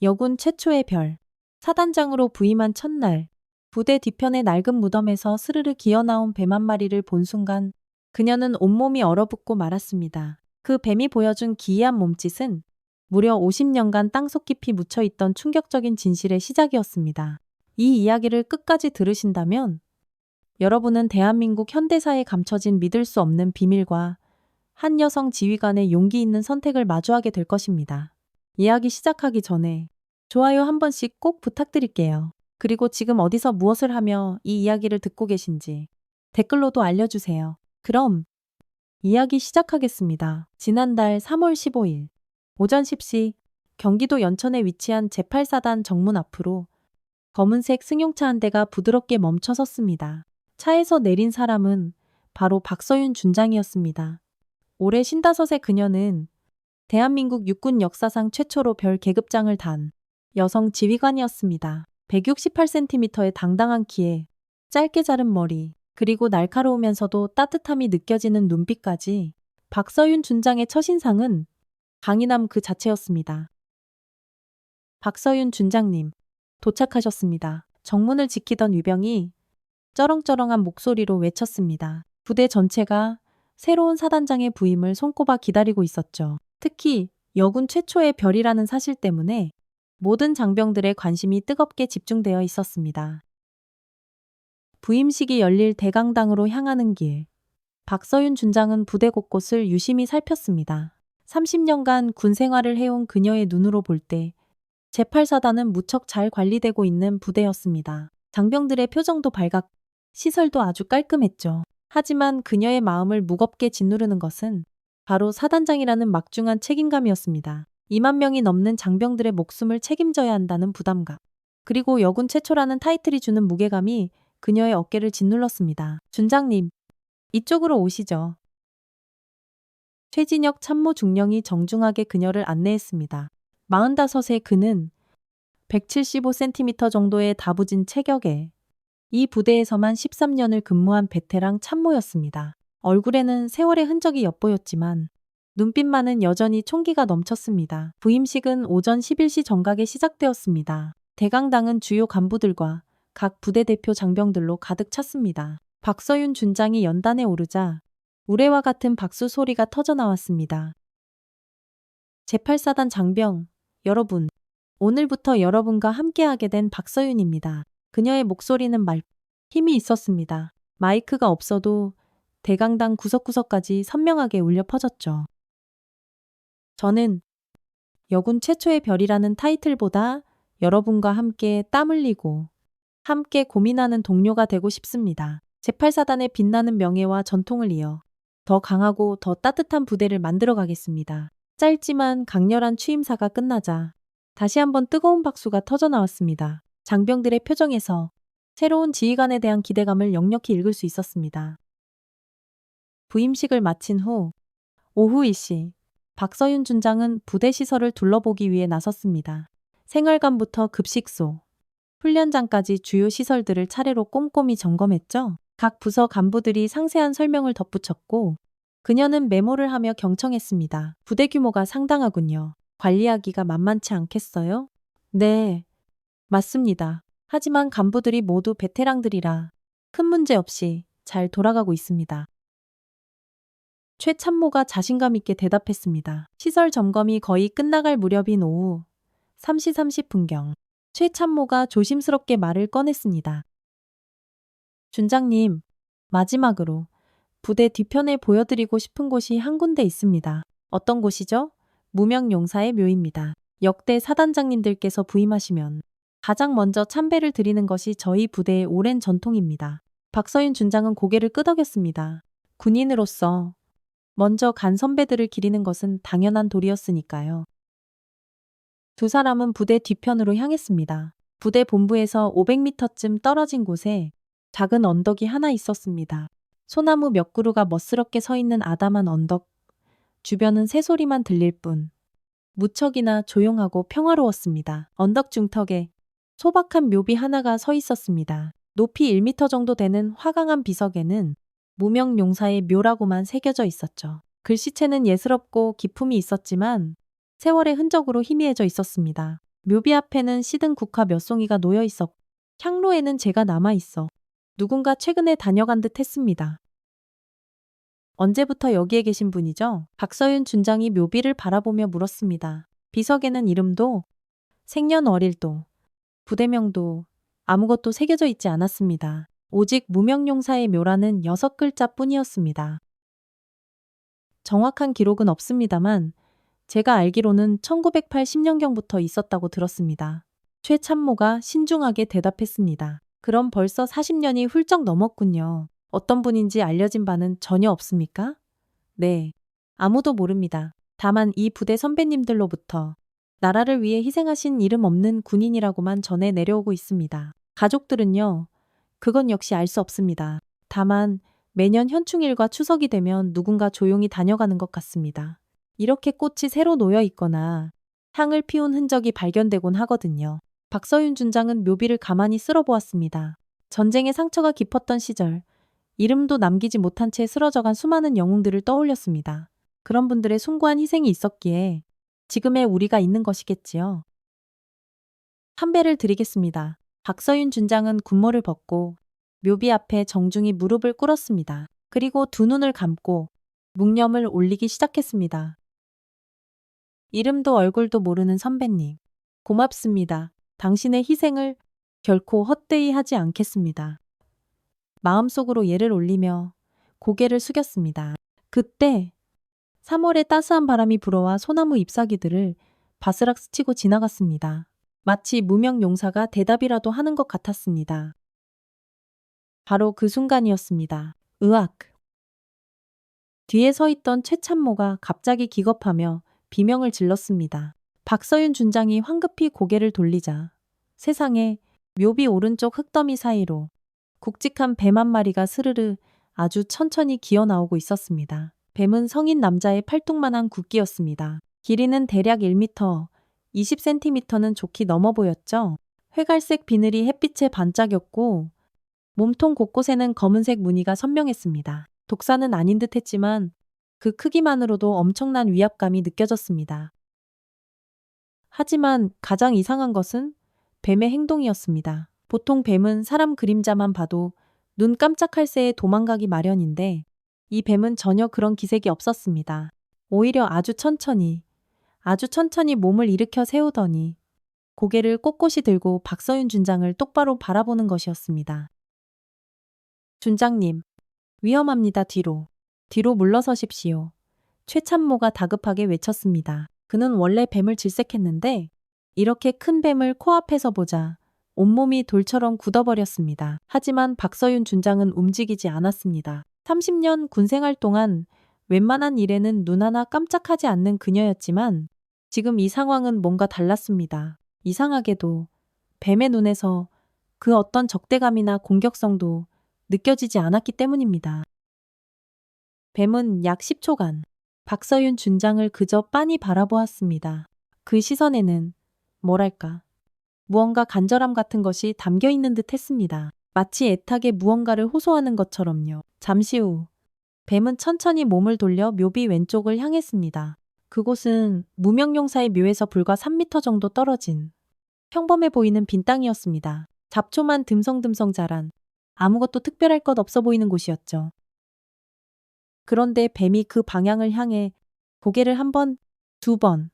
여군 최초의 별. 사단장으로 부임한 첫날, 부대 뒤편의 낡은 무덤에서 스르르 기어나온 뱀 한 마리를 본 순간 그녀는 온몸이 얼어붙고 말았습니다. 그 뱀이 보여준 기이한 몸짓은 무려 50년간 땅속 깊이 묻혀있던 충격적인 진실의 시작이었습니다. 이 이야기를 끝까지 들으신다면 여러분은 대한민국 현대사에 감춰진 믿을 수 없는 비밀과 한 여성 지휘관의 용기 있는 선택을 마주하게 될 것입니다. 이야기 시작하기 전에 좋아요 한 번씩 꼭 부탁드릴게요. 그리고 지금 어디서 무엇을 하며 이 이야기를 듣고 계신지 댓글로도 알려주세요. 그럼 이야기 시작하겠습니다. 지난달 3월 15일 오전 10시 경기도 연천에 위치한 제8사단 정문 앞으로 검은색 승용차 한 대가 부드럽게 멈춰 섰습니다. 차에서 내린 사람은 바로 박서윤 준장이었습니다. 올해 55세 그녀는 대한민국 육군 역사상 최초로 별 계급장을 단 여성 지휘관이었습니다. 168cm의 당당한 키에 짧게 자른 머리, 그리고 날카로우면서도 따뜻함이 느껴지는 눈빛까지 박서윤 준장의 첫인상은 강인함 그 자체였습니다. 박서윤 준장님, 도착하셨습니다. 정문을 지키던 위병이 쩌렁쩌렁한 목소리로 외쳤습니다. 부대 전체가 새로운 사단장의 부임을 손꼽아 기다리고 있었죠. 특히 여군 최초의 별이라는 사실 때문에 모든 장병들의 관심이 뜨겁게 집중되어 있었습니다. 부임식이 열릴 대강당으로 향하는 길. 박서윤 준장은 부대 곳곳을 유심히 살폈습니다. 30년간 군 생활을 해온 그녀의 눈으로 볼 때 제8사단은 무척 잘 관리되고 있는 부대였습니다. 장병들의 표정도 밝았고 시설도 아주 깔끔했죠. 하지만 그녀의 마음을 무겁게 짓누르는 것은 바로 사단장이라는 막중한 책임감이었습니다. 2만 명이 넘는 장병들의 목숨을 책임져야 한다는 부담감. 그리고 여군 최초라는 타이틀이 주는 무게감이 그녀의 어깨를 짓눌렀습니다. 준장님, 이쪽으로 오시죠. 최진혁 참모 중령이 정중하게 그녀를 안내했습니다. 45세 그는 175cm 정도의 다부진 체격에 이 부대에서만 13년을 근무한 베테랑 참모였습니다. 얼굴에는 세월의 흔적이 엿보였지만 눈빛만은 여전히 총기가 넘쳤습니다. 부임식은 오전 11시 정각에 시작되었습니다. 대강당은 주요 간부들과 각 부대 대표 장병들로 가득 찼습니다. 박서윤 준장이 연단에 오르자 우레와 같은 박수 소리가 터져 나왔습니다. 제8사단 장병, 여러분, 오늘부터 여러분과 함께하게 된 박서윤입니다. 그녀의 목소리는 힘이 있었습니다. 마이크가 없어도 대강당 구석구석까지 선명하게 울려 퍼졌죠. 저는 여군 최초의 별이라는 타이틀보다 여러분과 함께 땀 흘리고 함께 고민하는 동료가 되고 싶습니다. 제8사단의 빛나는 명예와 전통을 이어 더 강하고 더 따뜻한 부대를 만들어 가겠습니다. 짧지만 강렬한 취임사가 끝나자 다시 한번 뜨거운 박수가 터져 나왔습니다. 장병들의 표정에서 새로운 지휘관에 대한 기대감을 역력히 읽을 수 있었습니다. 부임식을 마친 후 오후 1시 박서윤 준장은 부대 시설을 둘러보기 위해 나섰습니다. 생활관부터 급식소, 훈련장까지 주요 시설들을 차례로 꼼꼼히 점검했죠. 각 부서 간부들이 상세한 설명을 덧붙였고 그녀는 메모를 하며 경청했습니다. 부대 규모가 상당하군요. 관리하기가 만만치 않겠어요? 네, 맞습니다. 하지만 간부들이 모두 베테랑들이라 큰 문제 없이 잘 돌아가고 있습니다. 최 참모가 자신감 있게 대답했습니다. 시설 점검이 거의 끝나갈 무렵인 오후 3시 30분경 최 참모가 조심스럽게 말을 꺼냈습니다. 준장님, 마지막으로 부대 뒤편에 보여드리고 싶은 곳이 한 군데 있습니다. 어떤 곳이죠? 무명용사의 묘입니다. 역대 사단장님들께서 부임하시면 가장 먼저 참배를 드리는 것이 저희 부대의 오랜 전통입니다. 박서윤 준장은 고개를 끄덕였습니다. 군인으로서 먼저 간 선배들을 기리는 것은 당연한 도리였으니까요. 두 사람은 부대 뒤편으로 향했습니다. 부대 본부에서 500m쯤 떨어진 곳에 작은 언덕이 하나 있었습니다. 소나무 몇 그루가 멋스럽게 서 있는 아담한 언덕. 주변은 새소리만 들릴 뿐 무척이나 조용하고 평화로웠습니다. 언덕 중턱에 소박한 묘비 하나가 서 있었습니다. 높이 1m 정도 되는 화강한 비석에는 무명용사의 묘라고만 새겨져 있었죠. 글씨체는 예스럽고 기품이 있었지만 세월의 흔적으로 희미해져 있었습니다. 묘비 앞에는 시든 국화 몇 송이가 놓여 있었고 향로에는 제가 남아 있어 누군가 최근에 다녀간 듯 했습니다. 언제부터 여기에 계신 분이죠? 박서윤 준장이 묘비를 바라보며 물었습니다. 비석에는 이름도, 생년월일도, 부대명도 아무것도 새겨져 있지 않았습니다. 오직 무명용사의 묘라는 6글자 뿐이었습니다. 정확한 기록은 없습니다만 제가 알기로는 1980년경부터 있었다고 들었습니다. 최참모가 신중하게 대답했습니다. 그럼 벌써 40년이 훌쩍 넘었군요. 어떤 분인지 알려진 바는 전혀 없습니까? 네. 아무도 모릅니다. 다만 이 부대 선배님들로부터 나라를 위해 희생하신 이름 없는 군인이라고만 전해 내려오고 있습니다. 가족들은요, 그건 역시 알 수 없습니다. 다만 매년 현충일과 추석이 되면 누군가 조용히 다녀가는 것 같습니다. 이렇게 꽃이 새로 놓여 있거나 향을 피운 흔적이 발견되곤 하거든요. 박서윤 준장은 묘비를 가만히 쓸어보았습니다. 전쟁의 상처가 깊었던 시절, 이름도 남기지 못한 채 쓰러져간 수많은 영웅들을 떠올렸습니다. 그런 분들의 숭고한 희생이 있었기에 지금의 우리가 있는 것이겠지요. 한배를 드리겠습니다. 박서윤 준장은 군모를 벗고 묘비 앞에 정중히 무릎을 꿇었습니다. 그리고 두 눈을 감고 묵념을 올리기 시작했습니다. 이름도 얼굴도 모르는 선배님, 고맙습니다. 당신의 희생을 결코 헛되이 하지 않겠습니다. 마음속으로 예를 올리며 고개를 숙였습니다. 그때 3월의 따스한 바람이 불어와 소나무 잎사귀들을 바스락 스치고 지나갔습니다. 마치 무명 용사가 대답이라도 하는 것 같았습니다. 바로 그 순간이었습니다. 으악! 뒤에 서 있던 최참모가 갑자기 기겁하며 비명을 질렀습니다. 박서윤 준장이 황급히 고개를 돌리자 세상에 묘비 오른쪽 흙더미 사이로 굵직한 뱀 한 마리가 스르르 아주 천천히 기어 나오고 있었습니다. 뱀은 성인 남자의 팔뚝만한 굵기였습니다. 길이는 대략 1m, 20cm는 좋게 넘어 보였죠. 회갈색 비늘이 햇빛에 반짝였고 몸통 곳곳에는 검은색 무늬가 선명했습니다. 독사는 아닌 듯 했지만 그 크기만으로도 엄청난 위압감이 느껴졌습니다. 하지만 가장 이상한 것은 뱀의 행동이었습니다. 보통 뱀은 사람 그림자만 봐도 눈 깜짝할 새에 도망가기 마련인데 이 뱀은 전혀 그런 기색이 없었습니다. 오히려 아주 천천히 몸을 일으켜 세우더니 고개를 꼿꼿이 들고 박서윤 준장을 똑바로 바라보는 것이었습니다. 준장님, 위험합니다. 뒤로 물러서십시오. 최참모가 다급하게 외쳤습니다. 그는 원래 뱀을 질색했는데 이렇게 큰 뱀을 코앞에서 보자 온몸이 돌처럼 굳어버렸습니다. 하지만 박서윤 준장은 움직이지 않았습니다. 30년 군생활 동안 웬만한 일에는 눈 하나 깜짝하지 않는 그녀였지만 지금 이 상황은 뭔가 달랐습니다. 이상하게도 뱀의 눈에서 그 어떤 적대감이나 공격성도 느껴지지 않았기 때문입니다. 뱀은 약 10초간 박서윤 준장을 그저 빤히 바라보았습니다. 그 시선에는 뭐랄까 무언가 간절함 같은 것이 담겨 있는 듯 했습니다. 마치 애타게 무언가를 호소하는 것처럼요. 잠시 후 뱀은 천천히 몸을 돌려 묘비 왼쪽을 향했습니다. 그곳은 무명용사의 묘에서 불과 3m 정도 떨어진 평범해 보이는 빈 땅이었습니다. 잡초만 듬성듬성 자란 아무것도 특별할 것 없어 보이는 곳이었죠. 그런데 뱀이 그 방향을 향해 고개를 한 번, 두 번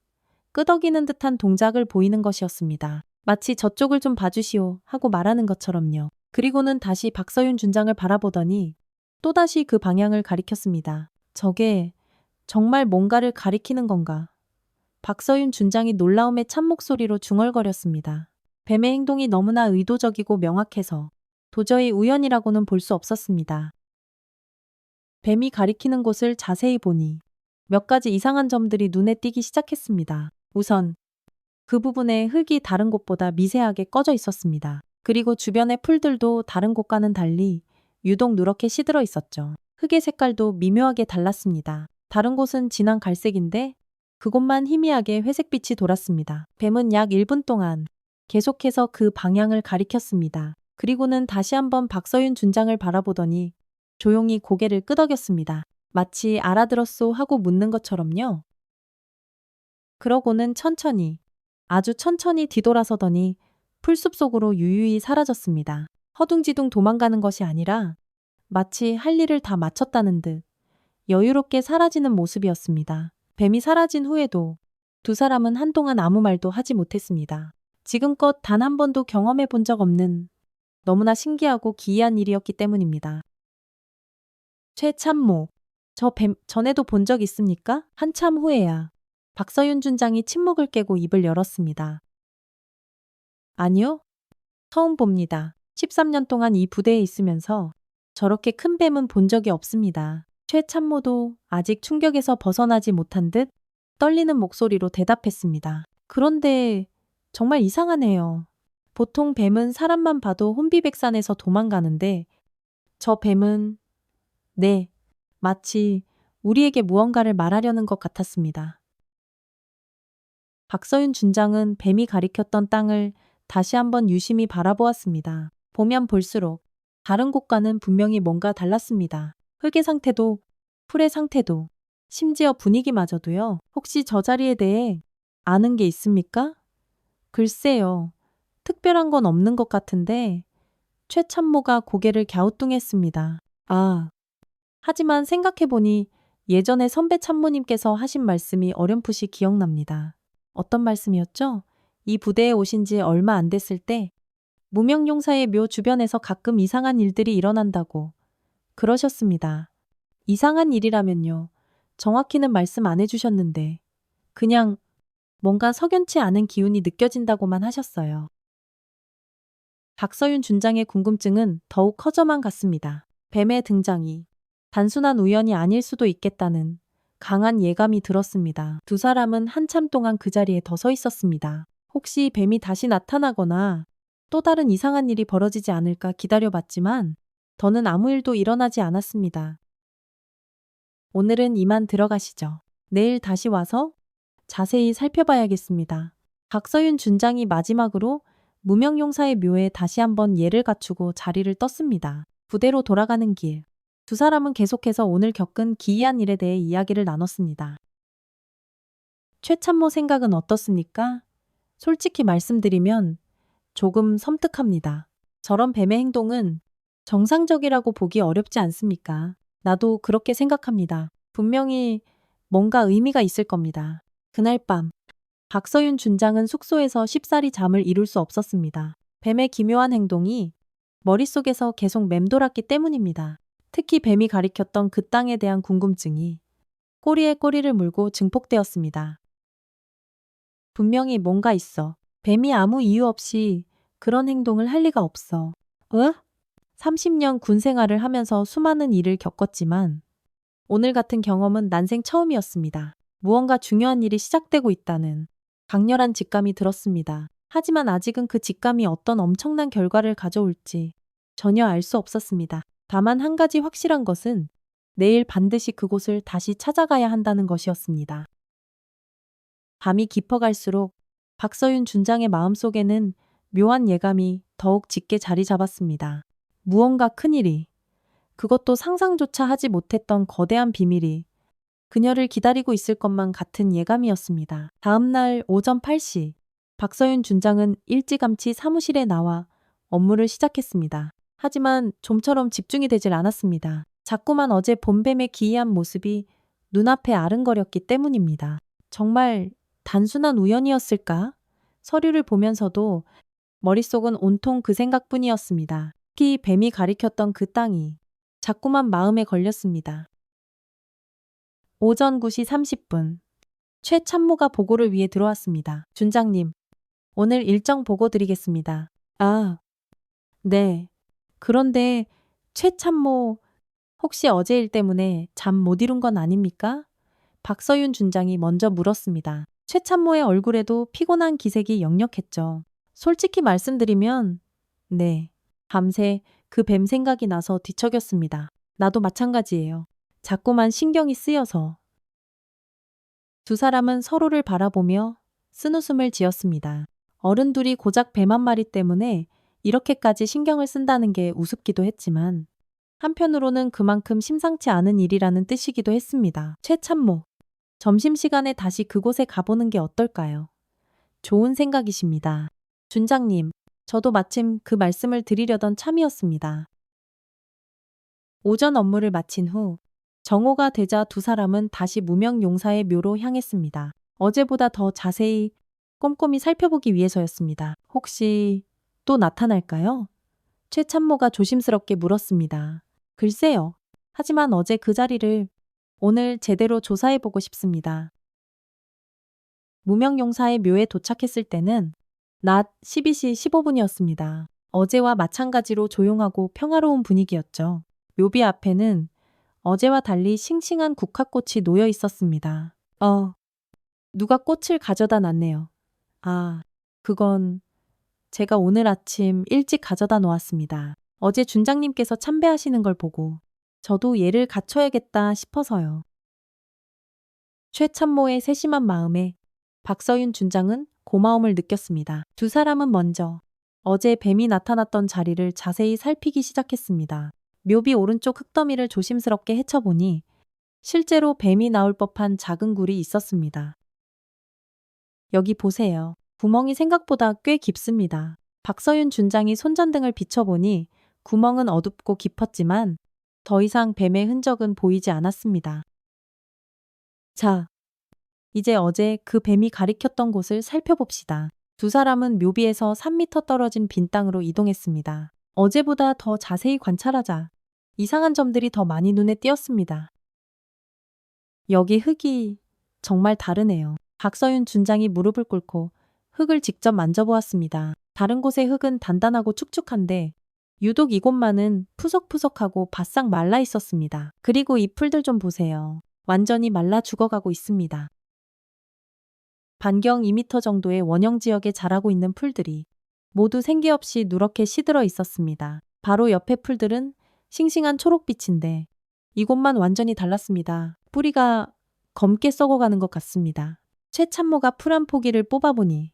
끄덕이는 듯한 동작을 보이는 것이었습니다. 마치 저쪽을 좀 봐주시오 하고 말하는 것처럼요. 그리고는 다시 박서윤 준장을 바라보더니 또다시 그 방향을 가리켰습니다. 저게 정말 뭔가를 가리키는 건가? 박서윤 준장이 놀라움에 찬 목소리로 중얼거렸습니다. 뱀의 행동이 너무나 의도적이고 명확해서 도저히 우연이라고는 볼 수 없었습니다. 뱀이 가리키는 곳을 자세히 보니 몇 가지 이상한 점들이 눈에 띄기 시작했습니다. 우선 그 부분에 흙이 다른 곳보다 미세하게 꺼져 있었습니다. 그리고 주변의 풀들도 다른 곳과는 달리 유독 누렇게 시들어 있었죠. 흙의 색깔도 미묘하게 달랐습니다. 다른 곳은 진한 갈색인데 그곳만 희미하게 회색빛이 돌았습니다. 뱀은 약 1분 동안 계속해서 그 방향을 가리켰습니다. 그리고는 다시 한번 박서윤 준장을 바라보더니 조용히 고개를 끄덕였습니다. 마치 알아들었소 하고 묻는 것처럼요. 그러고는 천천히 아주 천천히 뒤돌아서더니 풀숲 속으로 유유히 사라졌습니다. 허둥지둥 도망가는 것이 아니라 마치 할 일을 다 마쳤다는 듯 여유롭게 사라지는 모습이었습니다. 뱀이 사라진 후에도 두 사람은 한동안 아무 말도 하지 못했습니다. 지금껏 단 한 번도 경험해 본 적 없는 너무나 신기하고 기이한 일이었기 때문입니다. 최참모, 저 뱀 전에도 본 적 있습니까? 한참 후에야 박서윤 준장이 침묵을 깨고 입을 열었습니다. 아니요, 처음 봅니다. 13년 동안 이 부대에 있으면서 저렇게 큰 뱀은 본 적이 없습니다. 최참모도 아직 충격에서 벗어나지 못한 듯 떨리는 목소리로 대답했습니다. 그런데 정말 이상하네요. 보통 뱀은 사람만 봐도 혼비백산에서 도망가는데 저 뱀은 네, 마치 우리에게 무언가를 말하려는 것 같았습니다. 박서윤 준장은 뱀이 가리켰던 땅을 다시 한번 유심히 바라보았습니다. 보면 볼수록 다른 곳과는 분명히 뭔가 달랐습니다. 흙의 상태도, 풀의 상태도, 심지어 분위기마저도요. 혹시 저 자리에 대해 아는 게 있습니까? 글쎄요. 특별한 건 없는 것 같은데 최참모가 고개를 갸우뚱했습니다. 아, 하지만 생각해보니 예전에 선배 참모님께서 하신 말씀이 어렴풋이 기억납니다. 어떤 말씀이었죠? 이 부대에 오신 지 얼마 안 됐을 때 무명용사의 묘 주변에서 가끔 이상한 일들이 일어난다고 그러셨습니다. 이상한 일이라면요. 정확히는 말씀 안 해주셨는데 그냥 뭔가 석연치 않은 기운이 느껴진다고만 하셨어요. 박서윤 준장의 궁금증은 더욱 커져만 갔습니다. 뱀의 등장이 단순한 우연이 아닐 수도 있겠다는 강한 예감이 들었습니다. 두 사람은 한참 동안 그 자리에 더 서 있었습니다. 혹시 뱀이 다시 나타나거나 또 다른 이상한 일이 벌어지지 않을까 기다려봤지만 더는 아무 일도 일어나지 않았습니다. 오늘은 이만 들어가시죠. 내일 다시 와서 자세히 살펴봐야겠습니다. 박서윤 준장이 마지막으로 무명용사의 묘에 다시 한번 예를 갖추고 자리를 떴습니다. 부대로 돌아가는 길. 두 사람은 계속해서 오늘 겪은 기이한 일에 대해 이야기를 나눴습니다. 최참모 생각은 어떻습니까? 솔직히 말씀드리면 조금 섬뜩합니다. 저런 뱀의 행동은 정상적이라고 보기 어렵지 않습니까? 나도 그렇게 생각합니다. 분명히 뭔가 의미가 있을 겁니다. 그날 밤, 박서윤 준장은 숙소에서 쉽사리 잠을 이룰 수 없었습니다. 뱀의 기묘한 행동이 머릿속에서 계속 맴돌았기 때문입니다. 특히 뱀이 가리켰던 그 땅에 대한 궁금증이 꼬리에 꼬리를 물고 증폭되었습니다. 분명히 뭔가 있어. 뱀이 아무 이유 없이 그런 행동을 할 리가 없어. 30년 군 생활을 하면서 수많은 일을 겪었지만 오늘 같은 경험은 난생 처음이었습니다. 무언가 중요한 일이 시작되고 있다는 강렬한 직감이 들었습니다. 하지만 아직은 그 직감이 어떤 엄청난 결과를 가져올지 전혀 알 수 없었습니다. 다만 한 가지 확실한 것은 내일 반드시 그곳을 다시 찾아가야 한다는 것이었습니다. 밤이 깊어갈수록 박서윤 준장의 마음속에는 묘한 예감이 더욱 짙게 자리 잡았습니다. 무언가 큰일이, 그것도 상상조차 하지 못했던 거대한 비밀이 그녀를 기다리고 있을 것만 같은 예감이었습니다. 다음 날 오전 8시, 박서윤 준장은 일찌감치 사무실에 나와 업무를 시작했습니다. 하지만 좀처럼 집중이 되질 않았습니다. 자꾸만 어제 봄뱀의 기이한 모습이 눈앞에 아른거렸기 때문입니다. 정말 단순한 우연이었을까? 서류를 보면서도 머릿속은 온통 그 생각뿐이었습니다. 특히 뱀이 가리켰던 그 땅이 자꾸만 마음에 걸렸습니다. 오전 9시 30분. 최 참모가 보고를 위해 들어왔습니다. 준장님, 오늘 일정 보고 드리겠습니다. 아, 네. 그런데 최 참모, 혹시 어제 일 때문에 잠 못 이룬 건 아닙니까? 박서윤 준장이 먼저 물었습니다. 최 참모의 얼굴에도 피곤한 기색이 역력했죠. 솔직히 말씀드리면, 네. 밤새 그 뱀 생각이 나서 뒤척였습니다. 나도 마찬가지예요. 자꾸만 신경이 쓰여서. 두 사람은 서로를 바라보며 쓴웃음을 지었습니다. 어른둘이 고작 뱀 한 마리 때문에 이렇게까지 신경을 쓴다는 게 우습기도 했지만 한편으로는 그만큼 심상치 않은 일이라는 뜻이기도 했습니다. 최참모, 점심시간에 다시 그곳에 가보는 게 어떨까요? 좋은 생각이십니다. 준장님, 저도 마침 그 말씀을 드리려던 참이었습니다. 오전 업무를 마친 후 정오가 되자 두 사람은 다시 무명용사의 묘로 향했습니다. 어제보다 더 자세히 꼼꼼히 살펴보기 위해서였습니다. 혹시 또 나타날까요? 최 참모가 조심스럽게 물었습니다. 글쎄요. 하지만 어제 그 자리를 오늘 제대로 조사해보고 싶습니다. 무명용사의 묘에 도착했을 때는 낮 12시 15분이었습니다. 어제와 마찬가지로 조용하고 평화로운 분위기였죠. 묘비 앞에는 어제와 달리 싱싱한 국화꽃이 놓여 있었습니다. 누가 꽃을 가져다 놨네요. 아, 그건 제가 오늘 아침 일찍 가져다 놓았습니다. 어제 준장님께서 참배하시는 걸 보고 저도 예를 갖춰야겠다 싶어서요. 최 참모의 세심한 마음에 박서윤 준장은 고마움을 느꼈습니다. 두 사람은 먼저 어제 뱀이 나타났던 자리를 자세히 살피기 시작했습니다. 묘비 오른쪽 흙더미를 조심스럽게 헤쳐보니 실제로 뱀이 나올 법한 작은 굴이 있었습니다. 여기 보세요. 구멍이 생각보다 꽤 깊습니다. 박서윤 준장이 손전등을 비춰보니 구멍은 어둡고 깊었지만 더 이상 뱀의 흔적은 보이지 않았습니다. 자, 이제 어제 그 뱀이 가리켰던 곳을 살펴봅시다. 두 사람은 묘비에서 3미터 떨어진 빈 땅으로 이동했습니다. 어제보다 더 자세히 관찰하자 이상한 점들이 더 많이 눈에 띄었습니다. 여기 흙이 정말 다르네요. 박서윤 준장이 무릎을 꿇고 흙을 직접 만져보았습니다. 다른 곳의 흙은 단단하고 축축한데 유독 이곳만은 푸석푸석하고 바싹 말라 있었습니다. 그리고 이 풀들 좀 보세요. 완전히 말라 죽어가고 있습니다. 반경 2미터 정도의 원형 지역에 자라고 있는 풀들이 모두 생기 없이 누렇게 시들어 있었습니다. 바로 옆에 풀들은 싱싱한 초록빛인데 이곳만 완전히 달랐습니다. 뿌리가 검게 썩어가는 것 같습니다. 최 참모가 풀 한 포기를 뽑아보니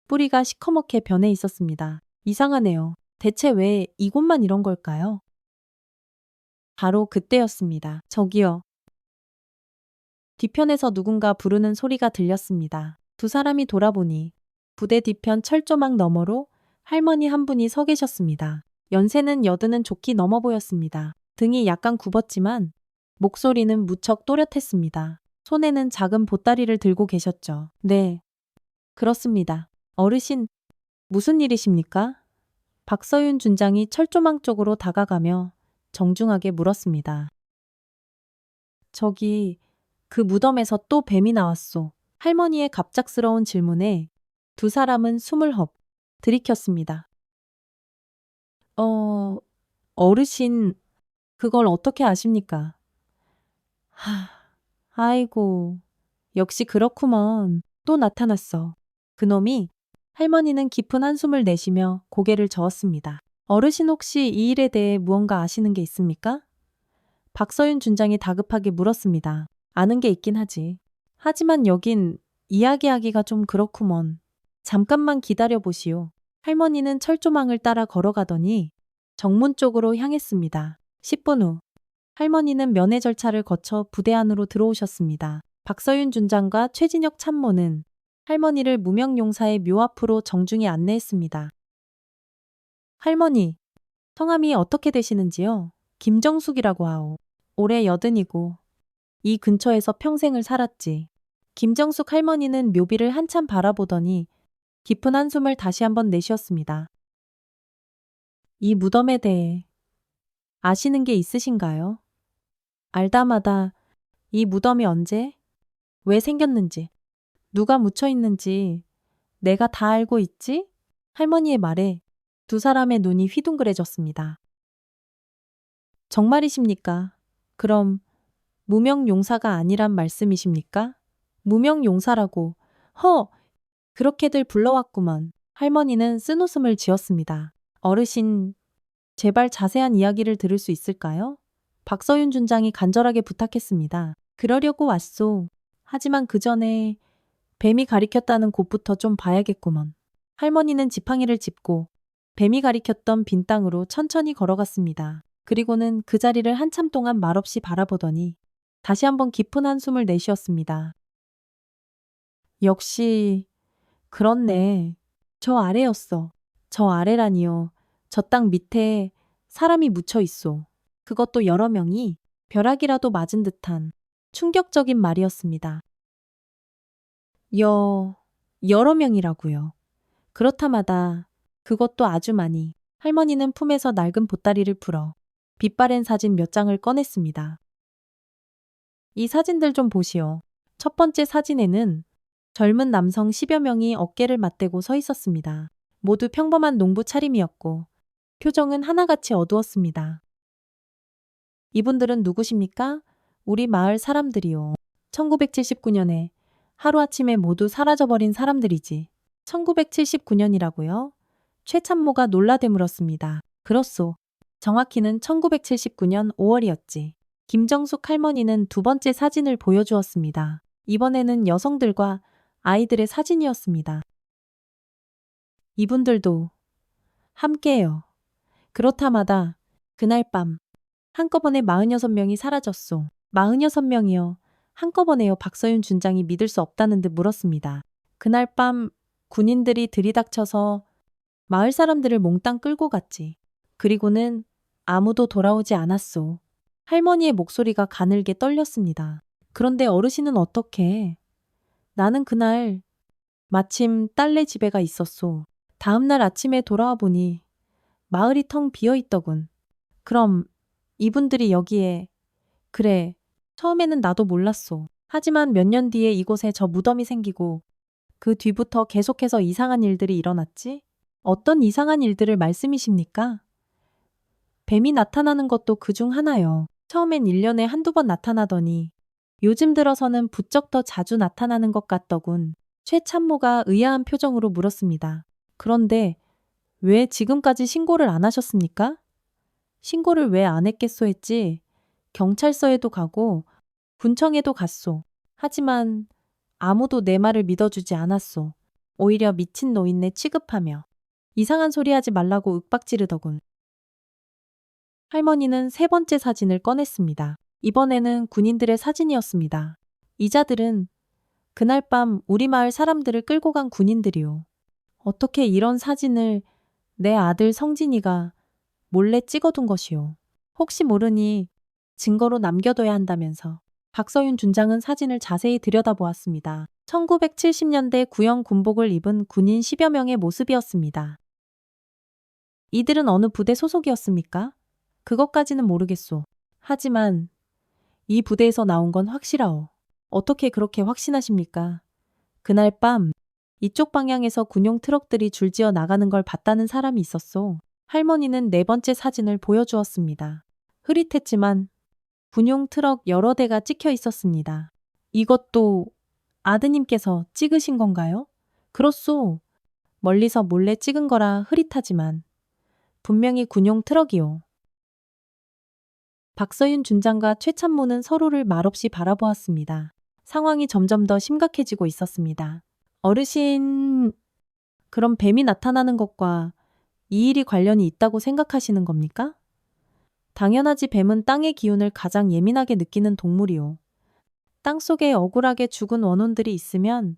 뿌리가 시커멓게 변해 있었습니다. 이상하네요. 대체 왜 이곳만 이런 걸까요? 바로 그때였습니다. 저기요. 뒤편에서 누군가 부르는 소리가 들렸습니다. 두 사람이 돌아보니 부대 뒤편 철조망 너머로 할머니 한 분이 서 계셨습니다. 연세는 여든은 좋게 넘어 보였습니다. 등이 약간 굽었지만 목소리는 무척 또렷했습니다. 손에는 작은 보따리를 들고 계셨죠. 네, 그렇습니다. 어르신, 무슨 일이십니까? 박서윤 준장이 철조망 쪽으로 다가가며 정중하게 물었습니다. 저기, 그 무덤에서 또 뱀이 나왔소. 할머니의 갑작스러운 질문에 두 사람은 숨을 헙 들이켰습니다. 어르신, 그걸 어떻게 아십니까? 아이고, 역시 그렇구먼. 또 나타났어. 그놈이 할머니는 깊은 한숨을 내쉬며 고개를 저었습니다. 어르신 혹시 이 일에 대해 무언가 아시는 게 있습니까? 박서윤 준장이 다급하게 물었습니다. 아는 게 있긴 하지. 하지만 여긴 이야기하기가 좀 그렇구먼. 잠깐만 기다려 보시오. 할머니는 철조망을 따라 걸어가더니 정문 쪽으로 향했습니다. 10분 후 할머니는 면회 절차를 거쳐 부대 안으로 들어오셨습니다. 박서윤 준장과 최진혁 참모는 할머니를 무명용사의 묘 앞으로 정중히 안내했습니다. 할머니, 성함이 어떻게 되시는지요? 김정숙이라고 하오. 올해 80이고 이 근처에서 평생을 살았지. 김정숙 할머니는 묘비를 한참 바라보더니 깊은 한숨을 다시 한번 내쉬었습니다. 이 무덤에 대해 아시는 게 있으신가요? 알다마다 이 무덤이 언제, 왜 생겼는지, 누가 묻혀 있는지 내가 다 알고 있지? 할머니의 말에 두 사람의 눈이 휘둥그레졌습니다. 정말이십니까? 그럼 무명용사가 아니란 말씀이십니까? 무명용사라고, 그렇게들 불러왔구먼. 할머니는 쓴웃음을 지었습니다. 어르신, 제발 자세한 이야기를 들을 수 있을까요? 박서윤 준장이 간절하게 부탁했습니다. 그러려고 왔소. 하지만 그 전에 뱀이 가리켰다는 곳부터 좀 봐야겠구먼. 할머니는 지팡이를 짚고 뱀이 가리켰던 빈 땅으로 천천히 걸어갔습니다. 그리고는 그 자리를 한참 동안 말없이 바라보더니 다시 한번 깊은 한숨을 내쉬었습니다. 역시 그렇네. 저 아래였어. 저 아래라니요. 저 땅 밑에 사람이 묻혀 있어. 그것도 여러 명이 벼락이라도 맞은 듯한 충격적인 말이었습니다. 여러 명이라고요. 그렇다마다 그것도 아주 많이. 할머니는 품에서 낡은 보따리를 풀어 빛바랜 사진 몇 장을 꺼냈습니다. 이 사진들 좀 보시오. 첫 번째 사진에는 젊은 남성 10여 명이 어깨를 맞대고 서 있었습니다. 모두 평범한 농부 차림이었고 표정은 하나같이 어두웠습니다. 이분들은 누구십니까? 우리 마을 사람들이요. 1979년에 하루아침에 모두 사라져버린 사람들이지. 1979년이라고요? 최참모가 놀라되물었습니다. 그렇소. 정확히는 1979년 5월이었지. 김정숙 할머니는 두 번째 사진을 보여주었습니다. 이번에는 여성들과 아이들의 사진이었습니다. 이분들도 함께해요. 그렇다마다 그날 밤 한꺼번에 46명이 사라졌소. 46명이요. 한꺼번에요. 박서윤 준장이 믿을 수 없다는 듯 물었습니다. 그날 밤 군인들이 들이닥쳐서 마을 사람들을 몽땅 끌고 갔지. 그리고는 아무도 돌아오지 않았소. 할머니의 목소리가 가늘게 떨렸습니다. 그런데 어르신은 어떻게? 나는 그날 마침 딸네 집에가 있었소. 다음날 아침에 돌아와 보니 마을이 텅 비어 있더군. 그럼 이분들이 여기에. 그래. 처음에는 나도 몰랐소. 하지만 몇 년 뒤에 이곳에 저 무덤이 생기고 그 뒤부터 계속해서 이상한 일들이 일어났지? 어떤 이상한 일들을 말씀이십니까? 뱀이 나타나는 것도 그중 하나요. 처음엔 1년에 한두 번 나타나더니 요즘 들어서는 부쩍 더 자주 나타나는 것 같더군. 최 참모가 의아한 표정으로 물었습니다. 그런데 왜 지금까지 신고를 안 하셨습니까? 신고를 왜 안 했겠소 했지. 경찰서에도 가고 군청에도 갔소. 하지만 아무도 내 말을 믿어주지 않았소. 오히려 미친 노인네 취급하며 이상한 소리 하지 말라고 윽박지르더군. 할머니는 세 번째 사진을 꺼냈습니다. 이번에는 군인들의 사진이었습니다. 이자들은 그날 밤 우리 마을 사람들을 끌고 간 군인들이요. 어떻게 이런 사진을 내 아들 성진이가 몰래 찍어둔 것이요. 혹시 모르니 증거로 남겨둬야 한다면서. 박서윤 준장은 사진을 자세히 들여다보았습니다. 1970년대 구형 군복을 입은 군인 10여 명의 모습이었습니다. 이들은 어느 부대 소속이었습니까? 그것까지는 모르겠소. 하지만 이 부대에서 나온 건 확실하오. 어떻게 그렇게 확신하십니까? 그날 밤 이쪽 방향에서 군용 트럭들이 줄지어 나가는 걸 봤다는 사람이 있었소. 할머니는 네 번째 사진을 보여주었습니다. 흐릿했지만 군용 트럭 여러 대가 찍혀 있었습니다. 이것도 아드님께서 찍으신 건가요? 그렇소. 멀리서 몰래 찍은 거라 흐릿하지만 분명히 군용 트럭이요. 박서윤 준장과 최참모는 서로를 말없이 바라보았습니다. 상황이 점점 더 심각해지고 있었습니다. 어르신, 그럼 뱀이 나타나는 것과 이 일이 관련이 있다고 생각하시는 겁니까? 당연하지. 뱀은 땅의 기운을 가장 예민하게 느끼는 동물이요. 땅속에 억울하게 죽은 원혼들이 있으면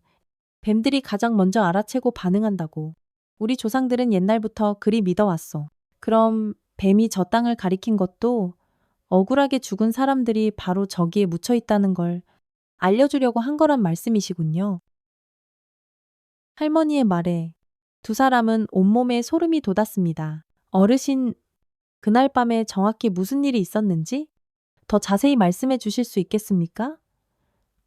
뱀들이 가장 먼저 알아채고 반응한다고. 우리 조상들은 옛날부터 그리 믿어왔어. 그럼 뱀이 저 땅을 가리킨 것도 억울하게 죽은 사람들이 바로 저기에 묻혀 있다는 걸 알려주려고 한 거란 말씀이시군요. 할머니의 말에 두 사람은 온몸에 소름이 돋았습니다. 어르신, 그날 밤에 정확히 무슨 일이 있었는지 더 자세히 말씀해 주실 수 있겠습니까?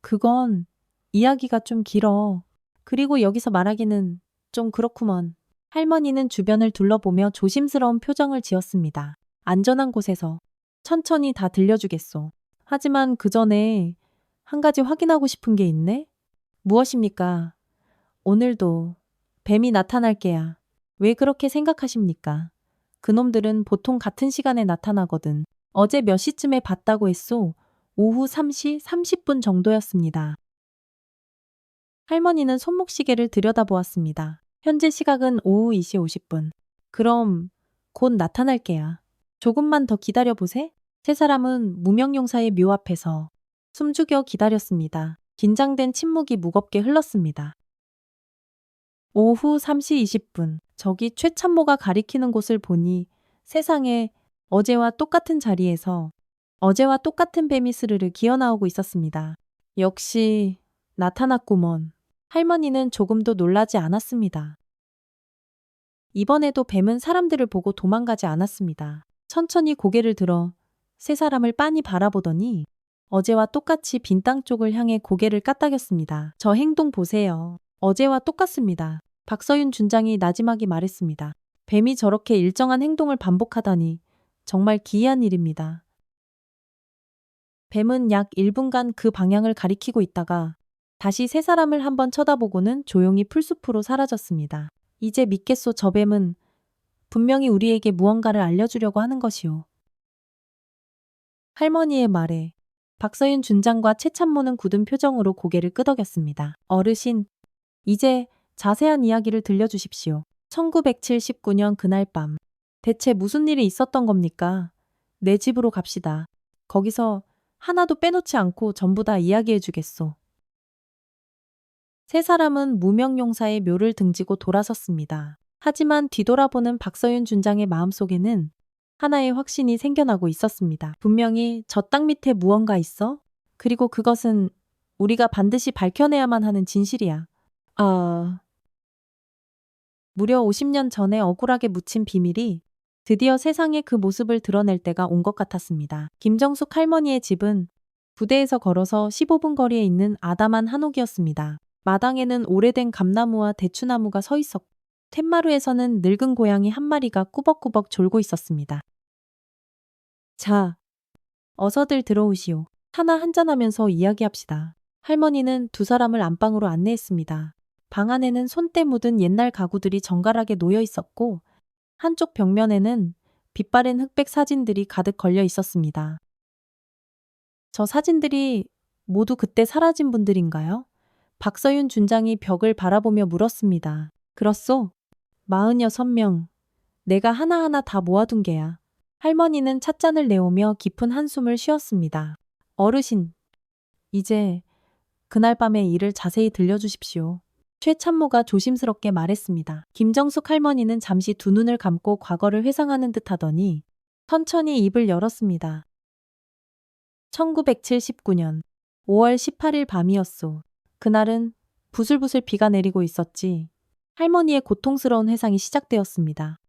그건 이야기가 좀 길어. 그리고 여기서 말하기는 좀 그렇구먼. 할머니는 주변을 둘러보며 조심스러운 표정을 지었습니다. 안전한 곳에서 천천히 다 들려주겠소. 하지만 그 전에 한 가지 확인하고 싶은 게 있네? 무엇입니까? 오늘도 뱀이 나타날 게야. 왜 그렇게 생각하십니까? 그놈들은 보통 같은 시간에 나타나거든. 어제 몇 시쯤에 봤다고 했소? 오후 3시 30분 정도였습니다. 할머니는 손목시계를 들여다보았습니다. 현재 시각은 오후 2시 50분. 그럼 곧 나타날 게야. 조금만 더 기다려보세. 세 사람은 무명용사의 묘 앞에서 숨죽여 기다렸습니다. 긴장된 침묵이 무겁게 흘렀습니다. 오후 3시 20분. 저기 최참모가 가리키는 곳을 보니 세상에 어제와 똑같은 자리에서 어제와 똑같은 뱀이 스르르 기어나오고 있었습니다. 역시 나타났구먼. 할머니는 조금도 놀라지 않았습니다. 이번에도 뱀은 사람들을 보고 도망가지 않았습니다. 천천히 고개를 들어 세 사람을 빤히 바라보더니 어제와 똑같이 빈 땅 쪽을 향해 고개를 까딱였습니다. 저 행동 보세요. 어제와 똑같습니다. 박서윤 준장이 나지막이 말했습니다. 뱀이 저렇게 일정한 행동을 반복하다니 정말 기이한 일입니다. 뱀은 약 1분간 그 방향을 가리키고 있다가 다시 세 사람을 한번 쳐다보고는 조용히 풀숲으로 사라졌습니다. 이제 믿겠소. 저 뱀은 분명히 우리에게 무언가를 알려주려고 하는 것이오. 할머니의 말에 박서윤 준장과 최참모는 굳은 표정으로 고개를 끄덕였습니다. 어르신, 이제 자세한 이야기를 들려주십시오. 1979년 그날 밤, 대체 무슨 일이 있었던 겁니까? 내 집으로 갑시다. 거기서 하나도 빼놓지 않고 전부 다 이야기해 주겠소. 세 사람은 무명용사의 묘를 등지고 돌아섰습니다. 하지만 뒤돌아보는 박서윤 준장의 마음속에는 하나의 확신이 생겨나고 있었습니다. 분명히 저 땅 밑에 무언가 있어? 그리고 그것은 우리가 반드시 밝혀내야만 하는 진실이야. 무려 50년 전에 억울하게 묻힌 비밀이 드디어 세상에 그 모습을 드러낼 때가 온 것 같았습니다. 김정숙 할머니의 집은 부대에서 걸어서 15분 거리에 있는 아담한 한옥이었습니다. 마당에는 오래된 감나무와 대추나무가 서 있었고 툇마루에서는 늙은 고양이 한 마리가 꾸벅꾸벅 졸고 있었습니다. 자, 어서들 들어오시오. 하나 한잔하면서 이야기합시다. 할머니는 두 사람을 안방으로 안내했습니다. 방 안에는 손때 묻은 옛날 가구들이 정갈하게 놓여 있었고 한쪽 벽면에는 빛바랜 흑백 사진들이 가득 걸려 있었습니다. 저 사진들이 모두 그때 사라진 분들인가요? 박서윤 준장이 벽을 바라보며 물었습니다. 그렇소? 46명. 내가 하나하나 다 모아둔 게야. 할머니는 찻잔을 내오며 깊은 한숨을 쉬었습니다. 어르신, 이제 그날 밤의 일을 자세히 들려주십시오. 최참모가 조심스럽게 말했습니다. 김정숙 할머니는 잠시 두 눈을 감고 과거를 회상하는 듯 하더니 천천히 입을 열었습니다. 1979년 5월 18일 밤이었소. 그날은 부슬부슬 비가 내리고 있었지. 할머니의 고통스러운 회상이 시작되었습니다.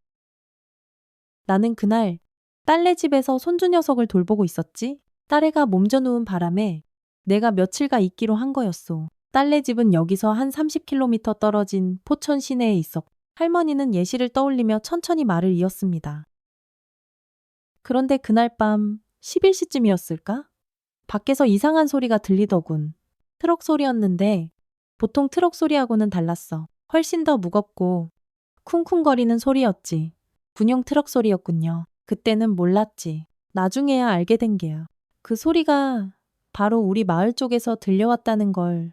나는 그날 딸네 집에서 손주 녀석을 돌보고 있었지. 딸애가 몸져 누운 바람에 내가 며칠가 있기로 한 거였소. 딸네 집은 여기서 한 30km 떨어진 포천 시내에 있었고 할머니는 예시를 떠올리며 천천히 말을 이었습니다. 그런데 그날 밤 11시쯤이었을까? 밖에서 이상한 소리가 들리더군. 트럭 소리였는데 보통 트럭 소리하고는 달랐어. 훨씬 더 무겁고 쿵쿵거리는 소리였지. 군용 트럭 소리였군요. 그때는 몰랐지. 나중에야 알게 된 게야. 그 소리가 바로 우리 마을 쪽에서 들려왔다는 걸.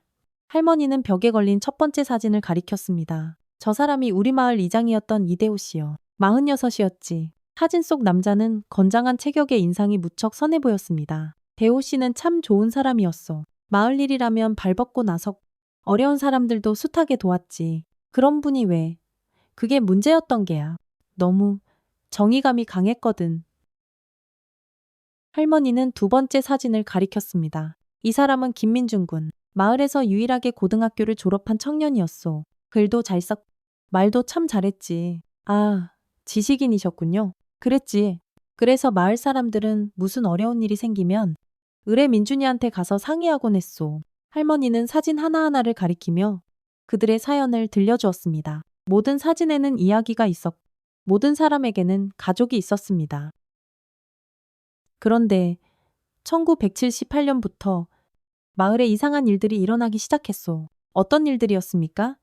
할머니는 벽에 걸린 첫 번째 사진을 가리켰습니다. 저 사람이 우리 마을 이장이었던 이대호 씨요. 46이었지. 사진 속 남자는 건장한 체격의 인상이 무척 선해 보였습니다. 대호 씨는 참 좋은 사람이었어. 마을 일이라면 발벗고 나섰고 어려운 사람들도 숱하게 도왔지. 그런 분이 왜? 그게 문제였던 게야. 너무 정의감이 강했거든. 할머니는 두 번째 사진을 가리켰습니다. 이 사람은 김민준 군. 마을에서 유일하게 고등학교를 졸업한 청년이었소. 글도 잘 썼고 말도 참 잘했지. 아, 지식인이셨군요. 그랬지. 그래서 마을 사람들은 무슨 어려운 일이 생기면 의뢰 민준이한테 가서 상의하곤 했소. 할머니는 사진 하나하나를 가리키며 그들의 사연을 들려주었습니다. 모든 사진에는 이야기가 있었고 모든 사람에게는 가족이 있었습니다. 그런데 1978년부터 마을에 이상한 일들이 일어나기 시작했소. 어떤 일들이었습니까?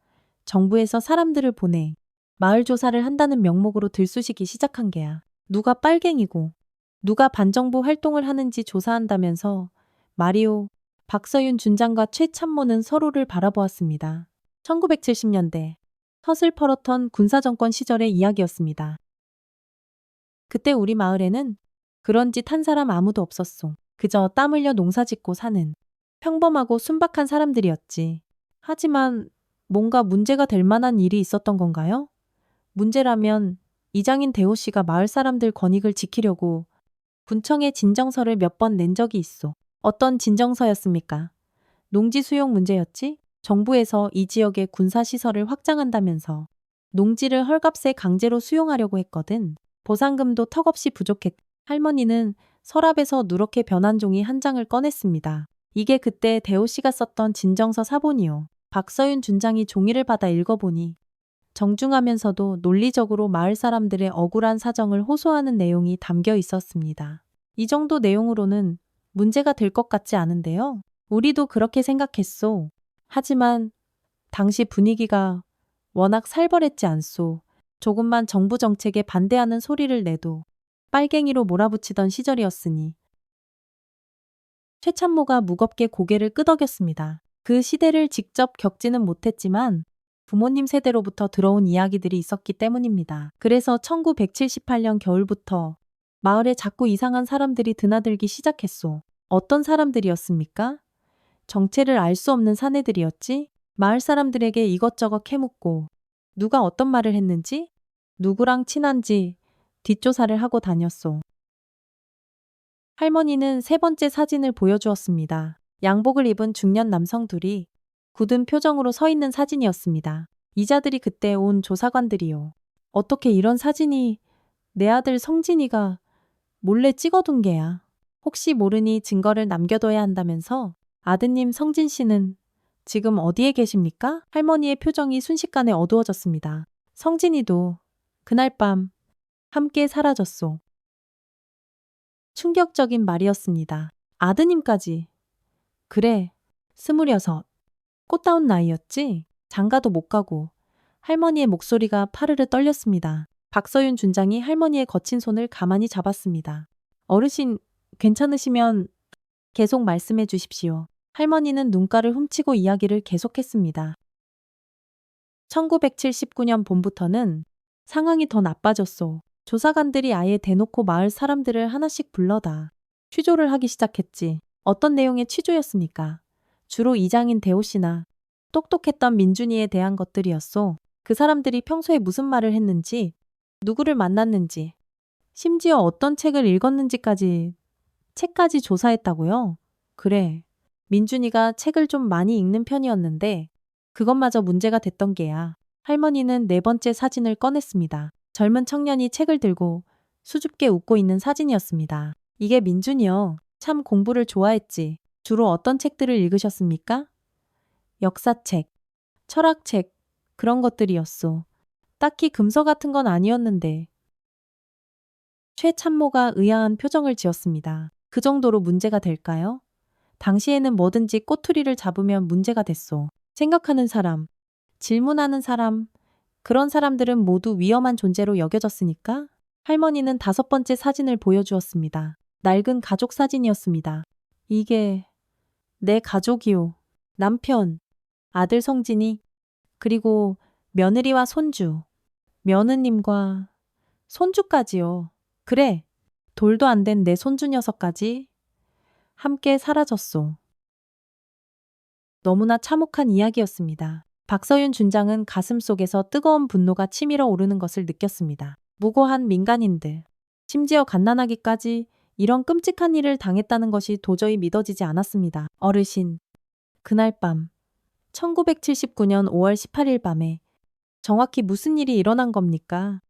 정부에서 사람들을 보내 마을 조사를 한다는 명목으로 들쑤시기 시작한 게야. 누가 빨갱이고 누가 반정부 활동을 하는지 조사한다면서 마리오, 박서윤 준장과 최참모는 서로를 바라보았습니다. 1970년대 서슬퍼렇던 군사정권 시절의 이야기였습니다. 그때 우리 마을에는 그런 짓 한 사람 아무도 없었소. 그저 땀 흘려 농사 짓고 사는 평범하고 순박한 사람들이었지. 하지만 뭔가 문제가 될 만한 일이 있었던 건가요? 문제라면 이장인 대호 씨가 마을 사람들 권익을 지키려고 군청에 진정서를 몇 번 낸 적이 있어. 어떤 진정서였습니까? 농지 수용 문제였지? 정부에서 이 지역에 군사시설을 확장한다면서 농지를 헐값에 강제로 수용하려고 했거든. 보상금도 턱없이 부족했. 할머니는 서랍에서 누렇게 변한 종이 한 장을 꺼냈습니다. 이게 그때 대호 씨가 썼던 진정서 사본이요. 박서윤 준장이 종이를 받아 읽어보니 정중하면서도 논리적으로 마을 사람들의 억울한 사정을 호소하는 내용이 담겨 있었습니다. 이 정도 내용으로는 문제가 될 것 같지 않은데요. 우리도 그렇게 생각했소. 하지만 당시 분위기가 워낙 살벌했지 않소. 조금만 정부 정책에 반대하는 소리를 내도 빨갱이로 몰아붙이던 시절이었으니. 최참모가 무겁게 고개를 끄덕였습니다. 그 시대를 직접 겪지는 못했지만 부모님 세대로부터 들어온 이야기들이 있었기 때문입니다. 그래서 1978년 겨울부터 마을에 자꾸 이상한 사람들이 드나들기 시작했소. 어떤 사람들이었습니까? 정체를 알 수 없는 사내들이었지? 마을 사람들에게 이것저것 캐묻고 누가 어떤 말을 했는지, 누구랑 친한지 뒷조사를 하고 다녔소. 할머니는 세 번째 사진을 보여주었습니다. 양복을 입은 중년 남성 둘이 굳은 표정으로 서 있는 사진이었습니다. 이자들이 그때 온 조사관들이요. 어떻게 이런 사진이 내 아들 성진이가 몰래 찍어둔 게야. 혹시 모르니 증거를 남겨둬야 한다면서 아드님 성진 씨는 지금 어디에 계십니까? 할머니의 표정이 순식간에 어두워졌습니다. 성진이도 그날 밤 함께 사라졌소. 충격적인 말이었습니다. 아드님까지. 그래, 26. 꽃다운 나이였지? 장가도 못 가고. 할머니의 목소리가 파르르 떨렸습니다. 박서윤 준장이 할머니의 거친 손을 가만히 잡았습니다. 어르신, 괜찮으시면 계속 말씀해 주십시오. 할머니는 눈가를 훔치고 이야기를 계속했습니다. 1979년 봄부터는 상황이 더 나빠졌소. 조사관들이 아예 대놓고 마을 사람들을 하나씩 불러다 취조를 하기 시작했지. 어떤 내용의 취조였습니까? 주로 이장인 대호 씨나 똑똑했던 민준이에 대한 것들이었소. 그 사람들이 평소에 무슨 말을 했는지, 누구를 만났는지, 심지어 어떤 책을 읽었는지까지 책까지 조사했다고요? 그래. 민준이가 책을 좀 많이 읽는 편이었는데 그것마저 문제가 됐던 게야. 할머니는 네 번째 사진을 꺼냈습니다. 젊은 청년이 책을 들고 수줍게 웃고 있는 사진이었습니다. 이게 민준이요. 참 공부를 좋아했지. 주로 어떤 책들을 읽으셨습니까? 역사책, 철학책, 그런 것들이었소. 딱히 금서 같은 건 아니었는데. 최 참모가 의아한 표정을 지었습니다. 그 정도로 문제가 될까요? 당시에는 뭐든지 꼬투리를 잡으면 문제가 됐소. 생각하는 사람, 질문하는 사람, 그런 사람들은 모두 위험한 존재로 여겨졌으니까 할머니는 다섯 번째 사진을 보여주었습니다. 낡은 가족 사진이었습니다. 이게 내 가족이요. 남편, 아들 성진이, 그리고 며느리와 손주, 며느님과 손주까지요. 그래, 돌도 안 된 내 손주 녀석까지 함께 사라졌소. 너무나 참혹한 이야기였습니다. 박서윤 준장은 가슴속에서 뜨거운 분노가 치밀어 오르는 것을 느꼈습니다. 무고한 민간인들, 심지어 갓난아기까지 이런 끔찍한 일을 당했다는 것이 도저히 믿어지지 않았습니다. 어르신, 그날 밤 1979년 5월 18일 밤에 정확히 무슨 일이 일어난 겁니까?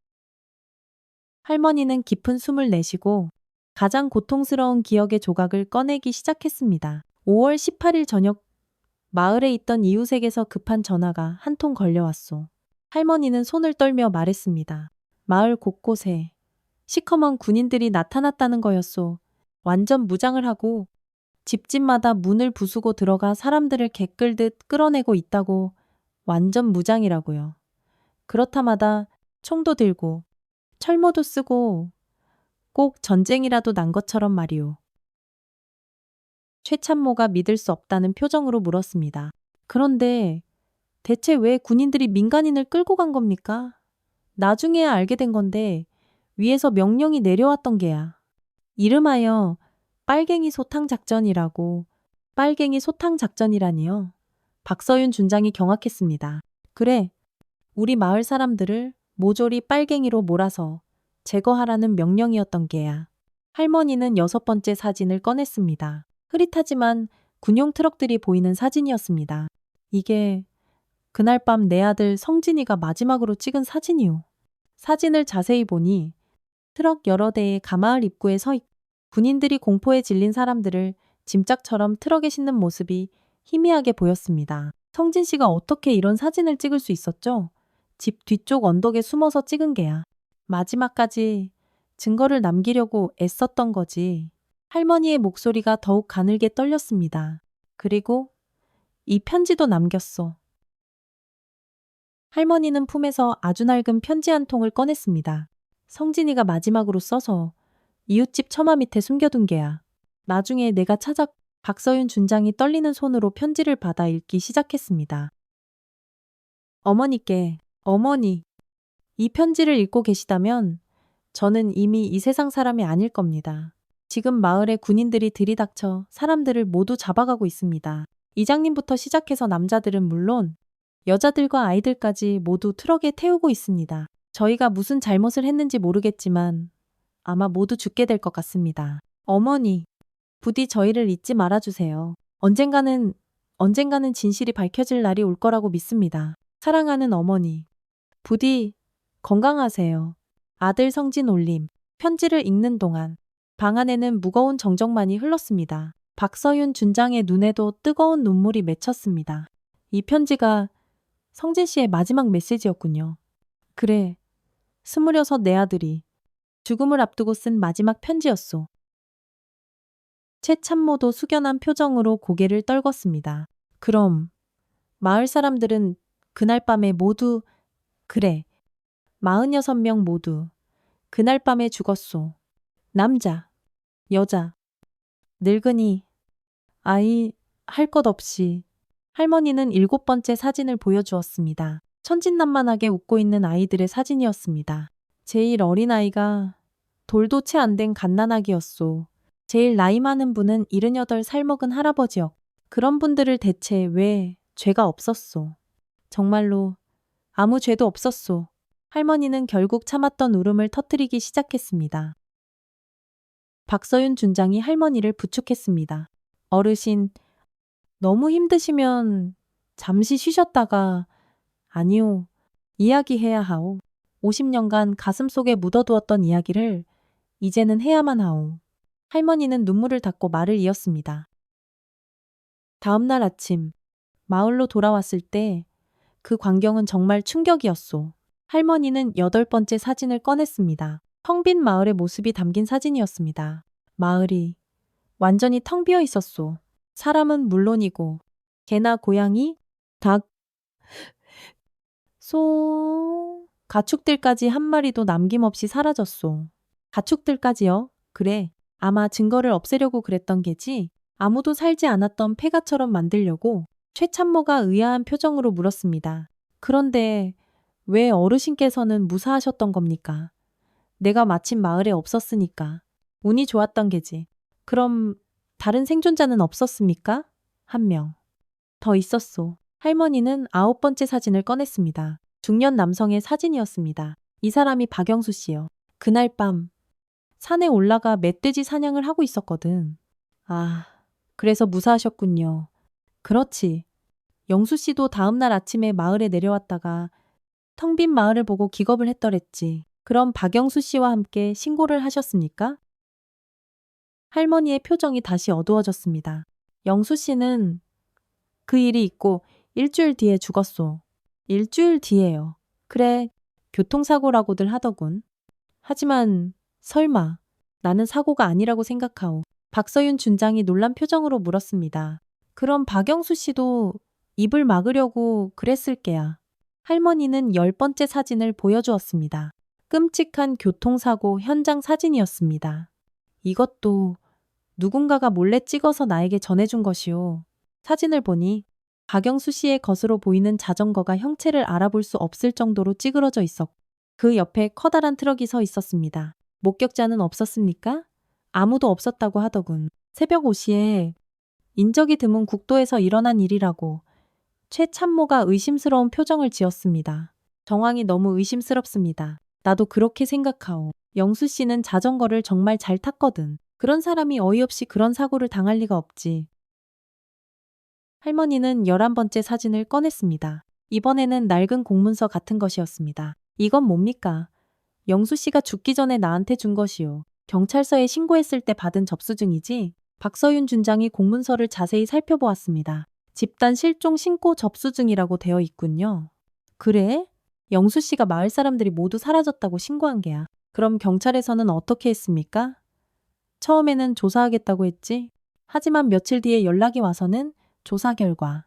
할머니는 깊은 숨을 내쉬고 가장 고통스러운 기억의 조각을 꺼내기 시작했습니다. 5월 18일 저녁 마을에 있던 이웃에게서 급한 전화가 한 통 걸려왔소. 할머니는 손을 떨며 말했습니다. 마을 곳곳에 시커먼 군인들이 나타났다는 거였소. 완전 무장을 하고 집집마다 문을 부수고 들어가 사람들을 개끌듯 끌어내고 있다고. 완전 무장이라고요. 그렇다마다 총도 들고 철모도 쓰고 꼭 전쟁이라도 난 것처럼 말이오. 최 참모가 믿을 수 없다는 표정으로 물었습니다. 그런데 대체 왜 군인들이 민간인을 끌고 간 겁니까? 나중에야 알게 된 건데 위에서 명령이 내려왔던 게야. 이름하여 빨갱이 소탕 작전이라고. 빨갱이 소탕 작전이라니요. 박서윤 준장이 경악했습니다. 그래, 우리 마을 사람들을 모조리 빨갱이로 몰아서 제거하라는 명령이었던 게야. 할머니는 6번째 사진을 꺼냈습니다. 흐릿하지만 군용 트럭들이 보이는 사진이었습니다. 이게 그날 밤 내 아들 성진이가 마지막으로 찍은 사진이요. 사진을 자세히 보니 트럭 여러 대에 가마을 입구에 서 있고 군인들이 공포에 질린 사람들을 짐짝처럼 트럭에 싣는 모습이 희미하게 보였습니다. 성진 씨가 어떻게 이런 사진을 찍을 수 있었죠? 집 뒤쪽 언덕에 숨어서 찍은 게야. 마지막까지 증거를 남기려고 애썼던 거지. 할머니의 목소리가 더욱 가늘게 떨렸습니다. 그리고 이 편지도 남겼어. 할머니는 품에서 아주 낡은 편지 한 통을 꺼냈습니다. 성진이가 마지막으로 써서 이웃집 처마 밑에 숨겨둔 게야. 나중에 내가 찾아 박서윤 준장이 떨리는 손으로 편지를 받아 읽기 시작했습니다. 어머니께, 어머니, 이 편지를 읽고 계시다면 저는 이미 이 세상 사람이 아닐 겁니다. 지금 마을에 군인들이 들이닥쳐 사람들을 모두 잡아가고 있습니다. 이장님부터 시작해서 남자들은 물론 여자들과 아이들까지 모두 트럭에 태우고 있습니다. 저희가 무슨 잘못을 했는지 모르겠지만 아마 모두 죽게 될 것 같습니다. 어머니, 부디 저희를 잊지 말아주세요. 언젠가는 진실이 밝혀질 날이 올 거라고 믿습니다. 사랑하는 어머니, 부디 건강하세요. 아들 성진 올림. 편지를 읽는 동안 방 안에는 무거운 정적만이 흘렀습니다. 박서윤 준장의 눈에도 뜨거운 눈물이 맺혔습니다. 이 편지가 성진 씨의 마지막 메시지였군요. 그래, 26 내 아들이 죽음을 앞두고 쓴 마지막 편지였소. 최참모도 숙연한 표정으로 고개를 떨궜습니다. 그럼 마을 사람들은 그날 밤에 모두, 그래, 46명 모두 그날 밤에 죽었소. 남자, 여자, 늙은이, 아이, 할 것 없이. 할머니는 7번째 사진을 보여주었습니다. 천진난만하게 웃고 있는 아이들의 사진이었습니다. 제일 어린 아이가 돌도 채 안 된 갓난아기였소. 제일 나이 많은 분은 78살 먹은 할아버지였고 그런 분들을 대체 왜 죄가 없었소. 정말로 아무 죄도 없었소. 할머니는 결국 참았던 울음을 터뜨리기 시작했습니다. 박서윤 준장이 할머니를 부축했습니다. 어르신, 너무 힘드시면 잠시 쉬셨다가 아니요, 이야기해야 하오. 50년간 가슴속에 묻어두었던 이야기를 이제는 해야만 하오. 할머니는 눈물을 닦고 말을 이었습니다. 다음 날 아침 마을로 돌아왔을 때 그 광경은 정말 충격이었소. 할머니는 8번째 사진을 꺼냈습니다. 텅 빈 마을의 모습이 담긴 사진이었습니다. 마을이 완전히 텅 비어 있었소. 사람은 물론이고 개나 고양이, 닭, 소, 가축들까지 한 마리도 남김없이 사라졌소. 가축들까지요? 그래. 아마 증거를 없애려고 그랬던 게지. 아무도 살지 않았던 폐가처럼 만들려고. 최참모가 의아한 표정으로 물었습니다. 그런데 왜 어르신께서는 무사하셨던 겁니까? 내가 마침 마을에 없었으니까. 운이 좋았던 게지. 그럼 다른 생존자는 없었습니까? 1명. 더 있었소. 할머니는 9번째 사진을 꺼냈습니다. 중년 남성의 사진이었습니다. 이 사람이 박영수 씨요. 그날 밤 산에 올라가 멧돼지 사냥을 하고 있었거든. 아, 그래서 무사하셨군요. 그렇지. 영수 씨도 다음 날 아침에 마을에 내려왔다가 텅 빈 마을을 보고 기겁을 했더랬지. 그럼 박영수 씨와 함께 신고를 하셨습니까? 할머니의 표정이 다시 어두워졌습니다. 영수 씨는 그 일이 있고 일주일 뒤에 죽었소. 일주일 뒤에요. 그래, 교통사고라고들 하더군. 하지만 설마 나는 사고가 아니라고 생각하오. 박서윤 준장이 놀란 표정으로 물었습니다. 그럼 박영수 씨도 입을 막으려고 그랬을 게야. 할머니는 10번째 사진을 보여주었습니다. 끔찍한 교통사고 현장 사진이었습니다. 이것도 누군가가 몰래 찍어서 나에게 전해준 것이오. 사진을 보니 박영수 씨의 것으로 보이는 자전거가 형체를 알아볼 수 없을 정도로 찌그러져 있었고 그 옆에 커다란 트럭이 서 있었습니다. 목격자는 없었습니까? 아무도 없었다고 하더군. 새벽 5시에 인적이 드문 국도에서 일어난 일이라고 최 참모가 의심스러운 표정을 지었습니다. 정황이 너무 의심스럽습니다. 나도 그렇게 생각하오. 영수 씨는 자전거를 정말 잘 탔거든. 그런 사람이 어이없이 그런 사고를 당할 리가 없지. 할머니는 11번째 사진을 꺼냈습니다. 이번에는 낡은 공문서 같은 것이었습니다. 이건 뭡니까? 영수 씨가 죽기 전에 나한테 준 것이요. 경찰서에 신고했을 때 받은 접수증이지? 박서윤 준장이 공문서를 자세히 살펴보았습니다. 집단 실종 신고 접수증이라고 되어 있군요. 그래? 영수 씨가 마을 사람들이 모두 사라졌다고 신고한 게야. 그럼 경찰에서는 어떻게 했습니까? 처음에는 조사하겠다고 했지. 하지만 며칠 뒤에 연락이 와서는 조사 결과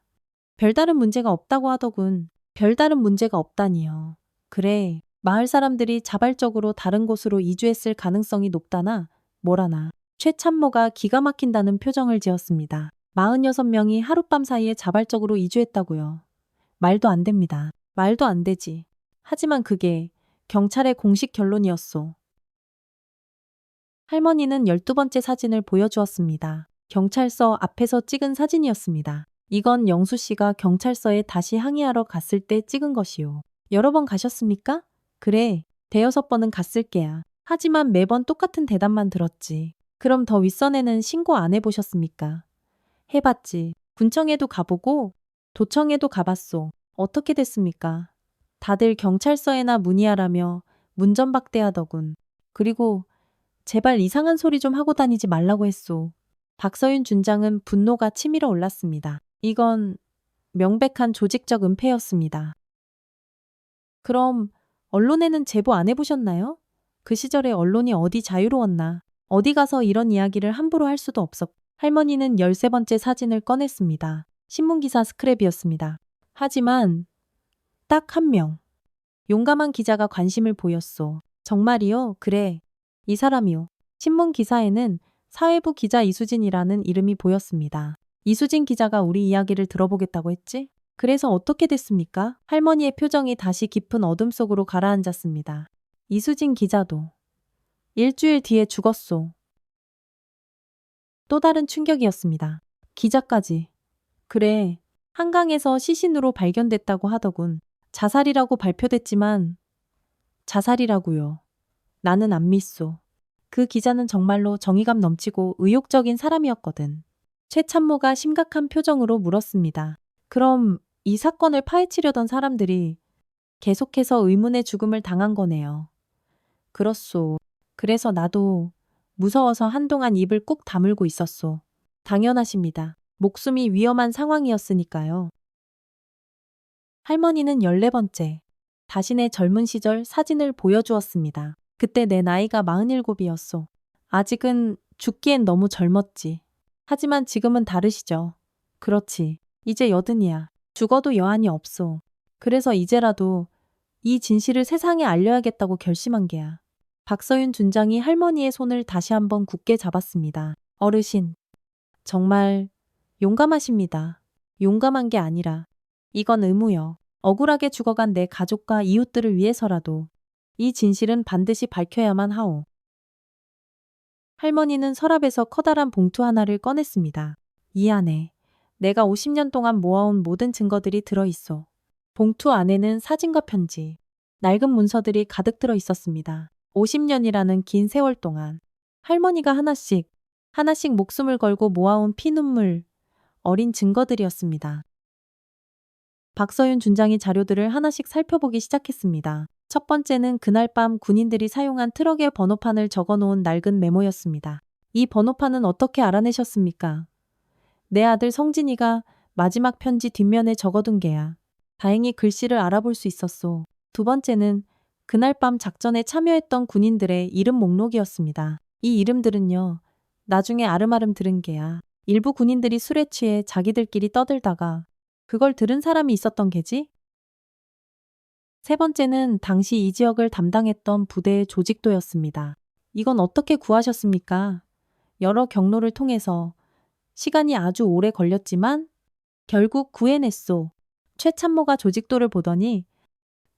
별다른 문제가 없다고 하더군. 별다른 문제가 없다니요. 그래, 마을 사람들이 자발적으로 다른 곳으로 이주했을 가능성이 높다나 뭐라나. 최 참모가 기가 막힌다는 표정을 지었습니다. 46명이 하룻밤 사이에 자발적으로 이주했다고요. 말도 안 됩니다. 말도 안 되지. 하지만 그게 경찰의 공식 결론이었소. 할머니는 12번째 사진을 보여주었습니다. 경찰서 앞에서 찍은 사진이었습니다. 이건 영수 씨가 경찰서에 다시 항의하러 갔을 때 찍은 것이요. 여러 번 가셨습니까? 그래, 대여섯 번은 갔을 게야. 하지만 매번 똑같은 대답만 들었지. 그럼 더 윗선에는 신고 안 해보셨습니까? 해봤지. 군청에도 가보고 도청에도 가봤소. 어떻게 됐습니까? 다들 경찰서에나 문의하라며 문전박대하더군. 그리고 제발 이상한 소리 좀 하고 다니지 말라고 했소. 박서윤 준장은 분노가 치밀어 올랐습니다. 이건 명백한 조직적 은폐였습니다. 그럼 언론에는 제보 안 해보셨나요? 그 시절에 언론이 어디 자유로웠나. 어디 가서 이런 이야기를 함부로 할 수도 없었고. 할머니는 13번째 사진을 꺼냈습니다. 신문기사 스크랩이었습니다. 하지만 딱 한 명. 용감한 기자가 관심을 보였소. 정말이요? 그래. 이 사람이요. 신문 기사에는 사회부 기자 이수진이라는 이름이 보였습니다. 이수진 기자가 우리 이야기를 들어보겠다고 했지? 그래서 어떻게 됐습니까? 할머니의 표정이 다시 깊은 어둠 속으로 가라앉았습니다. 이수진 기자도 일주일 뒤에 죽었소. 또 다른 충격이었습니다. 기자까지. 그래. 한강에서 시신으로 발견됐다고 하더군. 자살이라고 발표됐지만 자살이라고요. 나는 안 믿소. 그 기자는 정말로 정의감 넘치고 의욕적인 사람이었거든. 최 참모가 심각한 표정으로 물었습니다. 그럼 이 사건을 파헤치려던 사람들이 계속해서 의문의 죽음을 당한 거네요. 그렇소. 그래서 나도 무서워서 한동안 입을 꾹 다물고 있었소. 당연하십니다. 목숨이 위험한 상황이었으니까요. 할머니는 14번째. 자신의 젊은 시절 사진을 보여주었습니다. 그때 내 나이가 47이었소. 아직은 죽기엔 너무 젊었지. 하지만 지금은 다르시죠. 그렇지. 이제 80이야. 죽어도 여한이 없소. 그래서 이제라도 이 진실을 세상에 알려야겠다고 결심한 게야. 박서윤 준장이 할머니의 손을 다시 한번 굳게 잡았습니다. 어르신, 정말 용감하십니다. 용감한 게 아니라 이건 의무요. 억울하게 죽어간 내 가족과 이웃들을 위해서라도 이 진실은 반드시 밝혀야만 하오. 할머니는 서랍에서 커다란 봉투 하나를 꺼냈습니다. 이 안에 내가 50년 동안 모아온 모든 증거들이 들어있어. 봉투 안에는 사진과 편지, 낡은 문서들이 가득 들어 있었습니다. 50년이라는 긴 세월 동안 할머니가 하나씩 목숨을 걸고 모아온 피눈물, 어린 증거들이었습니다. 박서윤 준장이 자료들을 하나씩 살펴보기 시작했습니다. 첫 번째는 그날 밤 군인들이 사용한 트럭의 번호판을 적어놓은 낡은 메모였습니다. 이 번호판은 어떻게 알아내셨습니까? 내 아들 성진이가 마지막 편지 뒷면에 적어둔 게야. 다행히 글씨를 알아볼 수 있었소. 두 번째는 그날 밤 작전에 참여했던 군인들의 이름 목록이었습니다. 이 이름들은요, 나중에 아름아름 들은 게야. 일부 군인들이 술에 취해 자기들끼리 떠들다가 그걸 들은 사람이 있었던 게지? 세 번째는 당시 이 지역을 담당했던 부대의 조직도였습니다. 이건 어떻게 구하셨습니까? 여러 경로를 통해서 시간이 아주 오래 걸렸지만 결국 구해냈소. 최 참모가 조직도를 보더니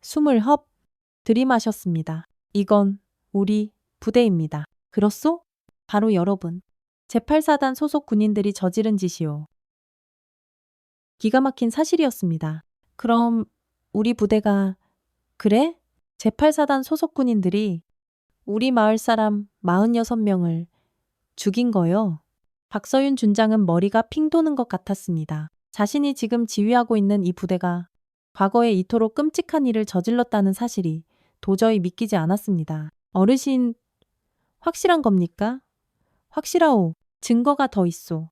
숨을 헙 들이마셨습니다. 이건 우리 부대입니다. 그렇소? 바로 여러분. 제8사단 소속 군인들이 저지른 짓이오. 기가 막힌 사실이었습니다. 그럼 우리 부대가 그래? 제8사단 소속 군인들이 우리 마을 사람 46명을 죽인 거요. 박서윤 준장은 머리가 핑 도는 것 같았습니다. 자신이 지금 지휘하고 있는 이 부대가 과거에 이토록 끔찍한 일을 저질렀다는 사실이 도저히 믿기지 않았습니다. 어르신, 확실한 겁니까? 확실하오. 증거가 더 있소.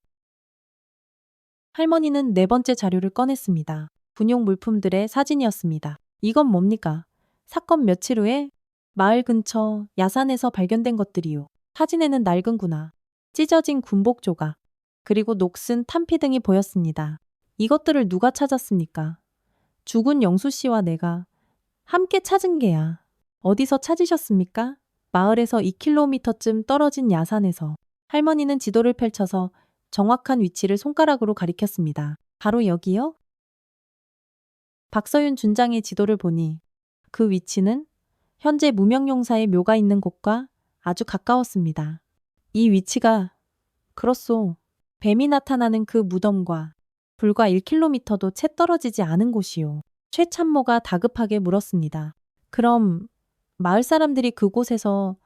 할머니는 네 번째 자료를 꺼냈습니다. 군용 물품들의 사진이었습니다. 이건 뭡니까? 사건 며칠 후에 마을 근처 야산에서 발견된 것들이요. 사진에는 낡은 구나, 찢어진 군복 조각, 그리고 녹슨 탄피 등이 보였습니다. 이것들을 누가 찾았습니까? 죽은 영수 씨와 내가 함께 찾은 게야. 어디서 찾으셨습니까? 마을에서 2km쯤 떨어진 야산에서. 할머니는 지도를 펼쳐서 정확한 위치를 손가락으로 가리켰습니다. 바로 여기요? 박서윤 준장의 지도를 보니 그 위치는 현재 무명용사의 묘가 있는 곳과 아주 가까웠습니다. 이 위치가 그렇소. 뱀이 나타나는 그 무덤과 불과 1km도 채 떨어지지 않은 곳이요. 최참모가 다급하게 물었습니다. 그럼 마을 사람들이 그곳에서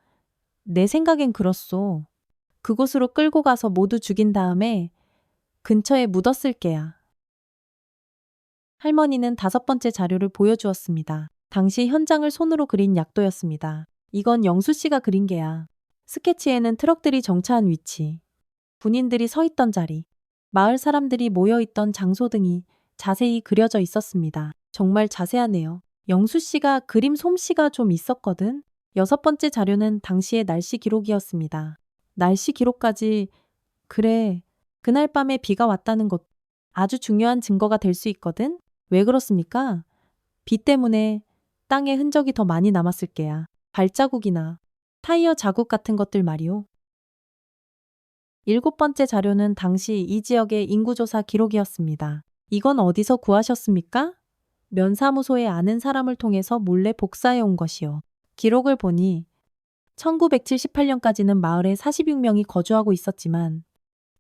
내 생각엔 그렇소. 그곳으로 끌고 가서 모두 죽인 다음에 근처에 묻었을 게야. 할머니는 다섯 번째 자료를 보여주었습니다. 당시 현장을 손으로 그린 약도였습니다. 이건 영수 씨가 그린 게야. 스케치에는 트럭들이 정차한 위치, 군인들이 서 있던 자리, 마을 사람들이 모여 있던 장소 등이 자세히 그려져 있었습니다. 정말 자세하네요. 영수 씨가 그림 솜씨가 좀 있었거든. 여섯 번째 자료는 당시의 날씨 기록이었습니다. 날씨 기록까지, 그래, 그날 밤에 비가 왔다는 것 아주 중요한 증거가 될 수 있거든. 왜 그렇습니까? 비 때문에 땅에 흔적이 더 많이 남았을 게야. 발자국이나 타이어 자국 같은 것들 말이오. 일곱 번째 자료는 당시 이 지역의 인구조사 기록이었습니다. 이건 어디서 구하셨습니까? 면사무소에 아는 사람을 통해서 몰래 복사해 온 것이요. 기록을 보니 1978년까지는 마을에 46명이 거주하고 있었지만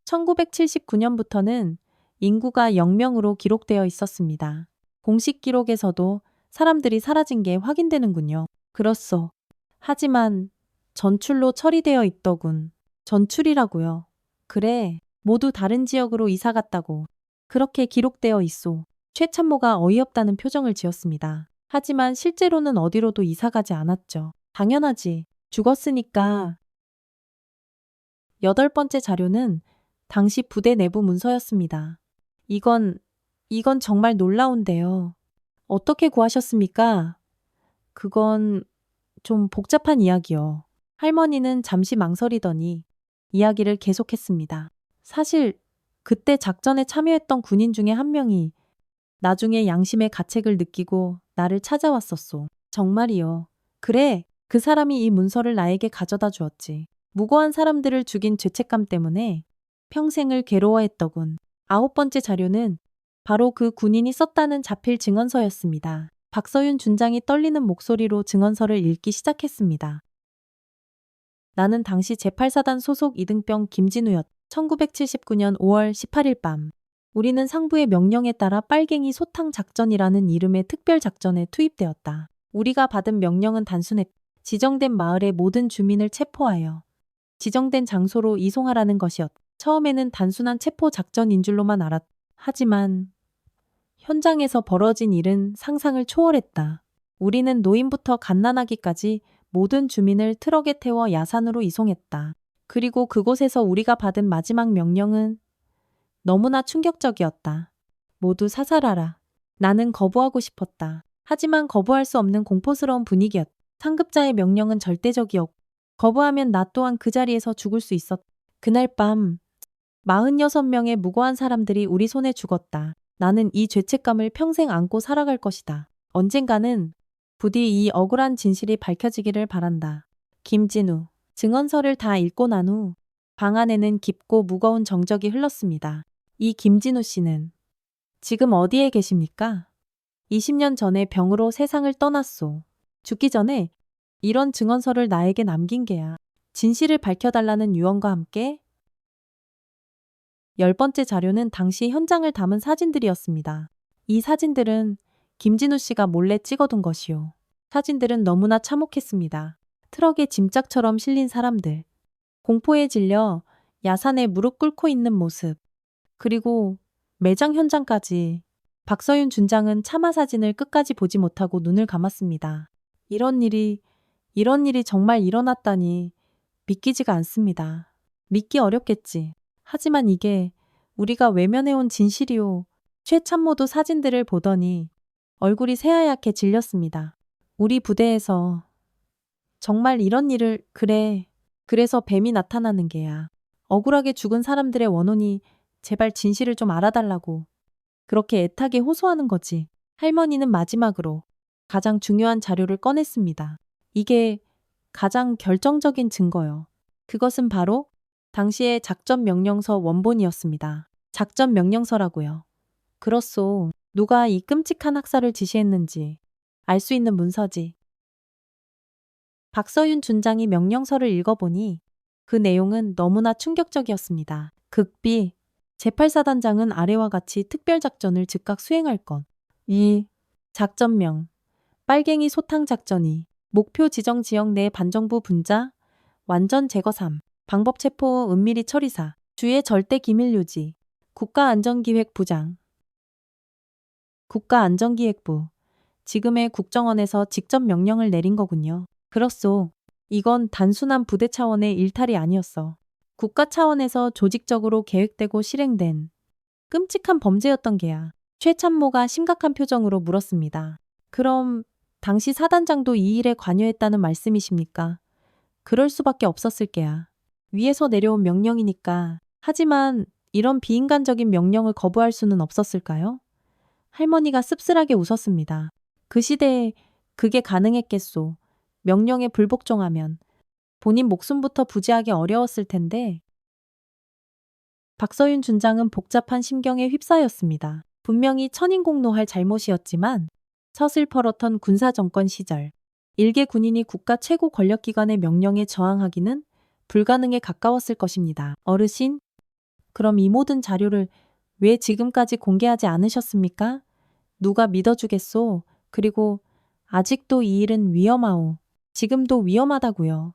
1979년부터는 인구가 0명으로 기록되어 있었습니다. 공식 기록에서도 사람들이 사라진 게 확인되는군요. 그렇소. 하지만 전출로 처리되어 있더군. 전출이라고요. 그래, 모두 다른 지역으로 이사 갔다고. 그렇게 기록되어 있소. 최참모가 어이없다는 표정을 지었습니다. 하지만 실제로는 어디로도 이사 가지 않았죠. 당연하지. 죽었으니까. 여덟 번째 자료는 당시 부대 내부 문서였습니다. 이건 정말 놀라운데요. 어떻게 구하셨습니까? 그건 좀 복잡한 이야기요. 할머니는 잠시 망설이더니 이야기를 계속했습니다. 사실 그때 작전에 참여했던 군인 중에 한 명이 나중에 양심의 가책을 느끼고 나를 찾아왔었소. 정말이요. 그래, 그 사람이 이 문서를 나에게 가져다 주었지. 무고한 사람들을 죽인 죄책감 때문에 평생을 괴로워했더군. 아홉 번째 자료는 바로 그 군인이 썼다는 자필 증언서였습니다. 박서윤 준장이 떨리는 목소리로 증언서를 읽기 시작했습니다. 나는 당시 제8사단 소속 이등병 김진우였. 1979년 5월 18일 밤. 우리는 상부의 명령에 따라 빨갱이 소탕 작전이라는 이름의 특별 작전에 투입되었다. 우리가 받은 명령은 단순했다. 지정된 마을의 모든 주민을 체포하여 지정된 장소로 이송하라는 것이었다. 처음에는 단순한 체포 작전인 줄로만 알았다. 하지만 현장에서 벌어진 일은 상상을 초월했다. 우리는 노인부터 갓난아기까지 모든 주민을 트럭에 태워 야산으로 이송했다. 그리고 그곳에서 우리가 받은 마지막 명령은 너무나 충격적이었다. 모두 사살하라. 나는 거부하고 싶었다. 하지만 거부할 수 없는 공포스러운 분위기였다. 상급자의 명령은 절대적이었고 거부하면 나 또한 그 자리에서 죽을 수 있었다. 그날 밤 46명의 무고한 사람들이 우리 손에 죽었다. 나는 이 죄책감을 평생 안고 살아갈 것이다. 언젠가는 부디 이 억울한 진실이 밝혀지기를 바란다. 김진우. 증언서를 다 읽고 난 후 방 안에는 깊고 무거운 정적이 흘렀습니다. 이 김진우 씨는 지금 어디에 계십니까? 20년 전에 병으로 세상을 떠났소. 죽기 전에 이런 증언서를 나에게 남긴 게야. 진실을 밝혀달라는 유언과 함께 10번째 자료는 당시 현장을 담은 사진들이었습니다. 이 사진들은 김진우 씨가 몰래 찍어둔 것이요. 사진들은 너무나 참혹했습니다. 트럭에 짐짝처럼 실린 사람들, 공포에 질려 야산에 무릎 꿇고 있는 모습, 그리고 매장 현장까지. 박서윤 준장은 차마 사진을 끝까지 보지 못하고 눈을 감았습니다. 이런 일이 정말 일어났다니 믿기지가 않습니다. 믿기 어렵겠지. 하지만 이게 우리가 외면해온 진실이오. 최참모도 사진들을 보더니 얼굴이 새하얗게 질렸습니다. 우리 부대에서 정말 이런 일을 그래서 뱀이 나타나는 게야. 억울하게 죽은 사람들의 원혼이 제발 진실을 좀 알아달라고 그렇게 애타게 호소하는 거지. 할머니는 마지막으로 가장 중요한 자료를 꺼냈습니다. 이게 가장 결정적인 증거요. 그것은 바로 당시의 작전 명령서 원본이었습니다. 작전 명령서라고요. 그렇소. 누가 이 끔찍한 학살을 지시했는지 알 수 있는 문서지. 박서윤 준장이 명령서를 읽어보니 그 내용은 너무나 충격적이었습니다. 극비, 제8사단장은 아래와 같이 특별작전을 즉각 수행할 것. 2. 작전명, 빨갱이 소탕작전이 목표 지정 지역 내 반정부 분자, 완전 제거 3. 방법 체포 은밀히 처리사, 주의 절대 기밀 유지, 국가안전기획부장. 국가안전기획부. 지금의 국정원에서 직접 명령을 내린 거군요. 그렇소. 이건 단순한 부대 차원의 일탈이 아니었어. 국가 차원에서 조직적으로 계획되고 실행된 끔찍한 범죄였던 게야. 최 참모가 심각한 표정으로 물었습니다. 그럼 당시 사단장도 이 일에 관여했다는 말씀이십니까? 그럴 수밖에 없었을 게야. 위에서 내려온 명령이니까. 하지만 이런 비인간적인 명령을 거부할 수는 없었을까요? 할머니가 씁쓸하게 웃었습니다. 그 시대에 그게 가능했겠소. 명령에 불복종하면 본인 목숨부터 부지하기 어려웠을 텐데. 박서윤 준장은 복잡한 심경에 휩싸였습니다. 분명히 천인공노할 잘못이었지만 서슬퍼렇던 군사정권 시절 일개 군인이 국가 최고 권력기관의 명령에 저항하기는 불가능에 가까웠을 것입니다. 어르신, 그럼 이 모든 자료를 왜 지금까지 공개하지 않으셨습니까? 누가 믿어주겠소? 그리고 아직도 이 일은 위험하오. 지금도 위험하다고요.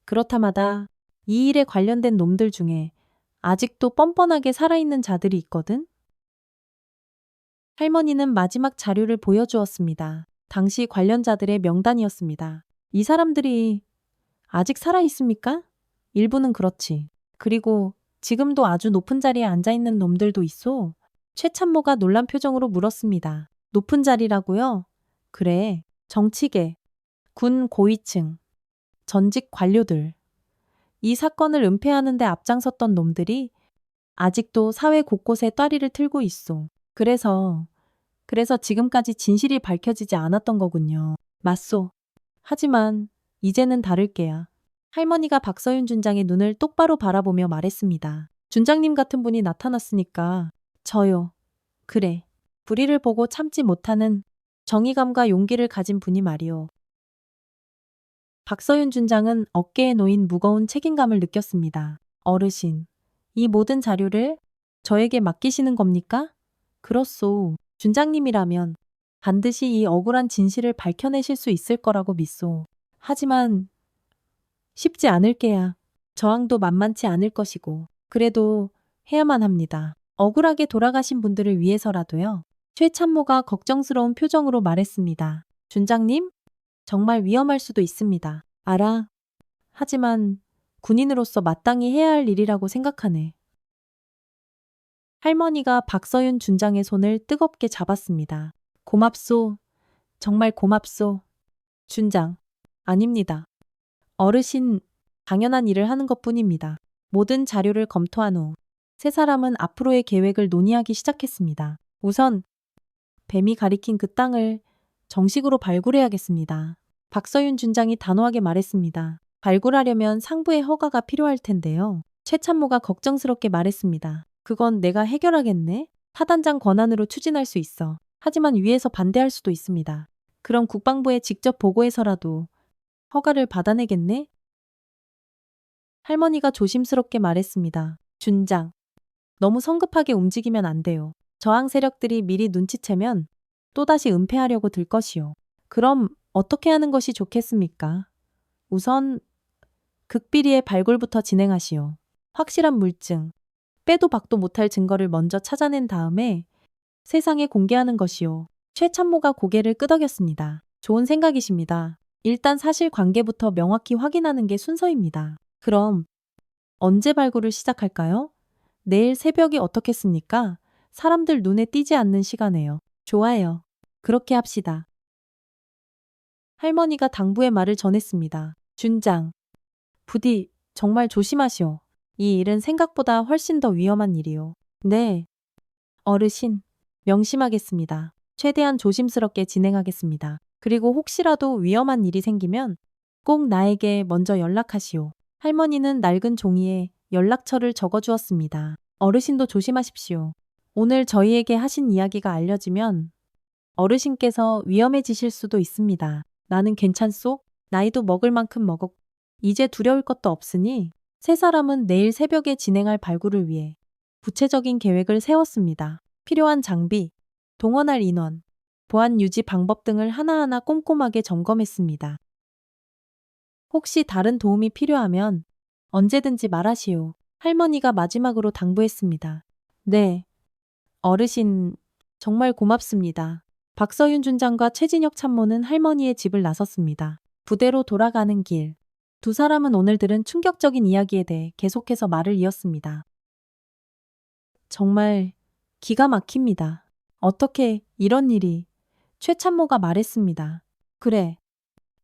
그렇다마다 이 일에 관련된 놈들 중에 아직도 뻔뻔하게 살아있는 자들이 있거든? 할머니는 마지막 자료를 보여주었습니다. 당시 관련자들의 명단이었습니다. 이 사람들이 아직 살아있습니까? 일부는 그렇지. 그리고 지금도 아주 높은 자리에 앉아있는 놈들도 있어. 최 참모가 놀란 표정으로 물었습니다. 높은 자리라고요? 그래. 정치계, 군 고위층, 전직 관료들. 이 사건을 은폐하는 데 앞장섰던 놈들이 아직도 사회 곳곳에 따리를 틀고 있어. 그래서 지금까지 진실이 밝혀지지 않았던 거군요. 맞소. 하지만 이제는 다를 게야. 할머니가 박서윤 준장의 눈을 똑바로 바라보며 말했습니다. 준장님 같은 분이 나타났으니까 저요. 그래. 불의를 보고 참지 못하는 정의감과 용기를 가진 분이 말이오. 박서윤 준장은 어깨에 놓인 무거운 책임감을 느꼈습니다. 어르신, 이 모든 자료를 저에게 맡기시는 겁니까? 그렇소. 준장님이라면 반드시 이 억울한 진실을 밝혀내실 수 있을 거라고 믿소. 하지만 쉽지 않을 게야. 저항도 만만치 않을 것이고. 그래도 해야만 합니다. 억울하게 돌아가신 분들을 위해서라도요. 최 참모가 걱정스러운 표정으로 말했습니다. 준장님, 정말 위험할 수도 있습니다. 알아. 하지만 군인으로서 마땅히 해야 할 일이라고 생각하네. 할머니가 박서윤 준장의 손을 뜨겁게 잡았습니다. 고맙소. 정말 고맙소. 준장. 아닙니다. 어르신, 당연한 일을 하는 것뿐입니다. 모든 자료를 검토한 후 세 사람은 앞으로의 계획을 논의하기 시작했습니다. 우선 뱀이 가리킨 그 땅을 정식으로 발굴해야겠습니다. 박서윤 준장이 단호하게 말했습니다. 발굴하려면 상부의 허가가 필요할 텐데요. 최 참모가 걱정스럽게 말했습니다. 그건 내가 해결하겠네. 사단장 권한으로 추진할 수 있어. 하지만 위에서 반대할 수도 있습니다. 그럼 국방부에 직접 보고해서라도 허가를 받아내겠네? 할머니가 조심스럽게 말했습니다. 준장, 너무 성급하게 움직이면 안 돼요. 저항 세력들이 미리 눈치채면 또다시 은폐하려고 들 것이요. 그럼 어떻게 하는 것이 좋겠습니까? 우선 극비리의 발굴부터 진행하시오. 확실한 물증, 빼도 박도 못할 증거를 먼저 찾아낸 다음에 세상에 공개하는 것이요. 최 참모가 고개를 끄덕였습니다. 좋은 생각이십니다. 일단 사실관계부터 명확히 확인하는 게 순서입니다. 그럼 언제 발굴을 시작할까요? 내일 새벽이 어떻겠습니까? 사람들 눈에 띄지 않는 시간에요. 좋아요. 그렇게 합시다. 할머니가 당부의 말을 전했습니다. 준장, 부디 정말 조심하시오. 이 일은 생각보다 훨씬 더 위험한 일이요. 네, 어르신, 명심하겠습니다. 최대한 조심스럽게 진행하겠습니다. 그리고 혹시라도 위험한 일이 생기면 꼭 나에게 먼저 연락하시오. 할머니는 낡은 종이에 연락처를 적어주었습니다. 어르신도 조심하십시오. 오늘 저희에게 하신 이야기가 알려지면 어르신께서 위험해지실 수도 있습니다. 나는 괜찮소? 나이도 먹을 만큼 먹었고 이제 두려울 것도 없으니 세 사람은 내일 새벽에 진행할 발굴을 위해 구체적인 계획을 세웠습니다. 필요한 장비, 동원할 인원, 보안 유지 방법 등을 하나하나 꼼꼼하게 점검했습니다. 혹시 다른 도움이 필요하면 언제든지 말하시오. 할머니가 마지막으로 당부했습니다. 네, 어르신, 정말 고맙습니다. 박서윤 준장과 최진혁 참모는 할머니의 집을 나섰습니다. 부대로 돌아가는 길. 두 사람은 오늘 들은 충격적인 이야기에 대해 계속해서 말을 이었습니다. 정말 기가 막힙니다. 어떻게 이런 일이? 최 참모가 말했습니다. 그래.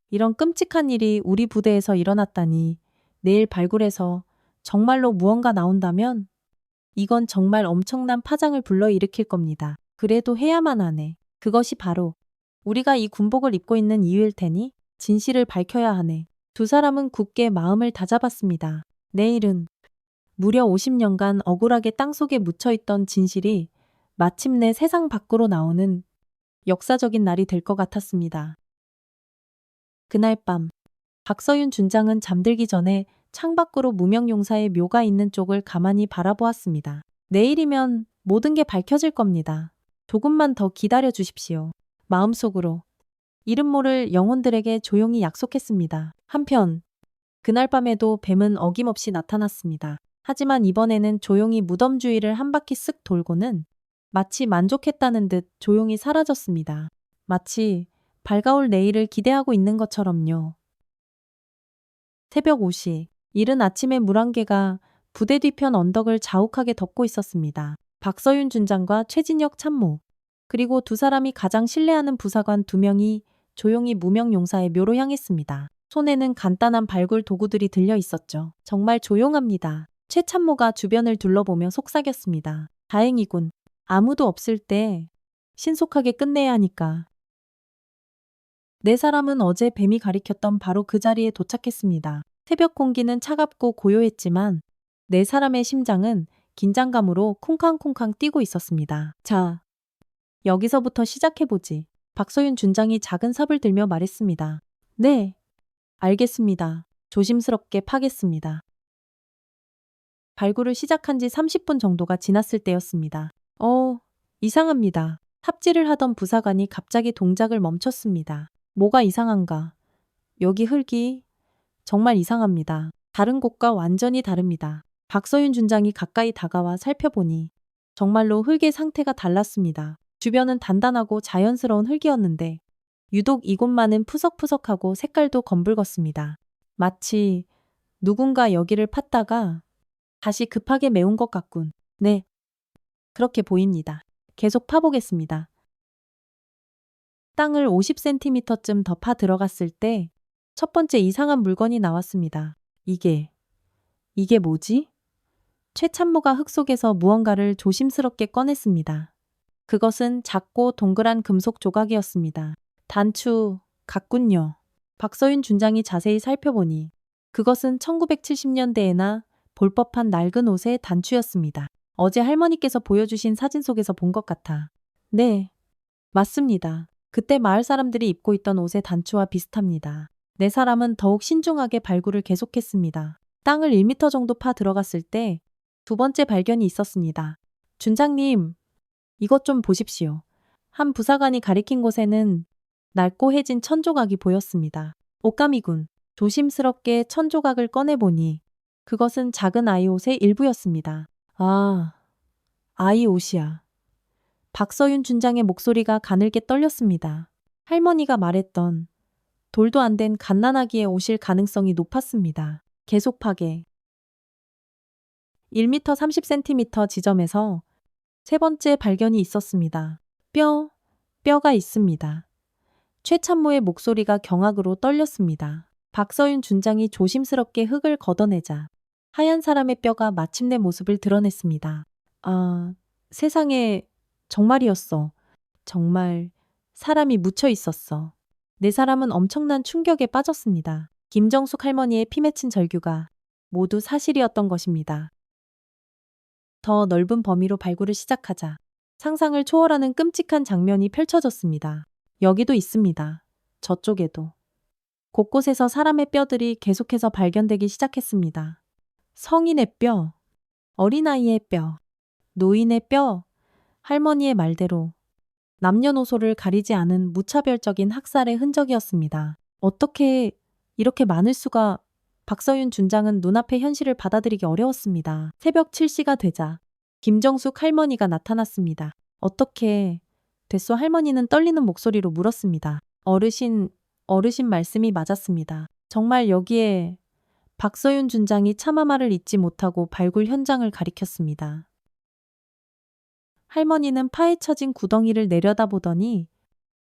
이런 끔찍한 일이 우리 부대에서 일어났다니 내일 발굴해서 정말로 무언가 나온다면 이건 정말 엄청난 파장을 불러일으킬 겁니다. 그래도 해야만 하네. 그것이 바로 우리가 이 군복을 입고 있는 이유일 테니 진실을 밝혀야 하네. 두 사람은 굳게 마음을 다잡았습니다. 내일은 무려 50년간 억울하게 땅속에 묻혀있던 진실이 마침내 세상 밖으로 나오는 역사적인 날이 될 것 같았습니다. 그날 밤 박서윤 준장은 잠들기 전에 창밖으로 무명용사의 묘가 있는 쪽을 가만히 바라보았습니다. 내일이면 모든 게 밝혀질 겁니다. 조금만 더 기다려 주십시오. 마음속으로 이름 모를 영혼들에게 조용히 약속했습니다. 한편 그날 밤에도 뱀은 어김없이 나타났습니다. 하지만 이번에는 조용히 무덤 주위를 한 바퀴 쓱 돌고는 마치 만족했다는 듯 조용히 사라졌습니다. 마치 밝아올 내일을 기대하고 있는 것처럼요. 새벽 5시, 이른 아침에 물안개가 부대 뒤편 언덕을 자욱하게 덮고 있었습니다. 박서윤 준장과 최진혁 참모, 그리고 두 사람이 가장 신뢰하는 부사관 2명이 조용히 무명용사의 묘로 향했습니다. 손에는 간단한 발굴 도구들이 들려 있었죠. 정말 조용합니다. 최 참모가 주변을 둘러보며 속삭였습니다. 다행이군. 아무도 없을 때 신속하게 끝내야 하니까. 네 사람은 어제 뱀이 가리켰던 바로 그 자리에 도착했습니다. 새벽 공기는 차갑고 고요했지만 네 사람의 심장은 긴장감으로 쿵쾅쿵쾅 뛰고 있었습니다. 자, 여기서부터 시작해보지. 박서윤 준장이 작은 삽을 들며 말했습니다. 네, 알겠습니다. 조심스럽게 파겠습니다. 발굴을 시작한 지 30분 정도가 지났을 때였습니다. 이상합니다. 삽질을 하던 부사관이 갑자기 동작을 멈췄습니다. 뭐가 이상한가? 여기 흙이 정말 이상합니다. 다른 곳과 완전히 다릅니다. 박서윤 준장이 가까이 다가와 살펴보니 정말로 흙의 상태가 달랐습니다. 주변은 단단하고 자연스러운 흙이었는데 유독 이곳만은 푸석푸석하고 색깔도 검붉었습니다. 마치 누군가 여기를 팠다가 다시 급하게 메운 것 같군. 네, 그렇게 보입니다. 계속 파보겠습니다. 땅을 50cm쯤 더 파 들어갔을 때 첫 번째 이상한 물건이 나왔습니다. 이게 뭐지? 최 참모가 흙 속에서 무언가를 조심스럽게 꺼냈습니다. 그것은 작고 동그란 금속 조각이었습니다. 단추 같군요. 박서윤 준장이 자세히 살펴보니 그것은 1970년대에나 볼 법한 낡은 옷의 단추였습니다. 어제 할머니께서 보여주신 사진 속에서 본 것 같아. 네, 맞습니다. 그때 마을 사람들이 입고 있던 옷의 단추와 비슷합니다. 네 사람은 더욱 신중하게 발굴을 계속했습니다. 땅을 1m 정도 파 들어갔을 때 두 번째 발견이 있었습니다. 준장님, 이것 좀 보십시오. 한 부사관이 가리킨 곳에는 낡고 해진 천조각이 보였습니다. 옷감이군. 조심스럽게 천조각을 꺼내보니 그것은 작은 아이 옷의 일부였습니다. 아, 아이 옷이야. 박서윤 준장의 목소리가 가늘게 떨렸습니다. 할머니가 말했던 돌도 안 된 갓난아기의 옷일 가능성이 높았습니다. 계속 파괴. 1m 30cm 지점에서 세 번째 발견이 있었습니다. 뼈가 있습니다. 최참모의 목소리가 경악으로 떨렸습니다. 박서윤 준장이 조심스럽게 흙을 걷어내자 하얀 사람의 뼈가 마침내 모습을 드러냈습니다. 아, 세상에 정말이었어. 정말 사람이 묻혀 있었어. 네 사람은 엄청난 충격에 빠졌습니다. 김정숙 할머니의 피 맺힌 절규가 모두 사실이었던 것입니다. 더 넓은 범위로 발굴을 시작하자 상상을 초월하는 끔찍한 장면이 펼쳐졌습니다. 여기도 있습니다. 저쪽에도. 곳곳에서 사람의 뼈들이 계속해서 발견되기 시작했습니다. 성인의 뼈, 어린아이의 뼈, 노인의 뼈, 할머니의 말대로 남녀노소를 가리지 않은 무차별적인 학살의 흔적이었습니다. 어떻게 이렇게 많을 수가. 박서윤 준장은 눈앞의 현실을 받아들이기 어려웠습니다. 새벽 7시가 되자 김정숙 할머니가 나타났습니다. 어떻게 됐소? 할머니는 떨리는 목소리로 물었습니다. 어르신 말씀이 맞았습니다. 정말 여기에. 박서윤 준장이 차마 말을 잇지 못하고 발굴 현장을 가리켰습니다. 할머니는 파헤쳐진 구덩이를 내려다보더니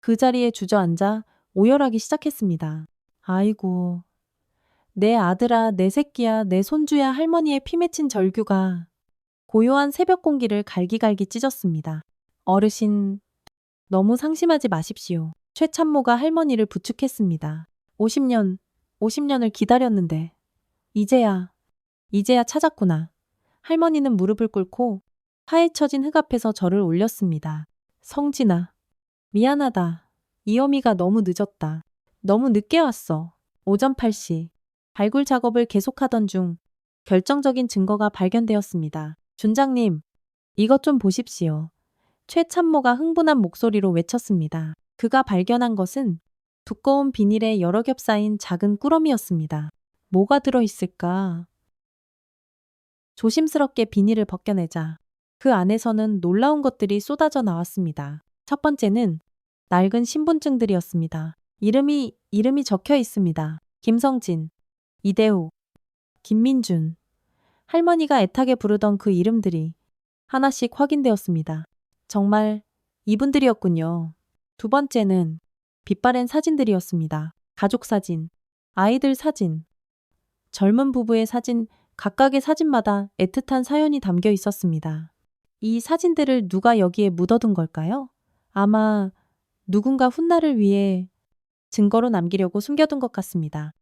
그 자리에 주저앉아 오열하기 시작했습니다. 아이고, 내 아들아, 내 새끼야, 내 손주야. 할머니의 피 맺힌 절규가 고요한 새벽 공기를 갈기갈기 찢었습니다. 어르신, 너무 상심하지 마십시오. 최참모가 할머니를 부축했습니다. 50년을 기다렸는데 이제야 찾았구나. 할머니는 무릎을 꿇고 파헤쳐진 흙 앞에서 절을 올렸습니다. 성진아, 미안하다. 이어미가 너무 늦었다. 너무 늦게 왔어. 오전 8시. 발굴 작업을 계속하던 중 결정적인 증거가 발견되었습니다. 준장님, 이것 좀 보십시오. 최참모가 흥분한 목소리로 외쳤습니다. 그가 발견한 것은 두꺼운 비닐에 여러 겹 쌓인 작은 꾸러미였습니다. 뭐가 들어있을까? 조심스럽게 비닐을 벗겨내자 그 안에서는 놀라운 것들이 쏟아져 나왔습니다. 첫 번째는 낡은 신분증들이었습니다. 이름이 적혀 있습니다. 김성진, 이대호, 김민준. 할머니가 애타게 부르던 그 이름들이 하나씩 확인되었습니다. 정말 이분들이었군요. 두 번째는 빛바랜 사진들이었습니다. 가족 사진, 아이들 사진, 젊은 부부의 사진, 각각의 사진마다 애틋한 사연이 담겨 있었습니다. 이 사진들을 누가 여기에 묻어둔 걸까요? 아마 누군가 훗날을 위해 증거로 남기려고 숨겨둔 것 같습니다.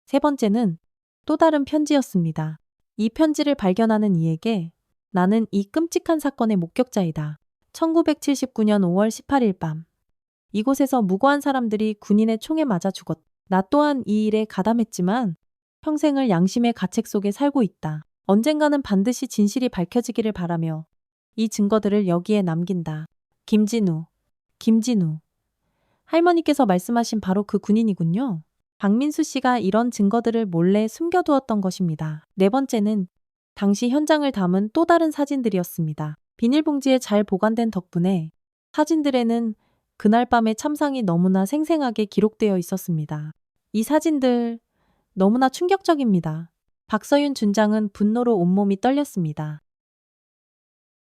세 번째는 또 다른 편지였습니다. 이 편지를 발견하는 이에게 나는 이 끔찍한 사건의 목격자이다. 1979년 5월 18일 밤. 이곳에서 무고한 사람들이 군인의 총에 맞아 죽었다. 나 또한 이 일에 가담했지만 평생을 양심의 가책 속에 살고 있다. 언젠가는 반드시 진실이 밝혀지기를 바라며 이 증거들을 여기에 남긴다. 김진우. 할머니께서 말씀하신 바로 그 군인이군요. 박민수 씨가 이런 증거들을 몰래 숨겨두었던 것입니다. 네 번째는 당시 현장을 담은 또 다른 사진들이었습니다. 비닐봉지에 잘 보관된 덕분에 사진들에는 그날 밤의 참상이 너무나 생생하게 기록되어 있었습니다. 이 사진들 너무나 충격적입니다. 박서윤 준장은 분노로 온몸이 떨렸습니다.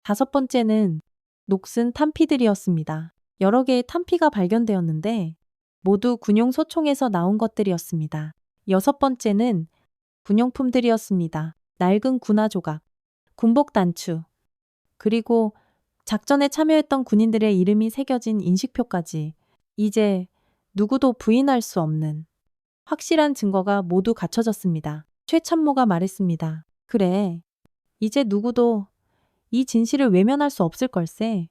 다섯 번째는 녹슨 탄피들이었습니다. 여러 개의 탄피가 발견되었는데 모두 군용 소총에서 나온 것들이었습니다. 여섯 번째는 군용품들이었습니다. 낡은 군화 조각, 군복 단추, 그리고 작전에 참여했던 군인들의 이름이 새겨진 인식표까지 이제 누구도 부인할 수 없는 확실한 증거가 모두 갖춰졌습니다. 최참모가 말했습니다. 그래, 이제 누구도 이 진실을 외면할 수 없을 걸세.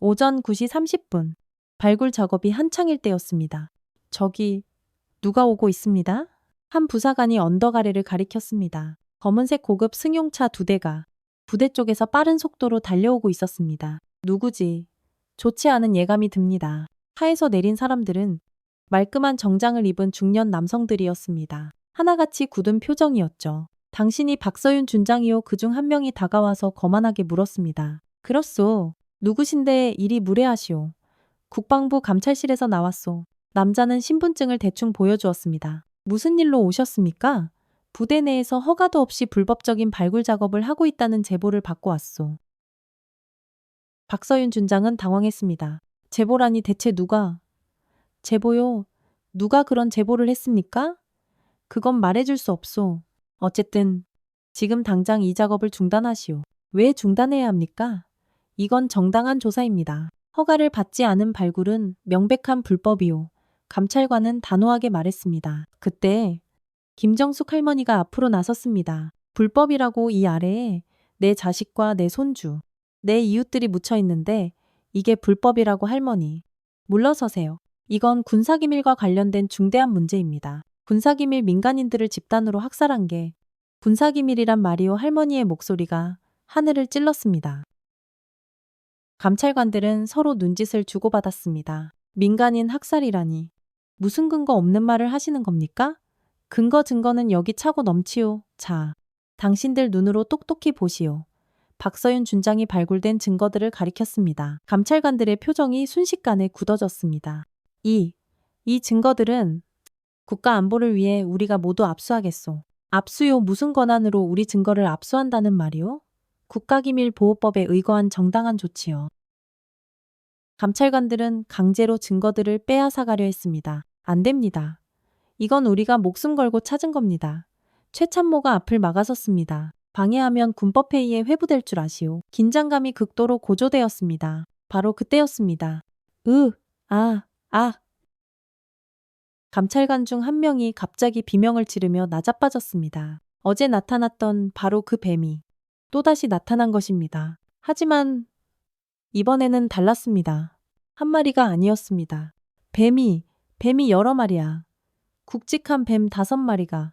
오전 9시 30분. 발굴 작업이 한창일 때였습니다. 저기 누가 오고 있습니다. 한 부사관이 언덕 아래를 가리켰습니다. 검은색 고급 승용차 2대가 부대 쪽에서 빠른 속도로 달려오고 있었습니다. 누구지? 좋지 않은 예감이 듭니다. 차에서 내린 사람들은 말끔한 정장을 입은 중년 남성들이었습니다. 하나같이 굳은 표정이었죠. 당신이 박서윤 준장이요. 그중 한 명이 다가와서 거만하게 물었습니다. 그렇소. 누구신데 이리 무례하시오. 국방부 감찰실에서 나왔소. 남자는 신분증을 대충 보여주었습니다. 무슨 일로 오셨습니까? 부대 내에서 허가도 없이 불법적인 발굴 작업을 하고 있다는 제보를 받고 왔소. 박서윤 준장은 당황했습니다. 제보라니 대체 누가? 제보요? 누가 그런 제보를 했습니까? 그건 말해줄 수 없소. 어쨌든 지금 당장 이 작업을 중단하시오. 왜 중단해야 합니까? 이건 정당한 조사입니다. 허가를 받지 않은 발굴은 명백한 불법이오. 감찰관은 단호하게 말했습니다. 그때 김정숙 할머니가 앞으로 나섰습니다. 불법이라고 이 아래에 내 자식과 내 손주, 내 이웃들이 묻혀 있는데 이게 불법이라고 할머니. 물러서세요. 이건 군사기밀과 관련된 중대한 문제입니다. 군사기밀 민간인들을 집단으로 학살한 게 군사기밀이란 말이오. 할머니의 목소리가 하늘을 찔렀습니다. 감찰관들은 서로 눈짓을 주고받았습니다. 민간인 학살이라니. 무슨 근거 없는 말을 하시는 겁니까? 증거는 여기 차고 넘치오. 자, 당신들 눈으로 똑똑히 보시오. 박서윤 준장이 발굴된 증거들을 가리켰습니다. 감찰관들의 표정이 순식간에 굳어졌습니다. 이 증거들은 국가 안보를 위해 우리가 모두 압수하겠소. 압수요. 무슨 권한으로 우리 증거를 압수한다는 말이오? 국가기밀보호법에 의거한 정당한 조치요. 감찰관들은 강제로 증거들을 빼앗아가려 했습니다. 안 됩니다. 이건 우리가 목숨 걸고 찾은 겁니다. 최참모가 앞을 막아섰습니다. 방해하면 군법회의에 회부될 줄 아시오. 긴장감이 극도로 고조되었습니다. 바로 그때였습니다. 감찰관 중 한 명이 갑자기 비명을 지르며 나자빠졌습니다. 어제 나타났던 바로 그 뱀이 또다시 나타난 것입니다. 하지만 이번에는 달랐습니다. 한 마리가 아니었습니다. 뱀이 여러 마리야. 굵직한 뱀 5마리가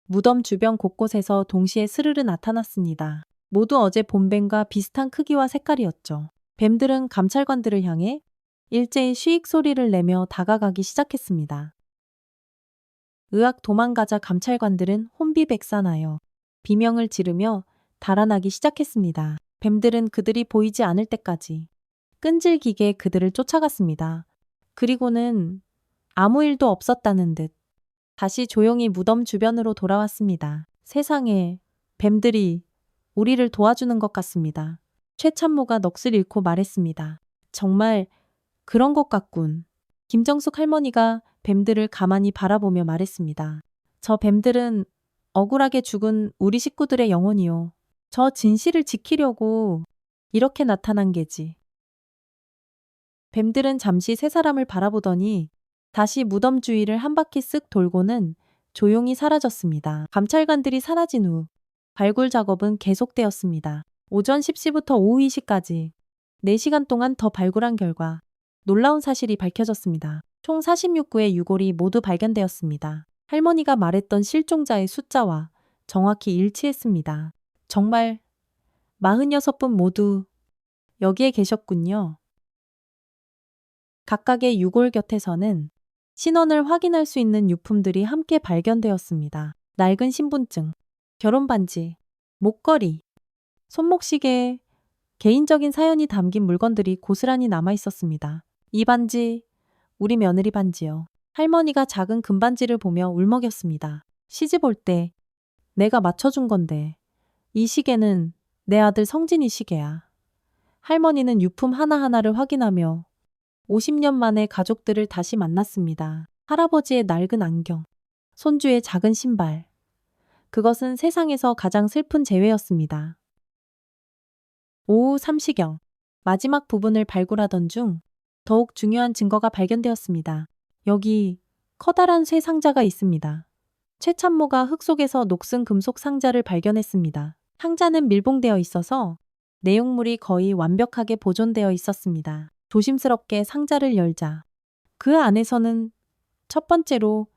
무덤 주변 곳곳에서 동시에 스르르 나타났습니다. 모두 어제 본 뱀과 비슷한 크기와 색깔이었죠. 뱀들은 감찰관들을 향해 일제히 쉬익 소리를 내며 다가가기 시작했습니다. 의학 도망가자 감찰관들은 혼비백산하여 비명을 지르며 달아나기 시작했습니다. 뱀들은 그들이 보이지 않을 때까지 끈질기게 그들을 쫓아갔습니다. 그리고는 아무 일도 없었다는 듯 다시 조용히 무덤 주변으로 돌아왔습니다. 세상에, 뱀들이 우리를 도와주는 것 같습니다. 최참모가 넋을 잃고 말했습니다. 정말 그런 것 같군. 김정숙 할머니가 뱀들을 가만히 바라보며 말했습니다. 저 뱀들은 억울하게 죽은 우리 식구들의 영혼이요. 저 진실을 지키려고 이렇게 나타난 게지. 뱀들은 잠시 세 사람을 바라보더니 다시 무덤 주위를 한 바퀴 쓱 돌고는 조용히 사라졌습니다. 감찰관들이 사라진 후 발굴 작업은 계속되었습니다. 오전 10시부터 오후 2시까지 4시간 동안 더 발굴한 결과 놀라운 사실이 밝혀졌습니다. 총 46구의 유골이 모두 발견되었습니다. 할머니가 말했던 실종자의 숫자와 정확히 일치했습니다. 정말 46분 모두 여기에 계셨군요. 각각의 유골 곁에서는 신원을 확인할 수 있는 유품들이 함께 발견되었습니다. 낡은 신분증, 결혼반지, 목걸이, 손목시계, 개인적인 사연이 담긴 물건들이 고스란히 남아 있었습니다. 이 반지, 우리 며느리 반지요. 할머니가 작은 금반지를 보며 울먹였습니다. 시집 올 때 내가 맞춰준 건데 이 시계는 내 아들 성진이 시계야. 할머니는 유품 하나하나를 확인하며 50년 만에 가족들을 다시 만났습니다. 할아버지의 낡은 안경, 손주의 작은 신발. 그것은 세상에서 가장 슬픈 재회였습니다. 오후 3시경, 마지막 부분을 발굴하던 중 더욱 중요한 증거가 발견되었습니다. 여기 커다란 쇠 상자가 있습니다. 최참모가 흙 속에서 녹슨 금속 상자를 발견했습니다. 상자는 밀봉되어 있어서 내용물이 거의 완벽하게 보존되어 있었습니다. 조심스럽게 상자를 열자 그 안에서는 첫 번째로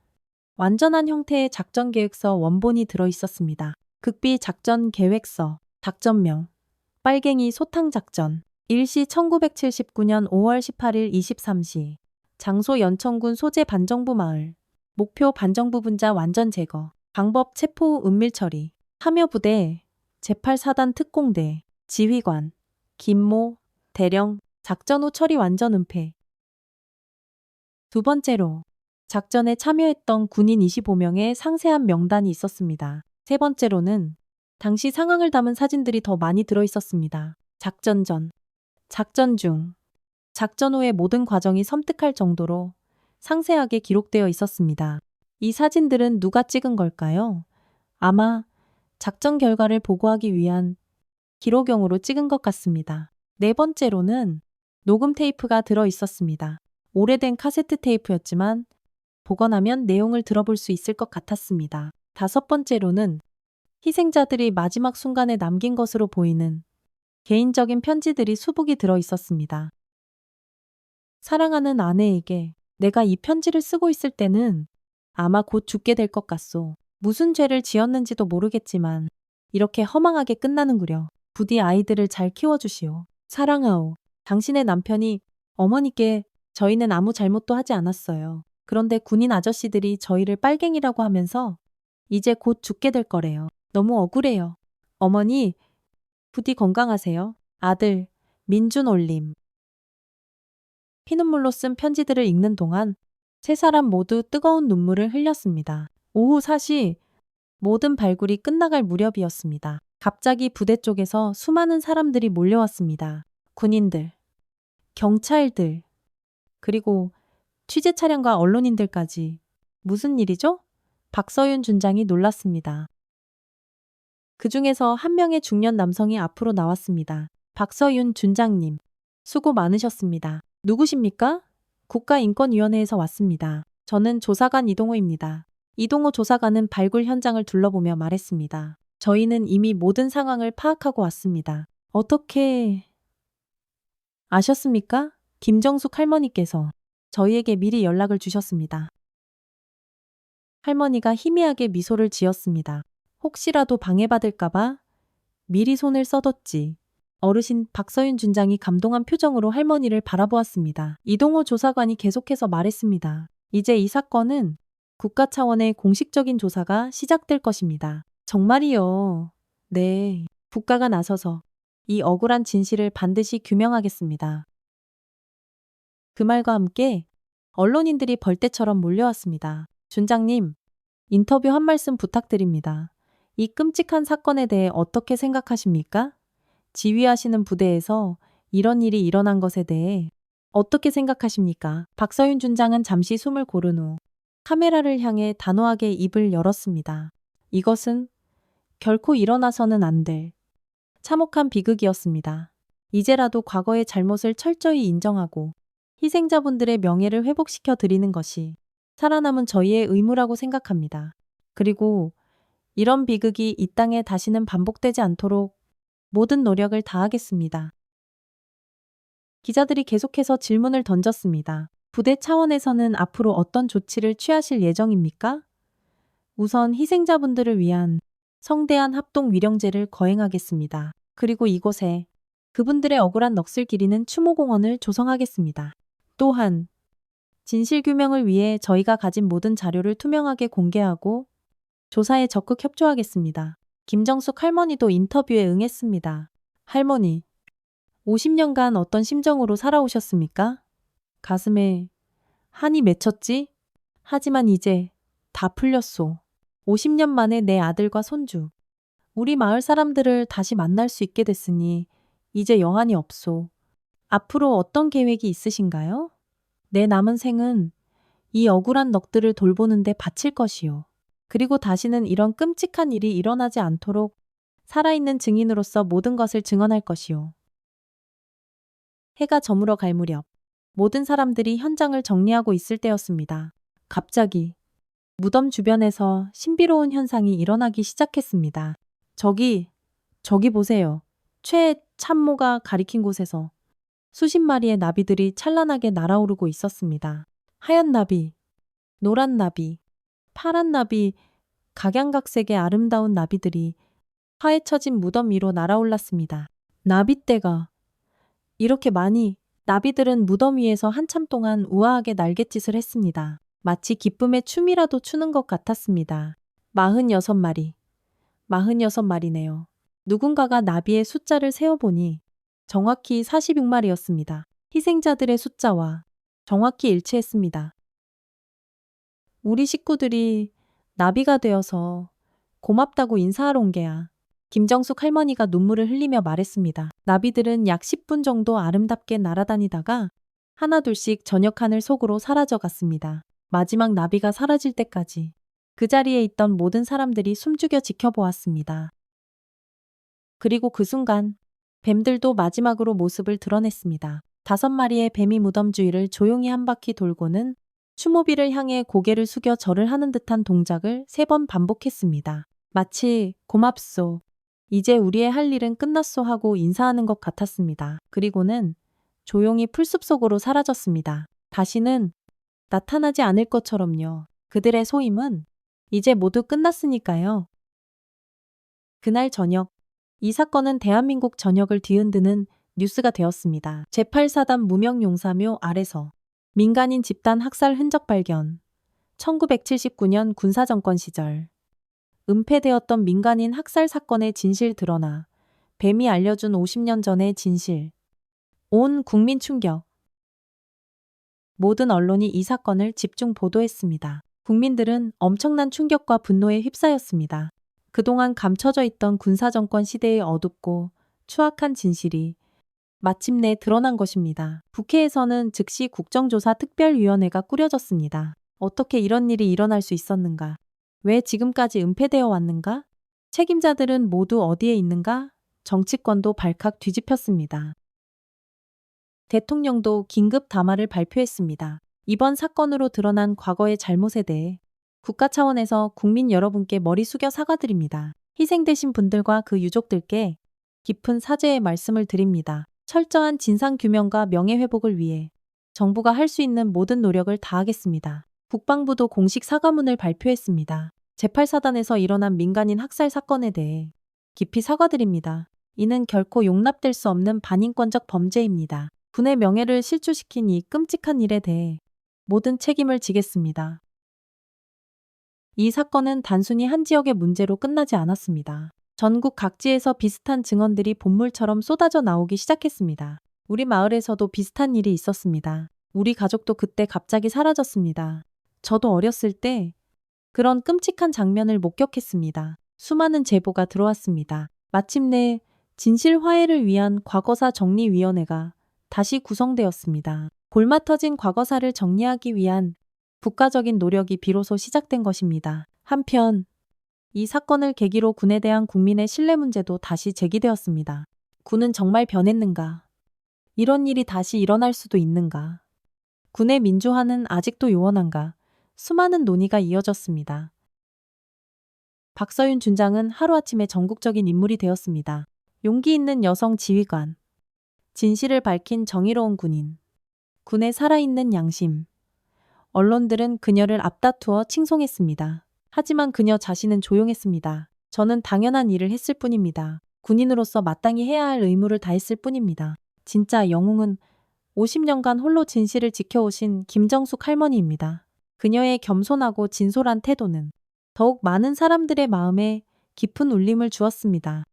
완전한 형태의 작전 계획서 원본이 들어 있었습니다. 극비 작전 계획서, 작전명, 빨갱이 소탕작전, 일시 1979년 5월 18일 23시, 장소 연천군 소재 반정부 마을, 목표 반정부 분자 완전 제거, 방법 체포 후 은밀 처리, 참여 부대, 제8사단 특공대, 지휘관, 김모, 대령, 작전 후 처리 완전 은폐. 두 번째로, 작전에 참여했던 군인 25명의 상세한 명단이 있었습니다. 세 번째로는 당시 상황을 담은 사진들이 더 많이 들어 있었습니다. 작전 전, 작전 중, 작전 후의 모든 과정이 섬뜩할 정도로 상세하게 기록되어 있었습니다. 이 사진들은 누가 찍은 걸까요? 아마 작전 결과를 보고하기 위한 기록용으로 찍은 것 같습니다. 네 번째로는 녹음 테이프가 들어 있었습니다. 오래된 카세트 테이프였지만 복원하면 내용을 들어볼 수 있을 것 같았습니다. 다섯 번째로는 희생자들이 마지막 순간에 남긴 것으로 보이는 개인적인 편지들이 수북이 들어 있었습니다. 사랑하는 아내에게 내가 이 편지를 쓰고 있을 때는 아마 곧 죽게 될 것 같소. 무슨 죄를 지었는지도 모르겠지만 이렇게 허망하게 끝나는구려. 부디 아이들을 잘 키워주시오. 사랑하오. 당신의 남편이 어머니께 저희는 아무 잘못도 하지 않았어요. 그런데 군인 아저씨들이 저희를 빨갱이라고 하면서 이제 곧 죽게 될 거래요. 너무 억울해요. 어머니, 부디 건강하세요. 아들, 민준 올림. 피눈물로 쓴 편지들을 읽는 동안 세 사람 모두 뜨거운 눈물을 흘렸습니다. 오후 4시 모든 발굴이 끝나갈 무렵이었습니다. 갑자기 부대 쪽에서 수많은 사람들이 몰려왔습니다. 군인들, 경찰들, 그리고 취재 차량과 언론인들까지. 무슨 일이죠? 박서윤 준장이 놀랐습니다. 그 중에서 한 명의 중년 남성이 앞으로 나왔습니다. 박서윤 준장님, 수고 많으셨습니다. 누구십니까? 국가인권위원회에서 왔습니다. 저는 조사관 이동호입니다. 이동호 조사관은 발굴 현장을 둘러보며 말했습니다. 저희는 이미 모든 상황을 파악하고 왔습니다. 어떻게 아셨습니까? 김정숙 할머니께서 저희에게 미리 연락을 주셨습니다. 할머니가 희미하게 미소를 지었습니다. 혹시라도 방해받을까봐 미리 손을 써뒀지. 어르신 박서윤 준장이 감동한 표정으로 할머니를 바라보았습니다. 이동호 조사관이 계속해서 말했습니다. 이제 이 사건은 국가 차원의 공식적인 조사가 시작될 것입니다. 정말이요. 네. 국가가 나서서 이 억울한 진실을 반드시 규명하겠습니다. 그 말과 함께 언론인들이 벌떼처럼 몰려왔습니다. 준장님, 인터뷰 한 말씀 부탁드립니다. 이 끔찍한 사건에 대해 어떻게 생각하십니까? 지휘하시는 부대에서 이런 일이 일어난 것에 대해 어떻게 생각하십니까? 박서윤 준장은 잠시 숨을 고른 후 카메라를 향해 단호하게 입을 열었습니다. 이것은 결코 일어나서는 안 될 참혹한 비극이었습니다. 이제라도 과거의 잘못을 철저히 인정하고 희생자분들의 명예를 회복시켜 드리는 것이 살아남은 저희의 의무라고 생각합니다. 그리고 이런 비극이 이 땅에 다시는 반복되지 않도록 모든 노력을 다하겠습니다. 기자들이 계속해서 질문을 던졌습니다. 부대 차원에서는 앞으로 어떤 조치를 취하실 예정입니까? 우선 희생자분들을 위한 성대한 합동 위령제를 거행하겠습니다. 그리고 이곳에 그분들의 억울한 넋을 기리는 추모공원을 조성하겠습니다. 또한 진실규명을 위해 저희가 가진 모든 자료를 투명하게 공개하고 조사에 적극 협조하겠습니다. 김정숙 할머니도 인터뷰에 응했습니다. 할머니, 50년간 어떤 심정으로 살아오셨습니까? 가슴에 한이 맺혔지? 하지만 이제 다 풀렸소. 50년 만에 내 아들과 손주, 우리 마을 사람들을 다시 만날 수 있게 됐으니 이제 여한이 없소. 앞으로 어떤 계획이 있으신가요? 내 남은 생은 이 억울한 넋들을 돌보는데 바칠 것이요. 그리고 다시는 이런 끔찍한 일이 일어나지 않도록 살아있는 증인으로서 모든 것을 증언할 것이요. 해가 저물어 갈 무렵 모든 사람들이 현장을 정리하고 있을 때였습니다. 갑자기 무덤 주변에서 신비로운 현상이 일어나기 시작했습니다. 저기 보세요. 최 참모가 가리킨 곳에서 수십 마리의 나비들이 찬란하게 날아오르고 있었습니다. 하얀 나비, 노란 나비, 파란 나비, 각양각색의 아름다운 나비들이 파헤쳐진 무덤 위로 날아올랐습니다. 나비떼가 이렇게 많이 나비들은 무덤 위에서 한참 동안 우아하게 날갯짓을 했습니다. 마치 기쁨의 춤이라도 추는 것 같았습니다. 46마리. 46마리네요. 누군가가 나비의 숫자를 세어보니 정확히 46마리였습니다. 희생자들의 숫자와 정확히 일치했습니다. 우리 식구들이 나비가 되어서 고맙다고 인사하러 온 게야. 김정숙 할머니가 눈물을 흘리며 말했습니다. 나비들은 약 10분 정도 아름답게 날아다니다가 하나둘씩 저녁 하늘 속으로 사라져 갔습니다. 마지막 나비가 사라질 때까지 그 자리에 있던 모든 사람들이 숨죽여 지켜보았습니다. 그리고 그 순간 뱀들도 마지막으로 모습을 드러냈습니다. 5마리의 뱀이 무덤 주위를 조용히 한 바퀴 돌고는 추모비를 향해 고개를 숙여 절을 하는 듯한 동작을 3번 반복했습니다. 마치 고맙소. 이제 우리의 할 일은 끝났소 하고 인사하는 것 같았습니다. 그리고는 조용히 풀숲 속으로 사라졌습니다. 다시는 나타나지 않을 것처럼요. 그들의 소임은 이제 모두 끝났으니까요. 그날 저녁, 이 사건은 대한민국 전역을 뒤흔드는 뉴스가 되었습니다. 제8사단 무명용사묘 아래서 민간인 집단 학살 흔적 발견. 1979년 군사정권 시절 은폐되었던 민간인 학살 사건의 진실 드러나 뱀이 알려준 50년 전의 진실. 온 국민 충격. 모든 언론이 이 사건을 집중 보도했습니다. 국민들은 엄청난 충격과 분노에 휩싸였습니다. 그동안 감춰져 있던 군사정권 시대의 어둡고 추악한 진실이 마침내 드러난 것입니다. 국회에서는 즉시 국정조사 특별위원회가 꾸려졌습니다. 어떻게 이런 일이 일어날 수 있었는가? 왜 지금까지 은폐되어 왔는가? 책임자들은 모두 어디에 있는가? 정치권도 발칵 뒤집혔습니다. 대통령도 긴급 담화를 발표했습니다. 이번 사건으로 드러난 과거의 잘못에 대해 국가 차원에서 국민 여러분께 머리 숙여 사과드립니다. 희생되신 분들과 그 유족들께 깊은 사죄의 말씀을 드립니다. 철저한 진상규명과 명예회복을 위해 정부가 할 수 있는 모든 노력을 다하겠습니다. 국방부도 공식 사과문을 발표했습니다. 제8사단에서 일어난 민간인 학살 사건에 대해 깊이 사과드립니다. 이는 결코 용납될 수 없는 반인권적 범죄입니다. 군의 명예를 실추시킨 이 끔찍한 일에 대해 모든 책임을 지겠습니다. 이 사건은 단순히 한 지역의 문제로 끝나지 않았습니다. 전국 각지에서 비슷한 증언들이 본물처럼 쏟아져 나오기 시작했습니다. 우리 마을에서도 비슷한 일이 있었습니다. 우리 가족도 그때 갑자기 사라졌습니다. 저도 어렸을 때 그런 끔찍한 장면을 목격했습니다. 수많은 제보가 들어왔습니다. 마침내 진실 화해를 위한 과거사 정리위원회가 다시 구성되었습니다. 골마 터진 과거사를 정리하기 위한 국가적인 노력이 비로소 시작된 것입니다. 한편 이 사건을 계기로 군에 대한 국민의 신뢰 문제도 다시 제기되었습니다. 군은 정말 변했는가? 이런 일이 다시 일어날 수도 있는가? 군의 민주화는 아직도 요원한가? 수많은 논의가 이어졌습니다. 박서윤 준장은 하루아침에 전국적인 인물이 되었습니다. 용기 있는 여성 지휘관, 진실을 밝힌 정의로운 군인, 군의 살아있는 양심. 언론들은 그녀를 앞다투어 칭송했습니다. 하지만 그녀 자신은 조용했습니다. 저는 당연한 일을 했을 뿐입니다. 군인으로서 마땅히 해야 할 의무를 다했을 뿐입니다. 진짜 영웅은 50년간 홀로 진실을 지켜오신 김정숙 할머니입니다. 그녀의 겸손하고 진솔한 태도는 더욱 많은 사람들의 마음에 깊은 울림을 주었습니다.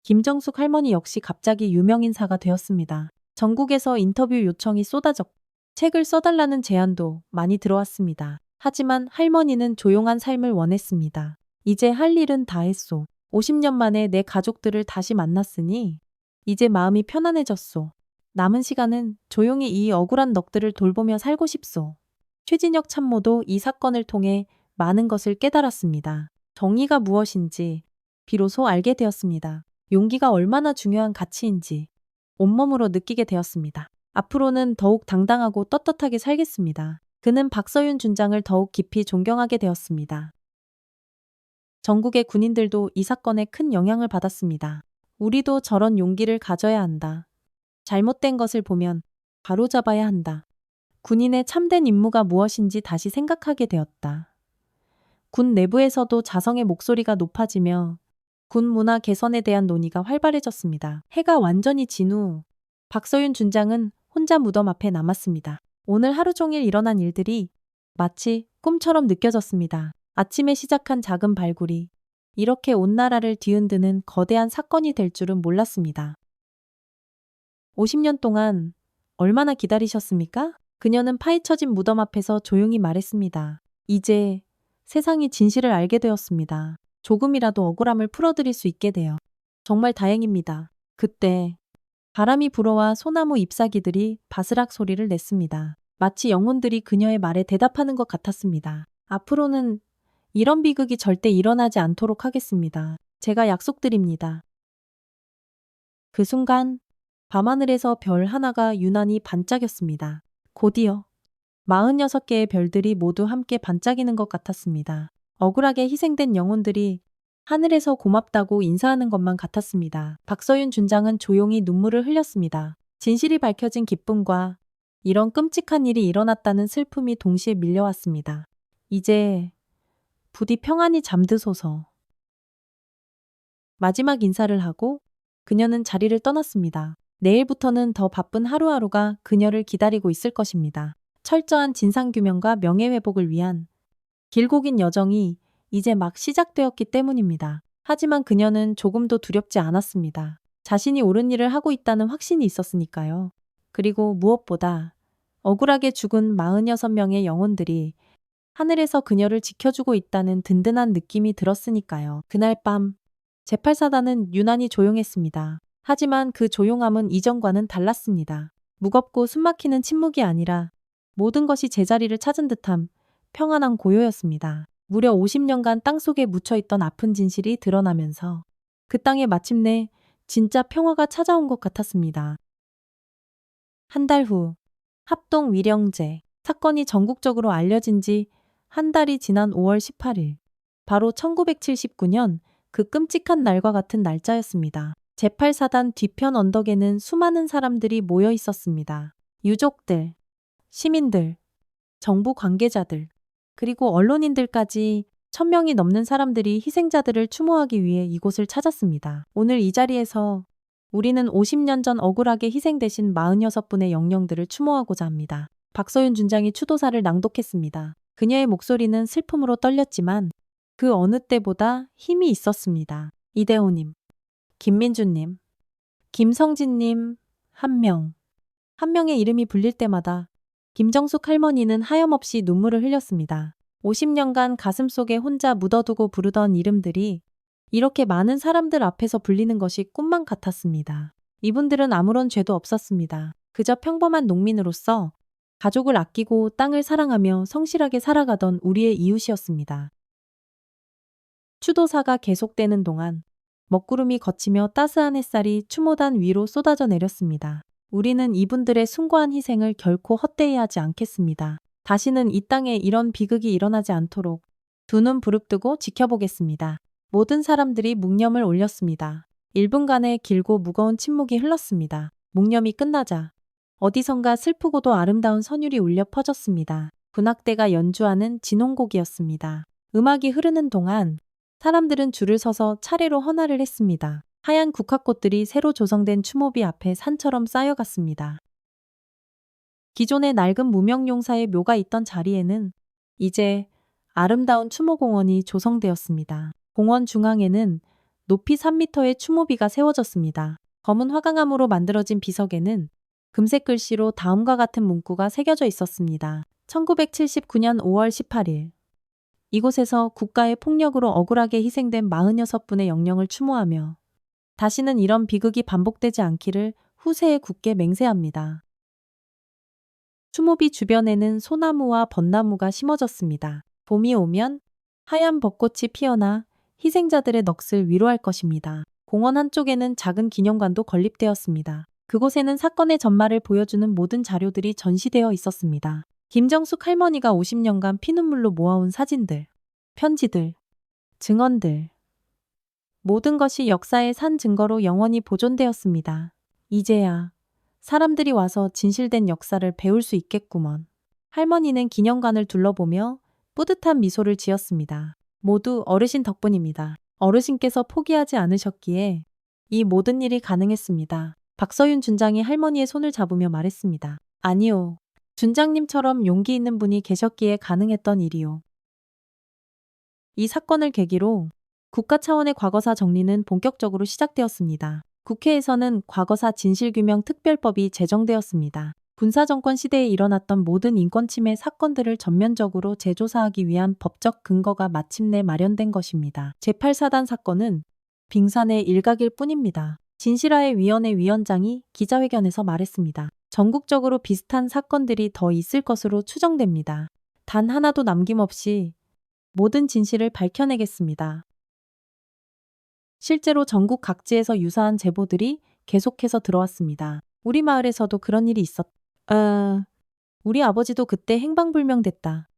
김정숙 할머니 역시 갑자기 유명인사가 되었습니다. 전국에서 인터뷰 요청이 쏟아졌고 책을 써달라는 제안도 많이 들어왔습니다. 하지만 할머니는 조용한 삶을 원했습니다. 이제 할 일은 다 했소. 50년 만에 내 가족들을 다시 만났으니 이제 마음이 편안해졌소. 남은 시간은 조용히 이 억울한 넋들을 돌보며 살고 싶소. 최진혁 참모도 이 사건을 통해 많은 것을 깨달았습니다. 정의가 무엇인지 비로소 알게 되었습니다. 용기가 얼마나 중요한 가치인지 온몸으로 느끼게 되었습니다. 앞으로는 더욱 당당하고 떳떳하게 살겠습니다. 그는 박서윤 준장을 더욱 깊이 존경하게 되었습니다. 전국의 군인들도 이 사건에 큰 영향을 받았습니다. 우리도 저런 용기를 가져야 한다. 잘못된 것을 보면 바로잡아야 한다. 군인의 참된 임무가 무엇인지 다시 생각하게 되었다. 군 내부에서도 자성의 목소리가 높아지며 군 문화 개선에 대한 논의가 활발해졌습니다. 해가 완전히 진 후 박서윤 준장은 혼자 무덤 앞에 남았습니다. 오늘 하루 종일 일어난 일들이 마치 꿈처럼 느껴졌습니다. 아침에 시작한 작은 발굴이 이렇게 온 나라를 뒤흔드는 거대한 사건이 될 줄은 몰랐습니다. 50년 동안 얼마나 기다리셨습니까? 그녀는 파헤쳐진 무덤 앞에서 조용히 말했습니다. 이제 세상이 진실을 알게 되었습니다. 조금이라도 억울함을 풀어드릴 수 있게 되어 정말 다행입니다. 그때 바람이 불어와 소나무 잎사귀들이 바스락 소리를 냈습니다. 마치 영혼들이 그녀의 말에 대답하는 것 같았습니다. 앞으로는 이런 비극이 절대 일어나지 않도록 하겠습니다. 제가 약속드립니다. 그 순간 밤하늘에서 별 하나가 유난히 반짝였습니다. 곧이어 46개의 별들이 모두 함께 반짝이는 것 같았습니다. 억울하게 희생된 영혼들이 하늘에서 고맙다고 인사하는 것만 같았습니다. 박서윤 준장은 조용히 눈물을 흘렸습니다. 진실이 밝혀진 기쁨과 이런 끔찍한 일이 일어났다는 슬픔이 동시에 밀려왔습니다. 이제 부디 평안히 잠드소서. 마지막 인사를 하고 그녀는 자리를 떠났습니다. 내일부터는 더 바쁜 하루하루가 그녀를 기다리고 있을 것입니다. 철저한 진상규명과 명예회복을 위한 길고 긴 여정이 이제 막 시작되었기 때문입니다. 하지만 그녀는 조금도 두렵지 않았습니다. 자신이 옳은 일을 하고 있다는 확신이 있었으니까요. 그리고 무엇보다 억울하게 죽은 46명의 영혼들이 하늘에서 그녀를 지켜주고 있다는 든든한 느낌이 들었으니까요. 그날 밤 제8사단은 유난히 조용했습니다. 하지만 그 조용함은 이전과는 달랐습니다. 무겁고 숨막히는 침묵이 아니라 모든 것이 제자리를 찾은 듯한 평안한 고요였습니다. 무려 50년간 땅속에 묻혀있던 아픈 진실이 드러나면서 그 땅에 마침내 진짜 평화가 찾아온 것 같았습니다. 한 달 후 합동 위령제 사건이 전국적으로 알려진 지 한 달이 지난 5월 18일 바로 1979년 그 끔찍한 날과 같은 날짜였습니다. 제8사단 뒤편 언덕에는 수많은 사람들이 모여 있었습니다. 유족들, 시민들, 정부 관계자들, 그리고 언론인들까지 1000명이 넘는 사람들이 희생자들을 추모하기 위해 이곳을 찾았습니다. 오늘 이 자리에서 우리는 50년 전 억울하게 희생되신 46분의 영령들을 추모하고자 합니다. 박서윤 준장이 추도사를 낭독했습니다. 그녀의 목소리는 슬픔으로 떨렸지만 그 어느 때보다 힘이 있었습니다. 이대호님, 김민주님, 김성진님, 한 명의 이름이 불릴 때마다 김정숙 할머니는 하염없이 눈물을 흘렸습니다. 50년간 가슴속에 혼자 묻어두고 부르던 이름들이 이렇게 많은 사람들 앞에서 불리는 것이 꿈만 같았습니다. 이분들은 아무런 죄도 없었습니다. 그저 평범한 농민으로서 가족을 아끼고 땅을 사랑하며 성실하게 살아가던 우리의 이웃이었습니다. 추도사가 계속되는 동안 먹구름이 걷히며 따스한 햇살이 추모단 위로 쏟아져 내렸습니다. 우리는 이분들의 숭고한 희생을 결코 헛되이 하지 않겠습니다. 다시는 이 땅에 이런 비극이 일어나지 않도록 두 눈 부릅뜨고 지켜보겠습니다. 모든 사람들이 묵념을 올렸습니다. 1분간의 길고 무거운 침묵이 흘렀습니다. 묵념이 끝나자 어디선가 슬프고도 아름다운 선율이 울려 퍼졌습니다. 군악대가 연주하는 진홍곡이었습니다. 음악이 흐르는 동안 사람들은 줄을 서서 차례로 헌화를 했습니다. 하얀 국화꽃들이 새로 조성된 추모비 앞에 산처럼 쌓여갔습니다. 기존의 낡은 무명용사의 묘가 있던 자리에는 이제 아름다운 추모공원이 조성되었습니다. 공원 중앙에는 높이 3m의 추모비가 세워졌습니다. 검은 화강암으로 만들어진 비석에는 금색 글씨로 다음과 같은 문구가 새겨져 있었습니다. 1979년 5월 18일 이곳에서 국가의 폭력으로 억울하게 희생된 46분의 영령을 추모하며 다시는 이런 비극이 반복되지 않기를 후세에 굳게 맹세합니다. 추모비 주변에는 소나무와 벚나무가 심어졌습니다. 봄이 오면 하얀 벚꽃이 피어나 희생자들의 넋을 위로할 것입니다. 공원 한쪽에는 작은 기념관도 건립되었습니다. 그곳에는 사건의 전말을 보여주는 모든 자료들이 전시되어 있었습니다. 김정숙 할머니가 50년간 피눈물로 모아온 사진들, 편지들, 증언들, 모든 것이 역사의 산 증거로 영원히 보존되었습니다. 이제야 사람들이 와서 진실된 역사를 배울 수 있겠구먼. 할머니는 기념관을 둘러보며 뿌듯한 미소를 지었습니다. 모두 어르신 덕분입니다. 어르신께서 포기하지 않으셨기에 이 모든 일이 가능했습니다. 박서윤 준장이 할머니의 손을 잡으며 말했습니다. 아니요. 준장님처럼 용기 있는 분이 계셨기에 가능했던 일이요. 이 사건을 계기로 국가 차원의 과거사 정리는 본격적으로 시작되었습니다. 국회에서는 과거사 진실규명 특별법이 제정되었습니다. 군사정권 시대에 일어났던 모든 인권침해 사건들을 전면적으로 재조사하기 위한 법적 근거가 마침내 마련된 것입니다. 제8사단 사건은 빙산의 일각일 뿐입니다. 진실화의 위원회 위원장이 기자회견에서 말했습니다. 전국적으로 비슷한 사건들이 더 있을 것으로 추정됩니다. 단 하나도 남김없이 모든 진실을 밝혀내겠습니다. 실제로 전국 각지에서 유사한 제보들이 계속해서 들어왔습니다. 우리 마을에서도 그런 일이 우리 아버지도 그때 행방불명됐다.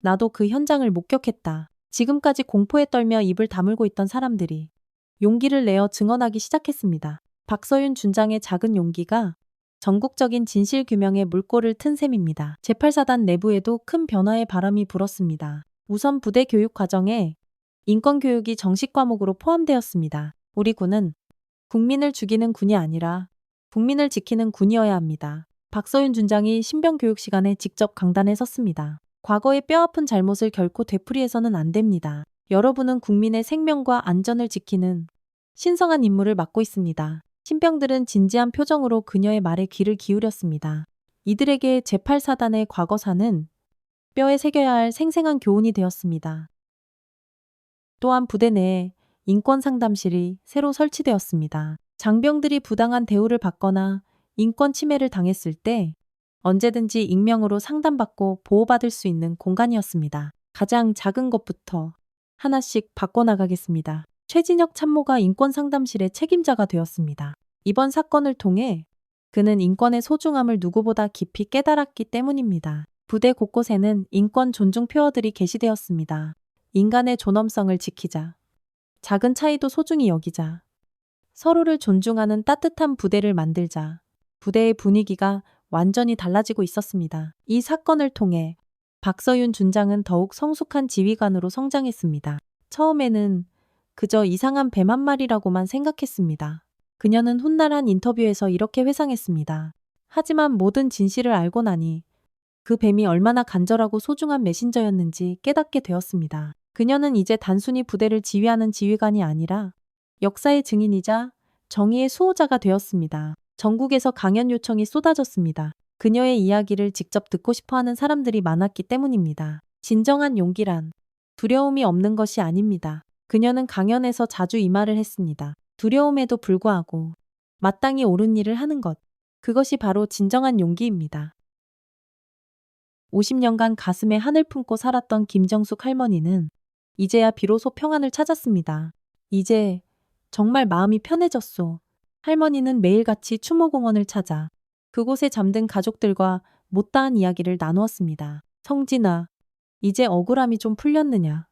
나도 그 현장을 목격했다. 지금까지 공포에 떨며 입을 다물고 있던 사람들이 용기를 내어 증언하기 시작했습니다. 박서윤 준장의 작은 용기가 전국적인 진실규명의 물꼬를 튼 셈입니다. 제8사단 내부에도 큰 변화의 바람이 불었습니다. 우선 부대 교육 과정에 인권교육이 정식 과목으로 포함되었습니다. 우리 군은 국민을 죽이는 군이 아니라 국민을 지키는 군이어야 합니다. 박서윤 준장이 신병교육 시간에 직접 강단에 섰습니다. 과거의 뼈아픈 잘못을 결코 되풀이해서는 안 됩니다. 여러분은 국민의 생명과 안전을 지키는 신성한 임무를 맡고 있습니다. 신병들은 진지한 표정으로 그녀의 말에 귀를 기울였습니다. 이들에게 제8사단의 과거사는 뼈에 새겨야 할 생생한 교훈이 되었습니다. 또한 부대 내에 인권상담실이 새로 설치되었습니다. 장병들이 부당한 대우를 받거나 인권 침해를 당했을 때 언제든지 익명으로 상담받고 보호받을 수 있는 공간이었습니다. 가장 작은 것부터 하나씩 바꿔나가겠습니다. 최진혁 참모가 인권상담실의 책임자가 되었습니다. 이번 사건을 통해 그는 인권의 소중함을 누구보다 깊이 깨달았기 때문입니다. 부대 곳곳에는 인권 존중 표어들이 게시되었습니다. 인간의 존엄성을 지키자. 작은 차이도 소중히 여기자. 서로를 존중하는 따뜻한 부대를 만들자. 부대의 분위기가 완전히 달라지고 있었습니다. 이 사건을 통해 박서윤 준장은 더욱 성숙한 지휘관으로 성장했습니다. 처음에는 그저 이상한 뱀 한 마리라고만 생각했습니다. 그녀는 훗날 한 인터뷰에서 이렇게 회상했습니다. 하지만 모든 진실을 알고 나니 그 뱀이 얼마나 간절하고 소중한 메신저였는지 깨닫게 되었습니다. 그녀는 이제 단순히 부대를 지휘하는 지휘관이 아니라 역사의 증인이자 정의의 수호자가 되었습니다. 전국에서 강연 요청이 쏟아졌습니다. 그녀의 이야기를 직접 듣고 싶어 하는 사람들이 많았기 때문입니다. 진정한 용기란 두려움이 없는 것이 아닙니다. 그녀는 강연에서 자주 이 말을 했습니다. 두려움에도 불구하고 마땅히 옳은 일을 하는 것. 그것이 바로 진정한 용기입니다. 50년간 가슴에 한을 품고 살았던 김정숙 할머니는 이제야 비로소 평안을 찾았습니다. 이제 정말 마음이 편해졌소. 할머니는 매일같이 추모공원을 찾아 그곳에 잠든 가족들과 못다한 이야기를 나누었습니다. 성진아, 이제 억울함이 좀 풀렸느냐?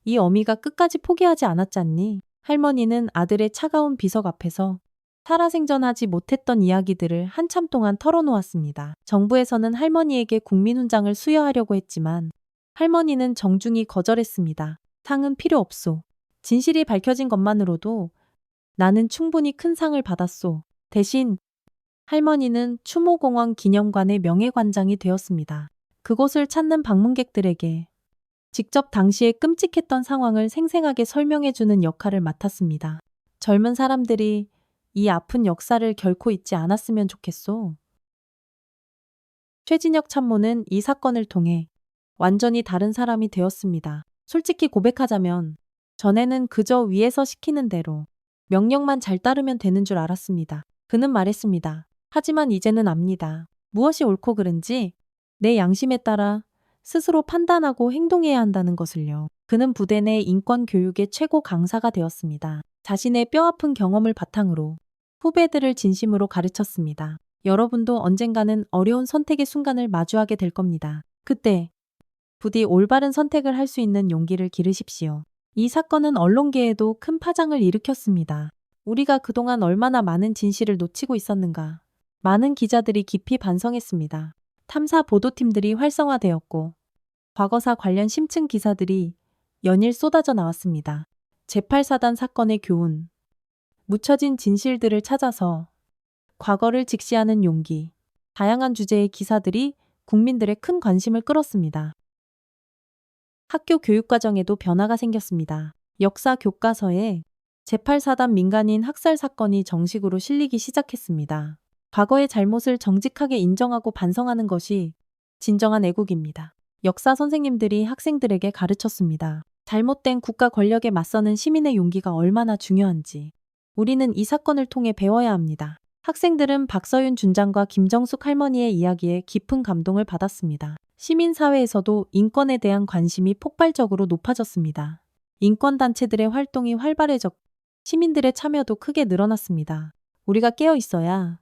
이 어미가 끝까지 포기하지 않았잖니? 할머니는 아들의 차가운 비석 앞에서 살아생전하지 못했던 이야기들을 한참 동안 털어놓았습니다. 정부에서는 할머니에게 국민훈장을 수여하려고 했지만 할머니는 정중히 거절했습니다. 상은 필요 없소. 진실이 밝혀진 것만으로도 나는 충분히 큰 상을 받았소. 대신 할머니는 추모공원 기념관의 명예관장이 되었습니다. 그곳을 찾는 방문객들에게 직접 당시의 끔찍했던 상황을 생생하게 설명해주는 역할을 맡았습니다. 젊은 사람들이 이 아픈 역사를 결코 잊지 않았으면 좋겠소. 최진혁 참모는 이 사건을 통해 완전히 다른 사람이 되었습니다. 솔직히 고백하자면 전에는 그저 위에서 시키는 대로 명령만 잘 따르면 되는 줄 알았습니다. 그는 말했습니다. 하지만 이제는 압니다. 무엇이 옳고 그른지 내 양심에 따라 스스로 판단하고 행동해야 한다는 것을요. 그는 부대 내 인권 교육의 최고 강사가 되었습니다. 자신의 뼈아픈 경험을 바탕으로 후배들을 진심으로 가르쳤습니다. 여러분도 언젠가는 어려운 선택의 순간을 마주하게 될 겁니다. 그때 부디 올바른 선택을 할 수 있는 용기를 기르십시오. 이 사건은 언론계에도 큰 파장을 일으켰습니다. 우리가 그동안 얼마나 많은 진실을 놓치고 있었는가. 많은 기자들이 깊이 반성했습니다. 탐사 보도팀들이 활성화되었고 과거사 관련 심층 기사들이 연일 쏟아져 나왔습니다. 제8사단 사건의 교훈. 묻혀진 진실들을 찾아서 과거를 직시하는 용기. 다양한 주제의 기사들이 국민들의 큰 관심을 끌었습니다. 학교 교육과정에도 변화가 생겼습니다. 역사 교과서에 제8사단 민간인 학살 사건이 정식으로 실리기 시작했습니다. 과거의 잘못을 정직하게 인정하고 반성하는 것이 진정한 애국입니다. 역사 선생님들이 학생들에게 가르쳤습니다. 잘못된 국가 권력에 맞서는 시민의 용기가 얼마나 중요한지 우리는 이 사건을 통해 배워야 합니다. 학생들은 박서윤 준장과 김정숙 할머니의 이야기에 깊은 감동을 받았습니다. 시민사회에서도 인권에 대한 관심이 폭발적으로 높아졌습니다. 인권단체들의 활동이 활발해졌고 시민들의 참여도 크게 늘어났습니다. 우리가 깨어 있어야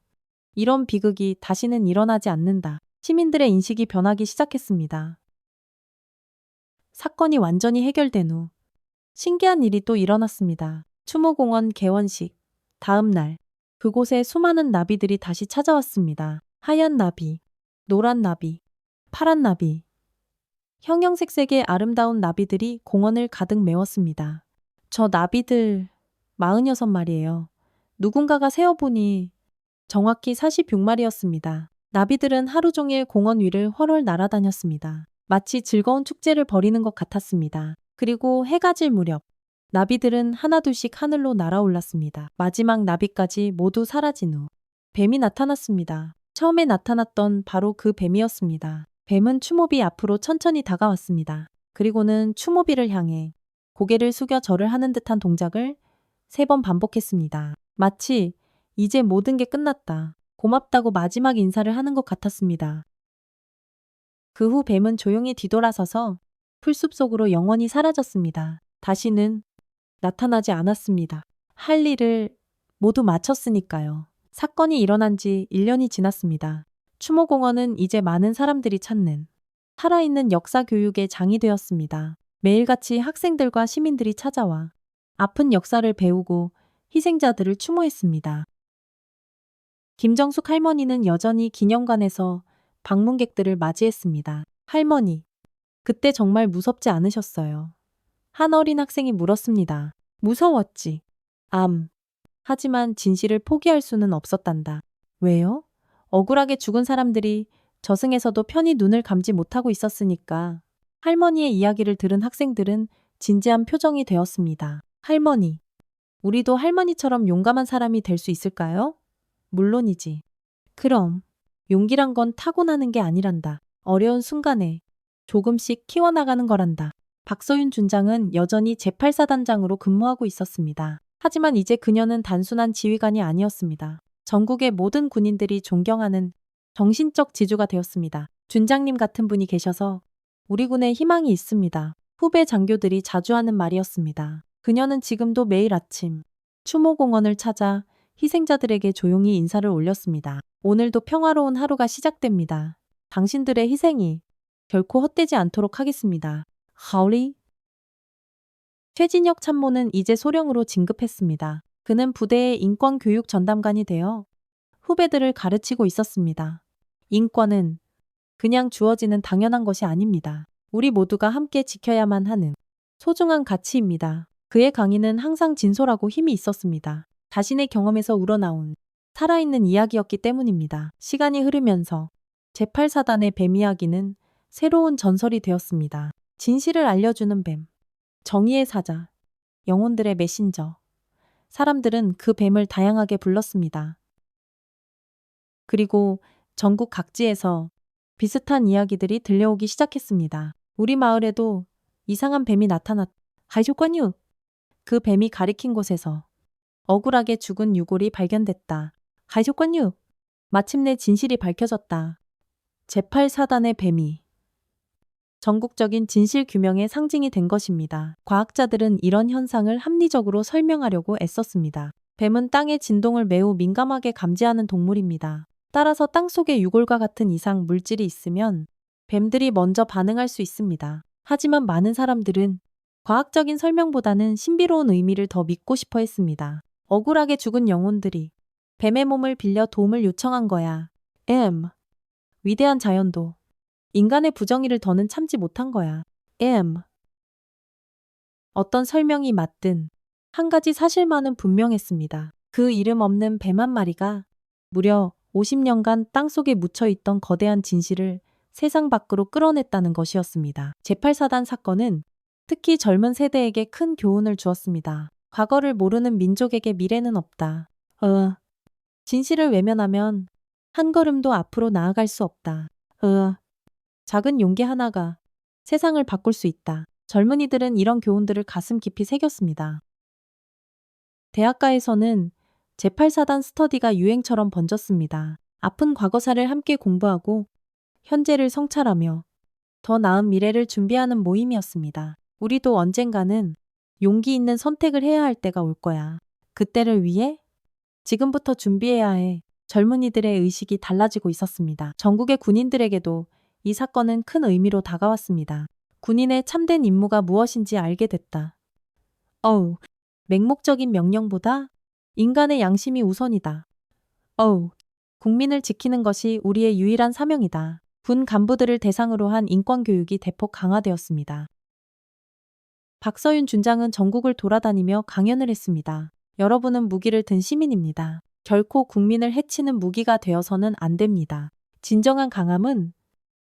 이런 비극이 다시는 일어나지 않는다. 시민들의 인식이 변하기 시작했습니다. 사건이 완전히 해결된 후 신기한 일이 또 일어났습니다. 추모공원 개원식 다음 날 그곳에 수많은 나비들이 다시 찾아왔습니다. 하얀 나비, 노란 나비, 파란 나비. 형형색색의 아름다운 나비들이 공원을 가득 메웠습니다. 저 나비들 46마리예요. 누군가가 세어보니 정확히 46마리였습니다. 나비들은 하루 종일 공원 위를 훨훨 날아다녔습니다. 마치 즐거운 축제를 벌이는 것 같았습니다. 그리고 해가 질 무렵 나비들은 하나둘씩 하늘로 날아올랐습니다. 마지막 나비까지 모두 사라진 후 뱀이 나타났습니다. 처음에 나타났던 바로 그 뱀이었습니다. 뱀은 추모비 앞으로 천천히 다가왔습니다. 그리고는 추모비를 향해 고개를 숙여 절을 하는 듯한 동작을 3번 반복했습니다. 마치 이제 모든 게 끝났다. 고맙다고 마지막 인사를 하는 것 같았습니다. 그 후 뱀은 조용히 뒤돌아서서 풀숲 속으로 영원히 사라졌습니다. 다시는 나타나지 않았습니다. 할 일을 모두 마쳤으니까요. 사건이 일어난 지 1년이 지났습니다. 추모공원은 이제 많은 사람들이 찾는 살아있는 역사 교육의 장이 되었습니다. 매일같이 학생들과 시민들이 찾아와 아픈 역사를 배우고 희생자들을 추모했습니다. 김정숙 할머니는 여전히 기념관에서 방문객들을 맞이했습니다. 할머니, 그때 정말 무섭지 않으셨어요? 한 어린 학생이 물었습니다. 무서웠지. 하지만 진실을 포기할 수는 없었단다. 왜요? 억울하게 죽은 사람들이 저승에서도 편히 눈을 감지 못하고 있었으니까. 할머니의 이야기를 들은 학생들은 진지한 표정이 되었습니다. 할머니, 우리도 할머니처럼 용감한 사람이 될 수 있을까요? 물론이지. 그럼 용기란 건 타고나는 게 아니란다. 어려운 순간에 조금씩 키워나가는 거란다. 박서윤 준장은 여전히 제8사단장으로 근무하고 있었습니다. 하지만 이제 그녀는 단순한 지휘관이 아니었습니다. 전국의 모든 군인들이 존경하는 정신적 지주가 되었습니다. 준장님 같은 분이 계셔서 우리 군에 희망이 있습니다. 후배 장교들이 자주 하는 말이었습니다. 그녀는 지금도 매일 아침 추모공원을 찾아 희생자들에게 조용히 인사를 올렸습니다. 오늘도 평화로운 하루가 시작됩니다. 당신들의 희생이 결코 헛되지 않도록 하겠습니다. 하울리. 최진혁 참모는 이제 소령으로 진급했습니다. 그는 부대의 인권교육 전담관이 되어 후배들을 가르치고 있었습니다. 인권은 그냥 주어지는 당연한 것이 아닙니다. 우리 모두가 함께 지켜야만 하는 소중한 가치입니다. 그의 강의는 항상 진솔하고 힘이 있었습니다. 자신의 경험에서 우러나온 살아있는 이야기였기 때문입니다. 시간이 흐르면서 제8사단의 뱀 이야기는 새로운 전설이 되었습니다. 진실을 알려주는 뱀, 정의의 사자, 영혼들의 메신저. 사람들은 그 뱀을 다양하게 불렀습니다. 그리고 전국 각지에서 비슷한 이야기들이 들려오기 시작했습니다. 우리 마을에도 이상한 뱀이 나타났다. 하이쇼관유! 그 뱀이 가리킨 곳에서 억울하게 죽은 유골이 발견됐다. 하이쇼관유! 마침내 진실이 밝혀졌다. 제8사단의 뱀이 전국적인 진실 규명의 상징이 된 것입니다. 과학자들은 이런 현상을 합리적으로 설명하려고 애썼습니다. 뱀은 땅의 진동을 매우 민감하게 감지하는 동물입니다. 따라서 땅속에 유골과 같은 이상 물질이 있으면 뱀들이 먼저 반응할 수 있습니다. 하지만 많은 사람들은 과학적인 설명보다는 신비로운 의미를 더 믿고 싶어 했습니다. 억울하게 죽은 영혼들이 뱀의 몸을 빌려 도움을 요청한 거야. 위대한 자연도 인간의 부정의를 더는 참지 못한 거야. 어떤 설명이 맞든 한 가지 사실만은 분명했습니다. 그 이름 없는 뱀 한 마리가 무려 50년간 땅속에 묻혀있던 거대한 진실을 세상 밖으로 끌어냈다는 것이었습니다. 제8사단 사건은 특히 젊은 세대에게 큰 교훈을 주었습니다. 과거를 모르는 민족에게 미래는 없다. 진실을 외면하면 한 걸음도 앞으로 나아갈 수 없다. 작은 용기 하나가 세상을 바꿀 수 있다. 젊은이들은 이런 교훈들을 가슴 깊이 새겼습니다. 대학가에서는 제8사단 스터디가 유행처럼 번졌습니다. 아픈 과거사를 함께 공부하고 현재를 성찰하며 더 나은 미래를 준비하는 모임이었습니다. 우리도 언젠가는 용기 있는 선택을 해야 할 때가 올 거야. 그때를 위해 지금부터 준비해야 해. 젊은이들의 의식이 달라지고 있었습니다. 전국의 군인들에게도 이 사건은 큰 의미로 다가왔습니다. 군인의 참된 임무가 무엇인지 알게 됐다. 맹목적인 명령보다 인간의 양심이 우선이다. 국민을 지키는 것이 우리의 유일한 사명이다. 군 간부들을 대상으로 한 인권교육이 대폭 강화되었습니다. 박서윤 준장은 전국을 돌아다니며 강연을 했습니다. 여러분은 무기를 든 시민입니다. 결코 국민을 해치는 무기가 되어서는 안 됩니다. 진정한 강함은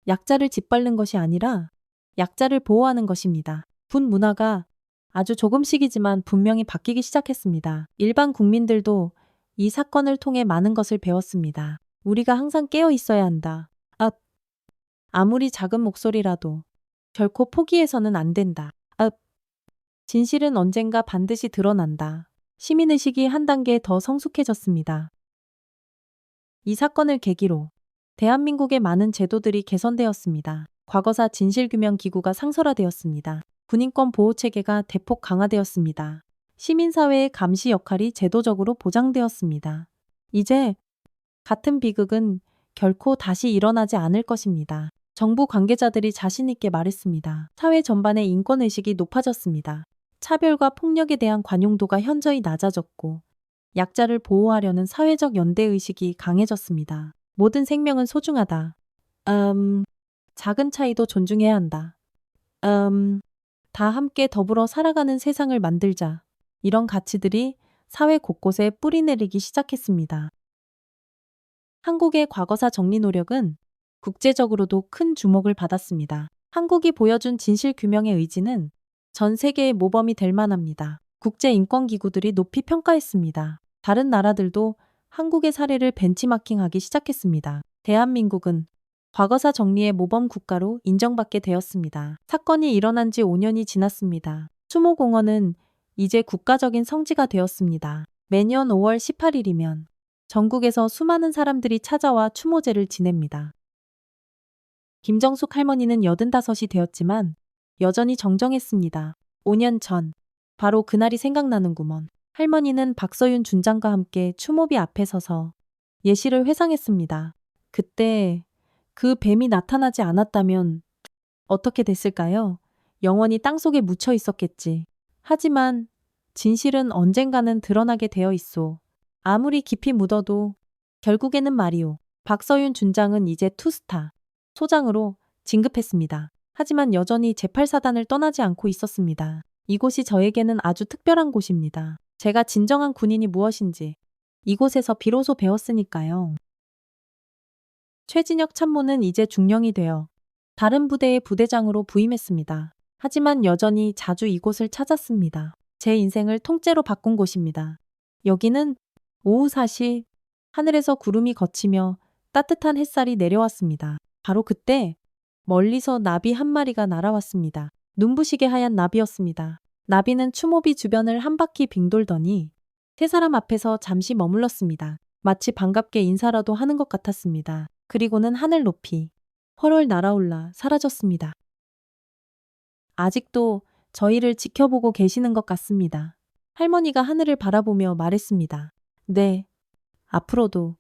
약자를 짓밟는 것이 아니라 약자를 보호하는 것입니다. 군 문화가 아주 조금씩이지만 분명히 바뀌기 시작했습니다. 일반 국민들도 이 사건을 통해 많은 것을 배웠습니다. 우리가 항상 깨어 있어야 한다. 아무리 작은 목소리라도 결코 포기해서는 안 된다. 진실은 언젠가 반드시 드러난다. 시민의식이 한 단계 더 성숙해졌습니다. 이 사건을 계기로 대한민국의 많은 제도들이 개선되었습니다. 과거사 진실규명기구가 상설화되었습니다. 군인권 보호체계가 대폭 강화되었습니다. 시민사회의 감시 역할이 제도적으로 보장되었습니다. 이제 같은 비극은 결코 다시 일어나지 않을 것입니다. 정부 관계자들이 자신있게 말했습니다. 사회 전반의 인권의식이 높아졌습니다. 차별과 폭력에 대한 관용도가 현저히 낮아졌고 약자를 보호하려는 사회적 연대의식이 강해졌습니다. 모든 생명은 소중하다. 작은 차이도 존중해야 한다. 다 함께 더불어 살아가는 세상을 만들자. 이런 가치들이 사회 곳곳에 뿌리내리기 시작했습니다. 한국의 과거사 정리 노력은 국제적으로도 큰 주목을 받았습니다. 한국이 보여준 진실규명의 의지는 전 세계의 모범이 될 만합니다. 국제인권기구들이 높이 평가했습니다. 다른 나라들도 한국의 사례를 벤치마킹하기 시작했습니다. 대한민국은 과거사 정리의 모범 국가로 인정받게 되었습니다. 사건이 일어난 지 5년이 지났습니다. 추모공원은 이제 국가적인 성지가 되었습니다. 매년 5월 18일이면 전국에서 수많은 사람들이 찾아와 추모제를 지냅니다. 김정숙 할머니는 85이 되었지만 여전히 정정했습니다. 5년 전, 바로 그날이 생각나는구먼. 할머니는 박서윤 준장과 함께 추모비 앞에 서서 예시를 회상했습니다. 그때 그 뱀이 나타나지 않았다면 어떻게 됐을까요? 영원히 땅속에 묻혀 있었겠지. 하지만 진실은 언젠가는 드러나게 되어 있소. 아무리 깊이 묻어도 결국에는 말이오. 박서윤 준장은 이제 투스타, 소장으로 진급했습니다. 하지만 여전히 제8사단을 떠나지 않고 있었습니다. 이곳이 저에게는 아주 특별한 곳입니다. 제가 진정한 군인이 무엇인지 이곳에서 비로소 배웠으니까요. 최진혁 참모는 이제 중령이 되어 다른 부대의 부대장으로 부임했습니다. 하지만 여전히 자주 이곳을 찾았습니다. 제 인생을 통째로 바꾼 곳입니다. 여기는 오후 4시 하늘에서 구름이 걷히며 따뜻한 햇살이 내려왔습니다. 바로 그때 멀리서 나비 한 마리가 날아왔습니다. 눈부시게 하얀 나비였습니다. 나비는 추모비 주변을 한 바퀴 빙돌더니 세 사람 앞에서 잠시 머물렀습니다. 마치 반갑게 인사라도 하는 것 같았습니다. 그리고는 하늘 높이 훨훨 날아올라 사라졌습니다. 아직도 저희를 지켜보고 계시는 것 같습니다. 할머니가 하늘을 바라보며 말했습니다. 네, 앞으로도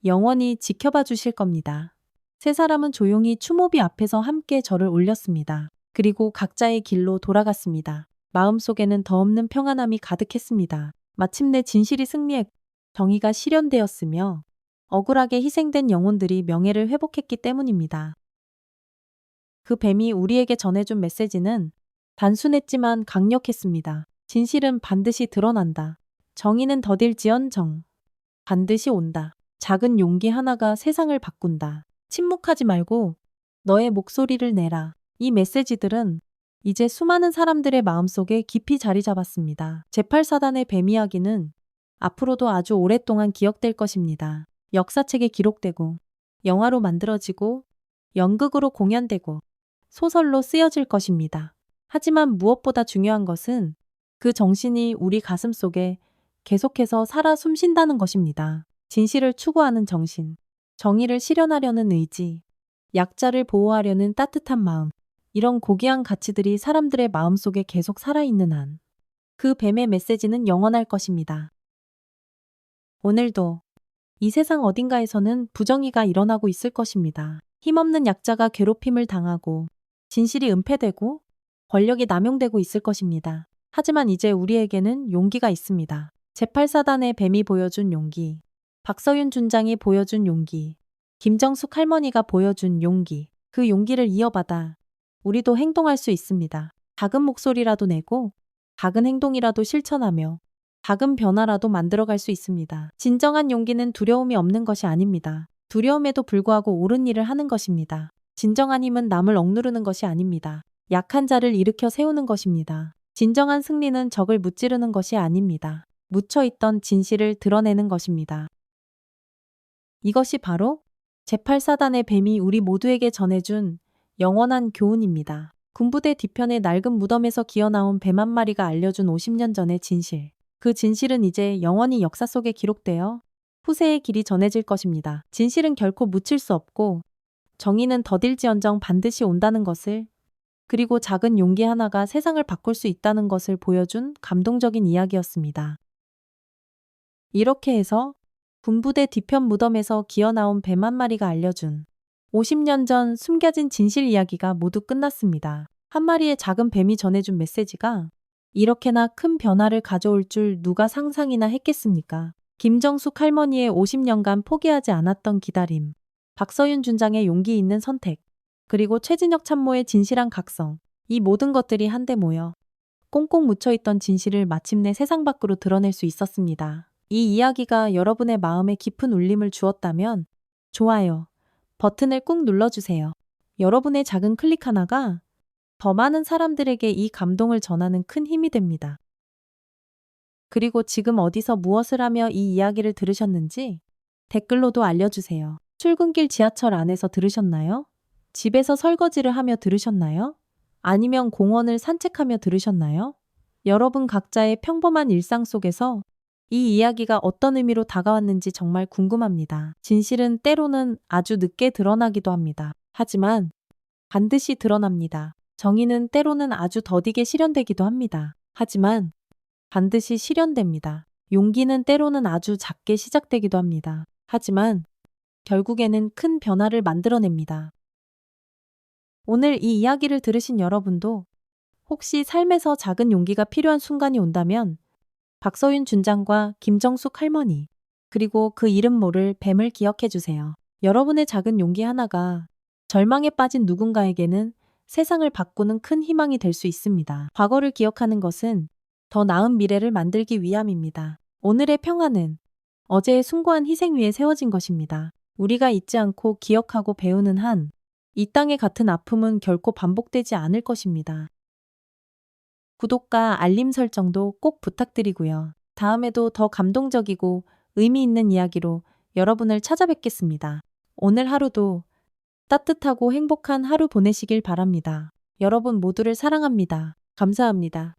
영원히 지켜봐 주실 겁니다. 세 사람은 조용히 추모비 앞에서 함께 절을 올렸습니다. 그리고 각자의 길로 돌아갔습니다. 마음속에는 더없는 평안함이 가득했습니다. 마침내 진실이 승리했고 정의가 실현되었으며 억울하게 희생된 영혼들이 명예를 회복했기 때문입니다. 그 뱀이 우리에게 전해준 메시지는 단순했지만 강력했습니다. 진실은 반드시 드러난다. 정의는 더딜지언정 반드시 온다. 작은 용기 하나가 세상을 바꾼다. 침묵하지 말고 너의 목소리를 내라. 이 메시지들은 이제 수많은 사람들의 마음속에 깊이 자리 잡았습니다. 제8사단의 뱀 이야기는 앞으로도 아주 오랫동안 기억될 것입니다. 역사책에 기록되고 영화로 만들어지고 연극으로 공연되고 소설로 쓰여질 것입니다. 하지만 무엇보다 중요한 것은 그 정신이 우리 가슴 속에 계속해서 살아 숨쉰다는 것입니다. 진실을 추구하는 정신, 정의를 실현하려는 의지, 약자를 보호하려는 따뜻한 마음, 이런 고귀한 가치들이 사람들의 마음속에 계속 살아있는 한 그 뱀의 메시지는 영원할 것입니다. 오늘도 이 세상 어딘가에서는 부정의가 일어나고 있을 것입니다. 힘없는 약자가 괴롭힘을 당하고 진실이 은폐되고 권력이 남용되고 있을 것입니다. 하지만 이제 우리에게는 용기가 있습니다. 제8사단의 뱀이 보여준 용기, 박서윤 준장이 보여준 용기, 김정숙 할머니가 보여준 용기, 그 용기를 이어받아 우리도 행동할 수 있습니다. 작은 목소리라도 내고 작은 행동이라도 실천하며 작은 변화라도 만들어갈 수 있습니다. 진정한 용기는 두려움이 없는 것이 아닙니다. 두려움에도 불구하고 옳은 일을 하는 것입니다. 진정한 힘은 남을 억누르는 것이 아닙니다. 약한 자를 일으켜 세우는 것입니다. 진정한 승리는 적을 무찌르는 것이 아닙니다. 묻혀있던 진실을 드러내는 것입니다. 이것이 바로 제8사단의 뱀이 우리 모두에게 전해준 영원한 교훈입니다. 군부대 뒤편의 낡은 무덤에서 기어나온 뱀 한 마리가 알려준 50년 전의 진실. 그 진실은 이제 영원히 역사 속에 기록되어 후세의 길이 전해질 것입니다. 진실은 결코 묻힐 수 없고 정의는 더딜지언정 반드시 온다는 것을, 그리고 작은 용기 하나가 세상을 바꿀 수 있다는 것을 보여준 감동적인 이야기였습니다. 이렇게 해서 군부대 뒤편 무덤에서 기어나온 뱀 한 마리가 알려준 50년 전 숨겨진 진실 이야기가 모두 끝났습니다. 한 마리의 작은 뱀이 전해준 메시지가 이렇게나 큰 변화를 가져올 줄 누가 상상이나 했겠습니까? 김정숙 할머니의 50년간 포기하지 않았던 기다림, 박서윤 준장의 용기 있는 선택, 그리고 최진혁 참모의 진실한 각성, 이 모든 것들이 한데 모여 꽁꽁 묻혀있던 진실을 마침내 세상 밖으로 드러낼 수 있었습니다. 이 이야기가 여러분의 마음에 깊은 울림을 주었다면 좋아요 버튼을 꾹 눌러주세요. 여러분의 작은 클릭 하나가 더 많은 사람들에게 이 감동을 전하는 큰 힘이 됩니다. 그리고 지금 어디서 무엇을 하며 이 이야기를 들으셨는지 댓글로도 알려주세요. 출근길 지하철 안에서 들으셨나요? 집에서 설거지를 하며 들으셨나요? 아니면 공원을 산책하며 들으셨나요? 여러분 각자의 평범한 일상 속에서 이 이야기가 어떤 의미로 다가왔는지 정말 궁금합니다. 진실은 때로는 아주 늦게 드러나기도 합니다. 하지만 반드시 드러납니다. 정의는 때로는 아주 더디게 실현되기도 합니다. 하지만 반드시 실현됩니다. 용기는 때로는 아주 작게 시작되기도 합니다. 하지만 결국에는 큰 변화를 만들어냅니다. 오늘 이 이야기를 들으신 여러분도 혹시 삶에서 작은 용기가 필요한 순간이 온다면 박서윤 준장과 김정숙 할머니, 그리고 그 이름 모를 뱀을 기억해 주세요. 여러분의 작은 용기 하나가 절망에 빠진 누군가에게는 세상을 바꾸는 큰 희망이 될 수 있습니다. 과거를 기억하는 것은 더 나은 미래를 만들기 위함입니다. 오늘의 평화는 어제의 숭고한 희생 위에 세워진 것입니다. 우리가 잊지 않고 기억하고 배우는 한 이 땅의 같은 아픔은 결코 반복되지 않을 것입니다. 구독과 알림 설정도 꼭 부탁드리고요. 다음에도 더 감동적이고 의미 있는 이야기로 여러분을 찾아뵙겠습니다. 오늘 하루도 따뜻하고 행복한 하루 보내시길 바랍니다. 여러분 모두를 사랑합니다. 감사합니다.